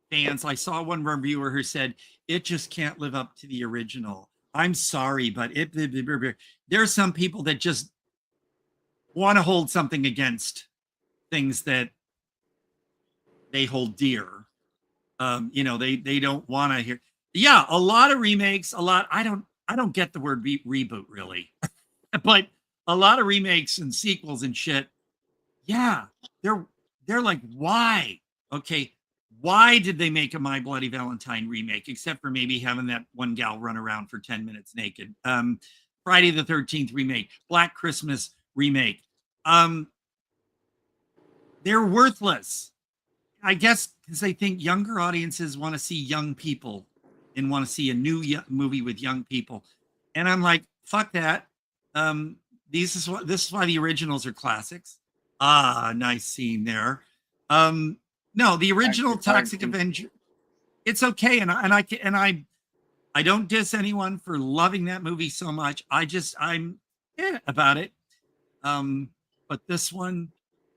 fans. I saw one reviewer who said it just can't live up to the original. I'm sorry, but there's some people that just want to hold something against things that they hold dear. They don't want to hear. Yeah, a lot of remakes, I don't get the word reboot really. But a lot of remakes and sequels and shit. Yeah, they're like, why? Okay, why did they make a My Bloody Valentine remake, except for maybe having that one gal run around for 10 minutes naked? Friday the 13th remake, Black Christmas remake. They're worthless. I guess because they think younger audiences want to see young people and want to see a new movie with young people. And I'm like, fuck that. This is why the originals are classics. Ah, nice scene there. No, the original Toxic Avenger, it's okay. And I don't diss anyone for loving that movie so much. I'm about it. But this one,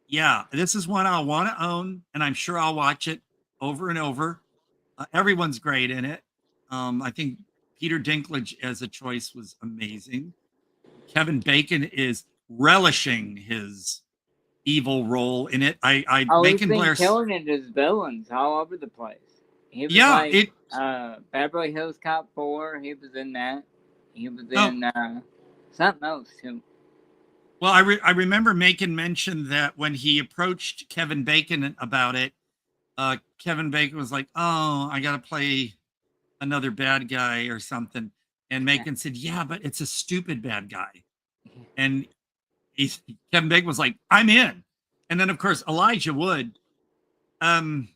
yeah, this is one I'll want to own, and I'm sure I'll watch it over and over. Everyone's great in it. I think Peter Dinklage as a choice was amazing. Kevin Bacon is relishing his evil role in it. He's been killing it as villains all over the place. He was Beverly Hills Cop 4. He was in that. He was in something else too. Well, I remember Macon mentioned that when he approached Kevin Bacon about it, Kevin Bacon was like, "Oh, I got to play another bad guy or something," and Macon said, "Yeah, but it's a stupid bad guy," and Kevin Bacon was like, "I'm in." And then of course Elijah Wood, when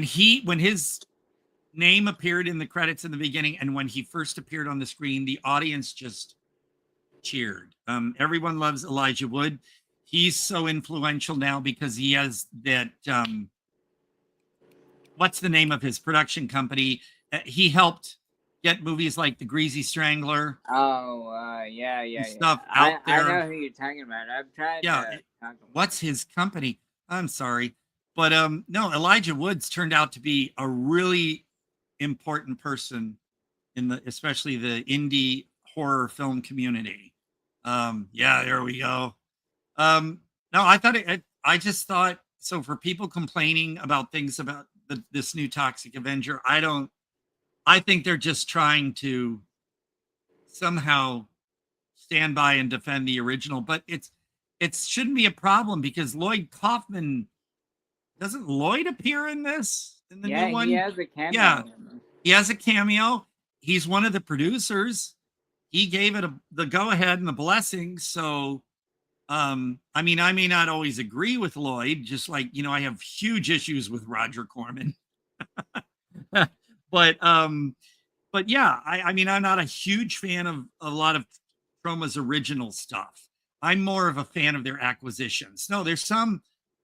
his name appeared in the credits in the beginning, and when he first appeared on the screen, the audience just cheered. Everyone loves Elijah Wood. He's so influential now because he has that what's the name of his production company? He helped get movies like The Greasy Strangler. Stuff out there. I know who you're talking about. I've tried. What's his company? I'm sorry, but no, Elijah Woods turned out to be a really important person in especially the indie horror film community. There we go. No, I just thought, so for people complaining about things about this new Toxic Avenger, I think they're just trying to somehow stand by and defend the original, but it shouldn't be a problem because Lloyd Kaufman, doesn't Lloyd appear in this? In the Yeah, new one? he has a cameo. Yeah. in this. He has a cameo. He's one of the producers. He gave it the go-ahead and the blessing. So, I mean, I may not always agree with Lloyd, just like, you know, I have huge issues with Roger Corman. but yeah, I mean, I'm not a huge fan of a lot of Troma's original stuff. I'm more of a fan of their acquisitions. No, there's some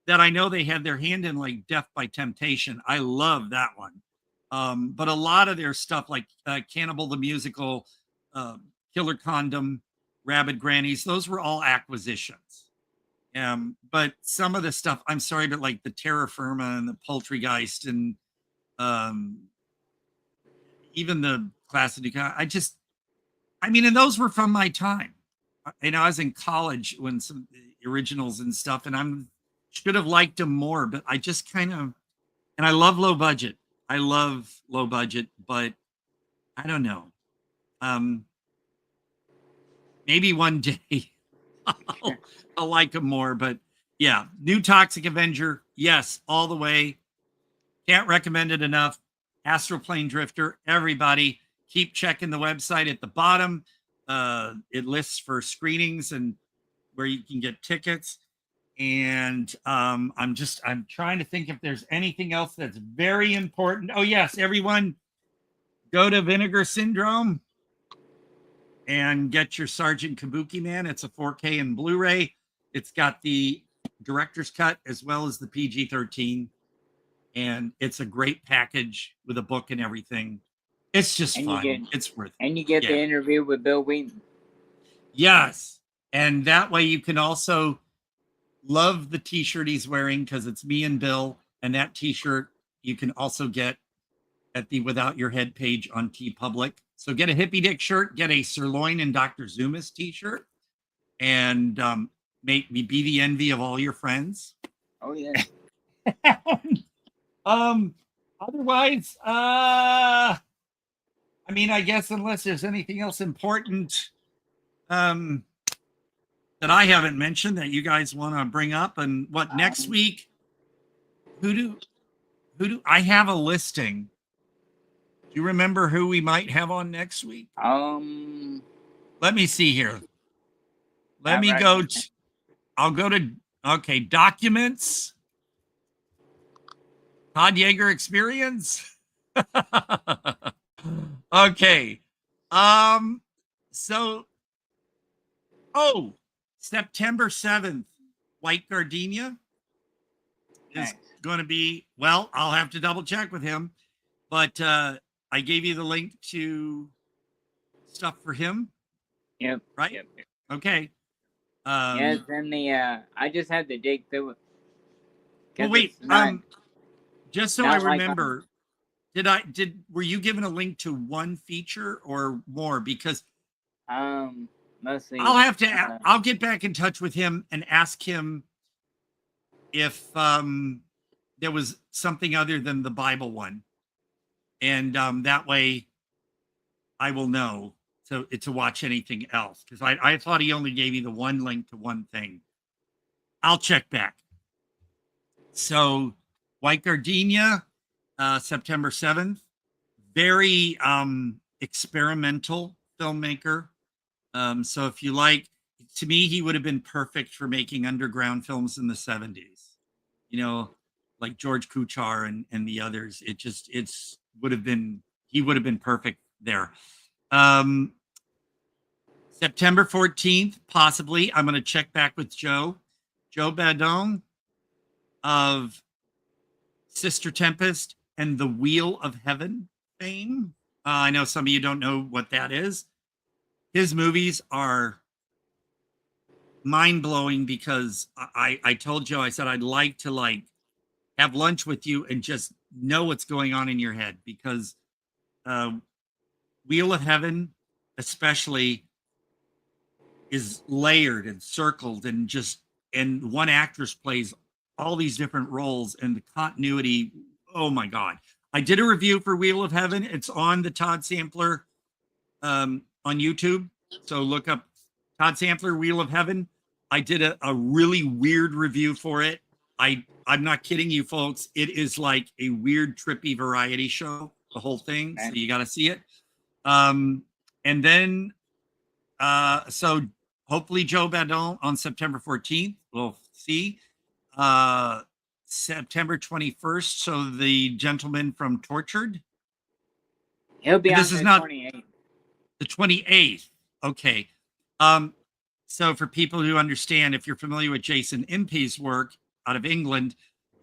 that I know they had their hand in, like Death by Temptation. I love that one. But a lot of their stuff, like Cannibal the Musical, Killer Condom, Rabid Grannies, those were all acquisitions. But some of the stuff, I'm sorry, but like the Terra Firma and the Poultrygeist and even the Classic Ducat, I mean, and those were from my time. You know, I was in college when some originals and stuff, and should have liked them more, but I just kind of, and I love low budget. I love low budget, but I don't know. Maybe one day I'll like them more, but yeah, new Toxic Avenger. Yes, all the way. Can't recommend it enough. Astral Plane Drifter. Everybody keep checking the website at the bottom. It lists for screenings and where you can get tickets. And I'm trying to think if there's anything else that's very important. Oh yes, everyone go to Vinegar Syndrome and get your Sergeant Kabuki Man. It's a 4K and Blu-ray. It's got the director's cut as well as the PG-13. And it's a great package with a book and everything. It's just fun. It's worth it. And you get the interview with Bill Wheaton. Yes. And that way you can also love the t-shirt he's wearing because it's me and Bill. And that t-shirt you can also get at the Without Your Head page on TeePublic. So get a Hippie Dick shirt, get a Sirloin and Dr. Zoomis t-shirt, and make me be the envy of all your friends. Oh, yeah. Otherwise, I mean, I guess unless there's anything else important that I haven't mentioned that you guys want to bring up, and what next week? Who do I have a listing? Do you remember who we might have on next week? Let me see here. Let me go. I'll go to, okay, documents. Todd Jaeger Experience. Okay. So, September 7th, White Gardenia is going to be, well, I'll have to double check with him, but I gave you the link to stuff for him. Yep. Right? Yep. Okay. Yes, and I just had to dig through it. Well, wait, just so I remember, were you given a link to one feature or more? Because let's see. I'll get back in touch with him and ask him if there was something other than the Bible one. And that way I will know to watch anything else. Because I thought he only gave you the one link to one thing. I'll check back. So White Gardenia, September 7th. Very experimental filmmaker. So if you like, to me, he would have been perfect for making underground films in the 70s. You know, like George Kuchar and the others. He would have been perfect there. September 14th, possibly. I'm going to check back with Joe Badon of Sister Tempest and the Wheel of Heaven fame. I know some of you don't know what that is. His movies are mind-blowing because I told Joe, I said, I'd like to have lunch with you and just know what's going on in your head, because Wheel of Heaven especially is layered and circled and one actress plays all these different roles, and the continuity. Oh my God. I did a review for Wheel of Heaven. It's on the Todd Sampler on YouTube. So look up Todd Sampler, Wheel of Heaven. I did a really weird review for it. I'm not kidding you, folks. It is like a weird, trippy variety show, the whole thing. So you got to see it. And then, so hopefully Joe Badon on September 14th. We'll see. September 21st. So the gentleman from Tortured. He'll be on This is the not 28th. the 28th. Okay. So for people who understand, if you're familiar with Jason Impey's work out of England,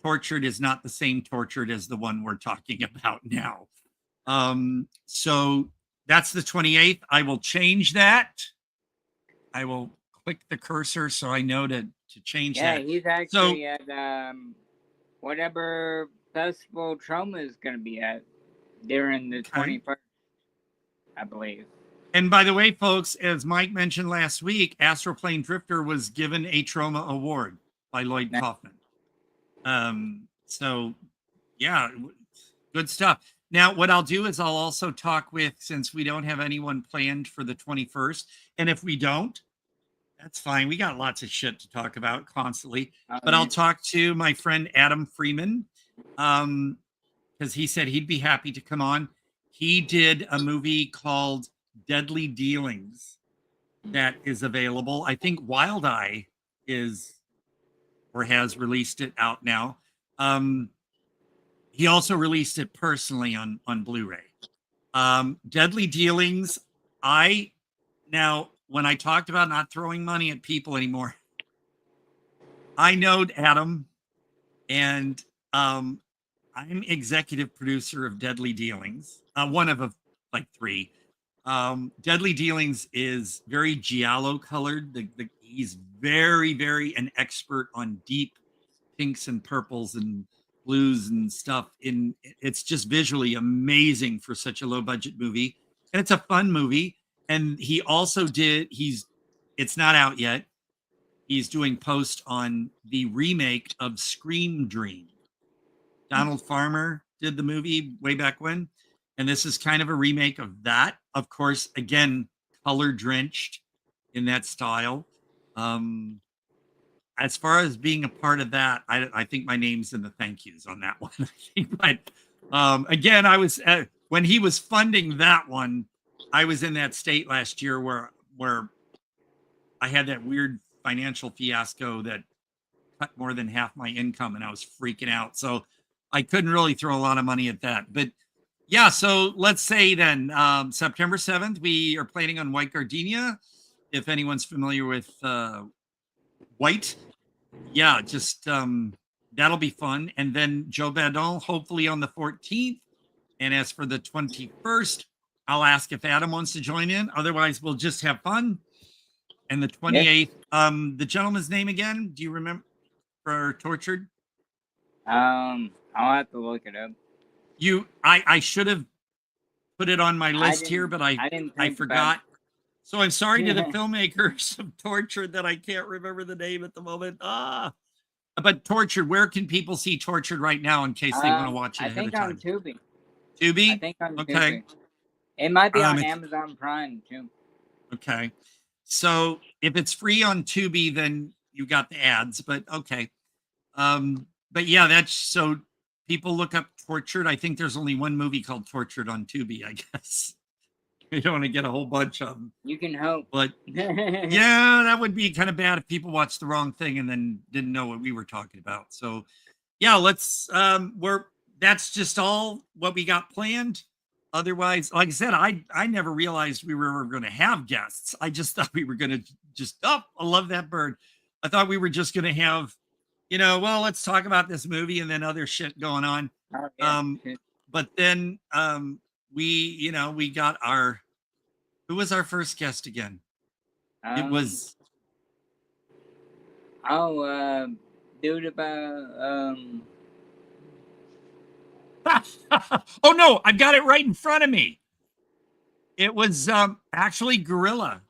Tortured is not the same Tortured as the one we're talking about now. So that's the 28th. I will change that. I will click the cursor so I know to change that. Yeah, he's actually at whatever festival Trauma is going to be at during the 21st, I believe. And by the way, folks, as Mike mentioned last week, Astroplane Drifter was given a Trauma Award by Lloyd Kaufman. So, yeah, good stuff. Now, what I'll do is I'll also talk with, since we don't have anyone planned for the 21st, and if we don't, that's fine. We got lots of shit to talk about constantly. But I'll talk to my friend Adam Freeman, because he said he'd be happy to come on. He did a movie called Deadly Dealings that is available. I think Wild Eye is or has released it out now. He also released it personally on Blu-ray. Deadly Dealings. Now when I talked about not throwing money at people anymore, I know Adam, and I'm executive producer of Deadly Dealings. One of like three. Deadly Dealings is very giallo colored. He's very, very an expert on deep pinks and purples and blues and stuff. It's just visually amazing for such a low budget movie. And it's a fun movie. And he also it's not out yet. He's doing post on the remake of Scream Dream. Donald Farmer did the movie way back when. And this is kind of a remake of that. Of course, again, color drenched in that style. As far as being a part of that, I think my name's in the thank yous on that one. But again, I was when he was funding that one, I was in that state last year where I had that weird financial fiasco that cut more than half my income, and I was freaking out. So I couldn't really throw a lot of money at that. But yeah, so let's say then September 7th, we are planning on White Gardenia. If anyone's familiar with White, yeah, just that'll be fun. And then Joe Badon, hopefully on the 14th. And as for the 21st, I'll ask if Adam wants to join in. Otherwise, we'll just have fun. And the 28th, the gentleman's name again, do you remember, for Tortured? I'll have to look it up. I should have put it on my list here, but I forgot. So I'm sorry to the filmmakers of Tortured that I can't remember the name at the moment. But Tortured, where can people see Tortured right now in case they want to watch it ahead of time? I think on Tubi. Tubi? I think on okay. Tubi. It might be on Amazon Prime too. Okay. So if it's free on Tubi, then you got the ads, but okay. But yeah, that's so people look up Tortured. I think there's only one movie called Tortured on Tubi, I guess. You don't want to get a whole bunch of them. You can hope. But yeah, that would be kind of bad if people watched the wrong thing and then didn't know what we were talking about. So yeah, let's that's just all what we got planned. Otherwise, like I said, I never realized we were going to have guests. I just thought we were going to I love that bird. I thought we were just going to have, well, let's talk about this movie and then other shit going on. Oh, yeah. But then we got who was our first guest again? It was dude about oh no, I've got it right in front of me. It was actually Gorilla.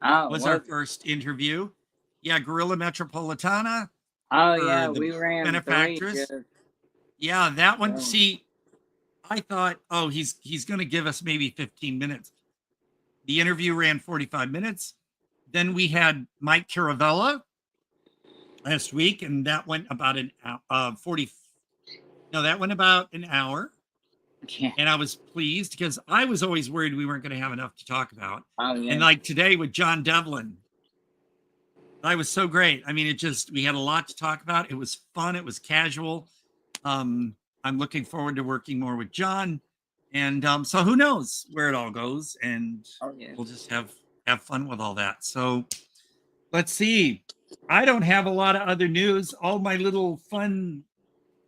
Was our first interview. Yeah, Gorilla Metropolitana. Oh yeah, we ran Benefactress. Yeah, that one. See, I thought, he's going to give us maybe 15 minutes. The interview ran 45 minutes. then we had Mike Caravella last week, and that went about an hour, 40. No, that went about an hour. Yeah. And I was pleased because I was always worried we weren't going to have enough to talk about. Oh, yeah. And like today with Jon Devlin, I was so great. I mean, we had a lot to talk about. It was fun. It was casual. I'm looking forward to working more with Jon. And so who knows where it all goes. And we'll just have fun with all that. So let's see. I don't have a lot of other news. All my little fun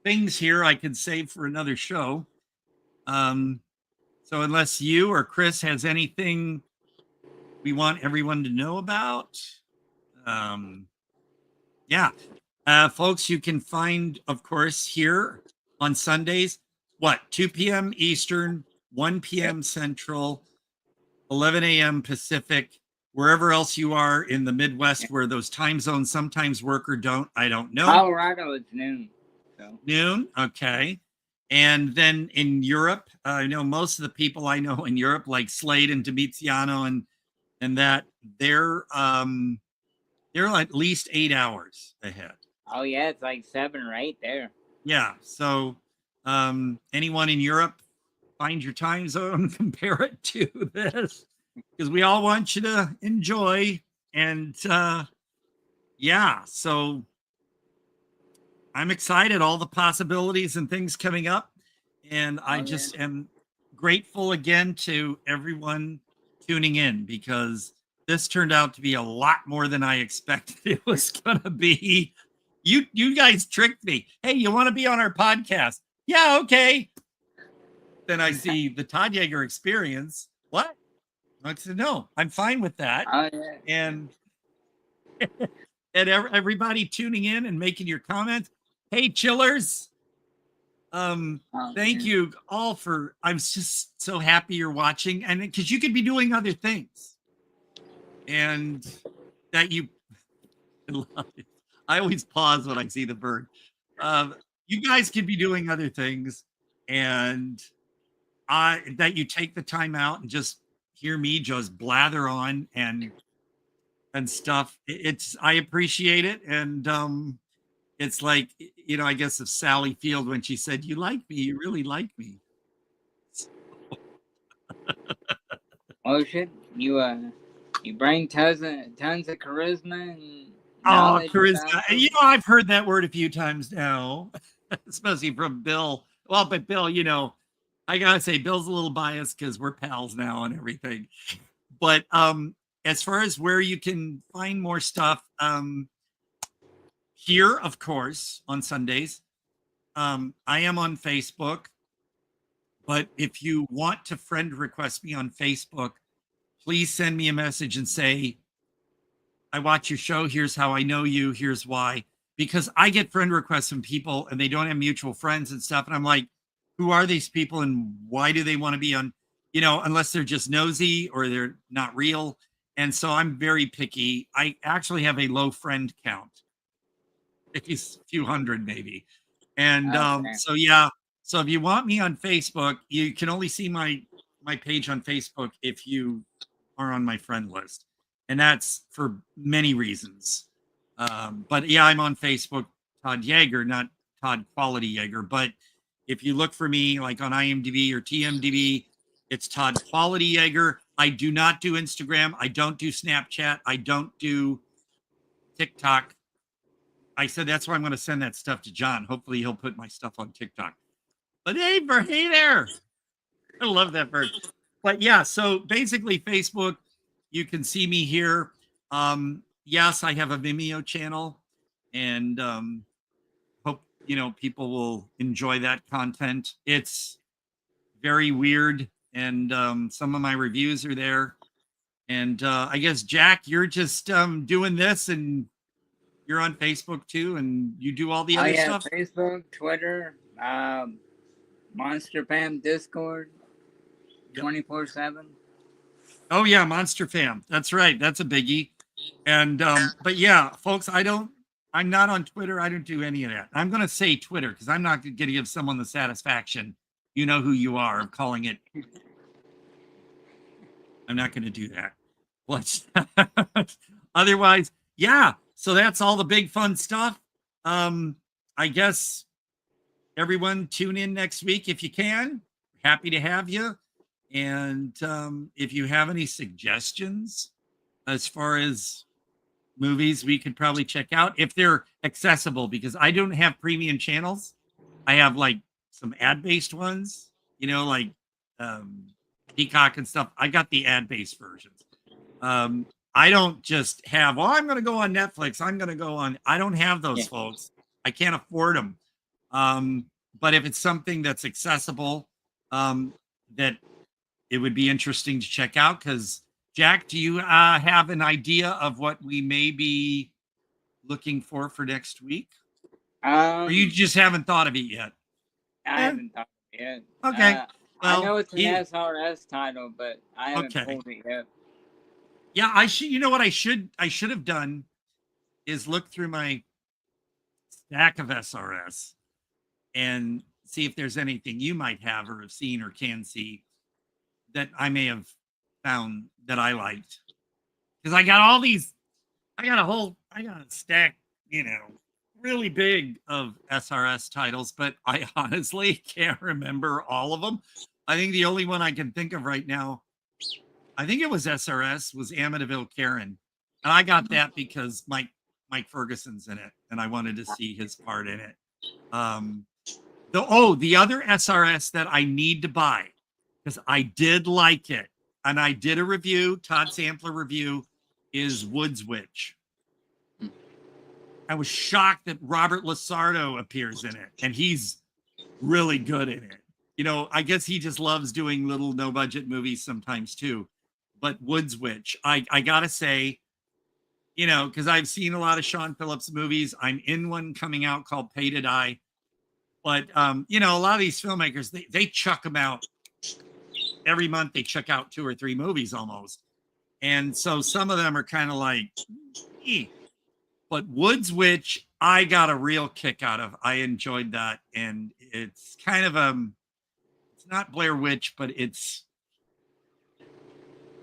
things here I could save for another show. So unless you or Chris has anything we want everyone to know about, folks, you can find, of course, here on Sundays, 2 p.m. Eastern, 1 p.m. Central, 11 a.m. Pacific, wherever else you are in the Midwest where those time zones sometimes work or don't. I don't know. Colorado, it's noon. So. Noon, okay. And then in Europe, I know most of the people I know in Europe, like Slade and Demiziano and that, they're at least 8 hours ahead. Oh yeah, it's like 7 or 8 there. Yeah. So anyone in Europe, find your time zone, compare it to this, because we all want you to enjoy. And so I'm excited, all the possibilities and things coming up. And I just am grateful again to everyone tuning in, because this turned out to be a lot more than I expected it was going to be. You guys tricked me. Hey, you want to be on our podcast? Yeah, okay. Then I see the Todd Jaeger Experience. What? I said, no, I'm fine with that. Oh, yeah. And everybody tuning in and making your comments. Hey, chillers. Thank you all for, I'm just so happy you're watching, and because you could be doing other things, and that you, I always pause when I see the bird. You guys could be doing other things, and that you take the time out and just hear me just blather on and stuff. I appreciate it. And it's like, I guess of Sally Field when she said, "You like me, you really like me." Oh shit, you bring tons of charisma and charisma. I've heard that word a few times now, especially from Bill. Well, but Bill, I gotta say, Bill's a little biased because we're pals now and everything. But as far as where you can find more stuff, here, of course, on Sundays, I am on Facebook. But if you want to friend request me on Facebook, please send me a message and say, "I watch your show. Here's how I know you. Here's why." Because I get friend requests from people and they don't have mutual friends and stuff. And I'm like, who are these people and why do they want to be on, unless they're just nosy or they're not real. And so I'm very picky. I actually have a low friend count. A few hundred maybe. And so if you want me on Facebook, you can only see my page on Facebook if you are on my friend list. And that's for many reasons. But yeah, I'm on Facebook, Todd Jaeger, not Todd Quality Jaeger. But if you look for me like on IMDb or TMDb, it's Todd Quality Jaeger. I do not do Instagram. I don't do Snapchat. I don't do TikTok. I said that's why I'm going to send that stuff to Jon. Hopefully he'll put my stuff on TikTok. But hey there. I love that bird. But yeah, so basically Facebook, you can see me here. Yes, I have a Vimeo channel, and hope people will enjoy that content. It's very weird, and some of my reviews are there. And I guess Jack, you're just doing this, and you're on Facebook too, and you do all the other stuff. Facebook, Twitter, Monster Fam Discord, 24/7. Oh yeah, Monster Fam. That's right. That's a biggie. And but yeah, folks, I'm not on Twitter. I don't do any of that. I'm gonna say Twitter because I'm not gonna give someone the satisfaction, you know who you are, of calling it. I'm not gonna do that. otherwise, yeah. So that's all the big fun stuff. I guess everyone tune in next week if you can. Happy to have you. And if you have any suggestions as far as movies we could probably check out if they're accessible, because I don't have premium channels. I have like some ad-based ones, you know, like Peacock and stuff. I got the ad-based versions. I don't just have, oh, I'm going to go on Netflix. I'm going to go on. I don't have those, folks. I can't afford them. But if it's something that's accessible, that it would be interesting to check out. Because Jack, do you have an idea of what we may be looking for next week? Or you just haven't thought of it yet? I haven't thought of it yet. Okay. I know it's an SRS title, but I haven't pulled it yet. Yeah, I should. You know what I should have done is look through my stack of SRS and see if there's anything you might have or have seen or can see that I may have found that I liked. Because I got all these, I got a stack, you know, really big of SRS titles, but I honestly can't remember all of them. I think the only one I can think of right now, I think it was SRS, was Amityville Karen. And I got that because Mike Ferguson's in it, and I wanted to see his part in it. The other SRS that I need to buy, because I did like it, and I did a review, Todd Sampler review, is Woods Witch. I was shocked that Robert Lasardo appears in it, and he's really good in it. You know, I guess he just loves doing little no-budget movies sometimes too. But Woods Witch, I gotta say, you know, because I've seen a lot of Sean Phillips movies. I'm in one coming out called Pay to Die. But, you know, a lot of these filmmakers, they chuck them out. Every month they chuck out 2 or 3 movies almost. And so some of them are kind of like, But Woods Witch, I got a real kick out of. I enjoyed that. And it's kind of, it's not Blair Witch, but it's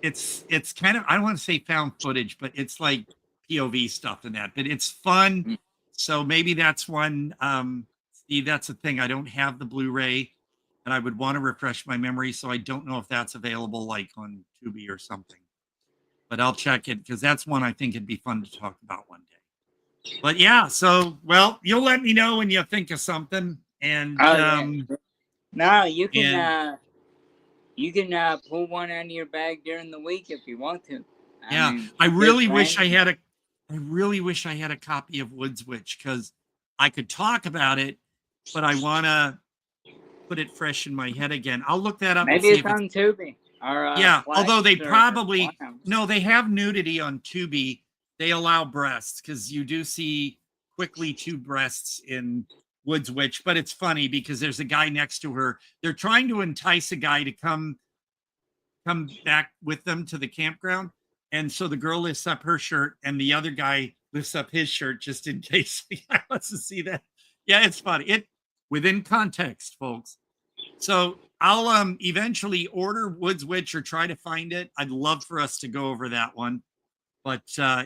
kind of, I don't want to say found footage, but it's like POV stuff in that, but it's fun. So maybe that's one, Steve, that's the thing. I don't have the Blu-ray and I would want to refresh my memory. So I don't know if that's available like on Tubi or something, but I'll check it because that's one I think it'd be fun to talk about one day. But yeah, so, well, you'll let me know when you think of something. And, no, you can pull one out of your bag during the week if you want to. I really wish I had a copy of Woods Witch because I could talk about it, but I want to put it fresh in my head again. I'll look that up. Maybe it's on Tubi. Or, although they probably they have nudity on Tubi. They allow breasts because you do see quickly 2 breasts in Woods Witch, but it's funny because there's a guy next to her. They're trying to entice a guy to come back with them to the campground. And so the girl lifts up her shirt and the other guy lifts up his shirt just in case the guy wants to see that. Yeah, it's funny. It within context, folks. So I'll eventually order Woods Witch or try to find it. I'd love for us to go over that one. But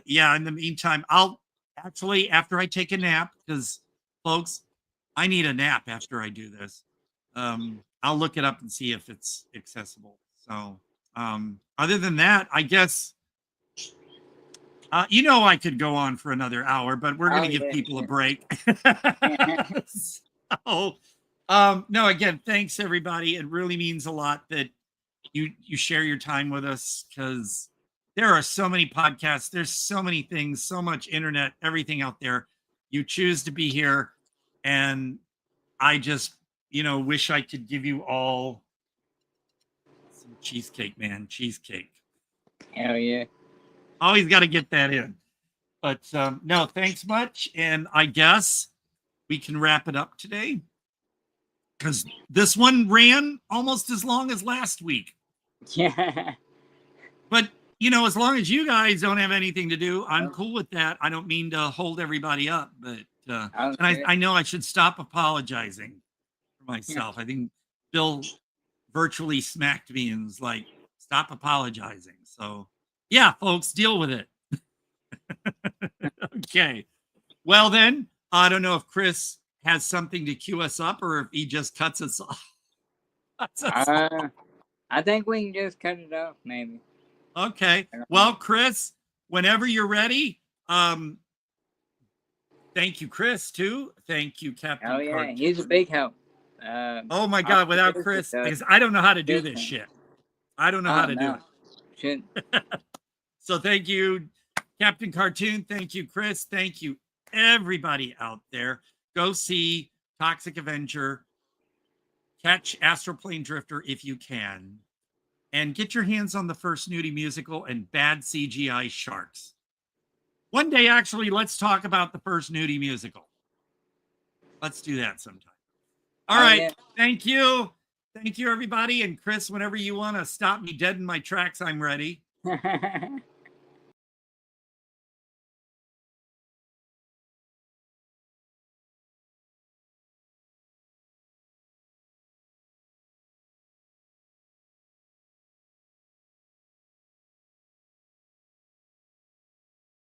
yeah, in the meantime, I'll actually, after I take a nap, because folks, I need a nap after I do this. I'll look it up and see if it's accessible. So other than that, I guess, you know, I could go on for another hour, but we're going to give people a break. So, no, again, thanks everybody. It really means a lot that you share your time with us because there are so many podcasts. There's so many things, so much internet, everything out there. You choose to be here. And I just, you know, wish I could give you all some cheesecake, man. Cheesecake. Hell yeah. Always got to get that in. But no, thanks much. And I guess we can wrap it up today because this one ran almost as long as last week. Yeah. But, you know, as long as you guys don't have anything to do, I'm cool with that. I don't mean to hold everybody up, but and I know I should stop apologizing for myself. I think Bill virtually smacked me and was like, stop apologizing. So yeah, folks, deal with it. Okay. Well, then, I don't know if Chris has something to cue us up or if he just cuts us off. I think we can just cut it off, maybe. Okay. Well, Chris, whenever you're ready, thank you, Chris, too. Thank you, Captain. Oh, yeah. Cartoon. He's a big help. Oh, my God. Without Chris, because I don't know how to do this shit. I don't know how to do it. Shouldn't. So thank you, Captain Cartoon. Thank you, Chris. Thank you, everybody out there. Go see Toxic Avenger. Catch Astral Plane Drifter if you can. And get your hands on the first nudie musical and Bad CGI Sharks. One day, actually, let's talk about the first nudie musical. Let's do that sometime. All right. Yeah. Thank you. Thank you, everybody. And Chris, whenever you want to stop me dead in my tracks, I'm ready.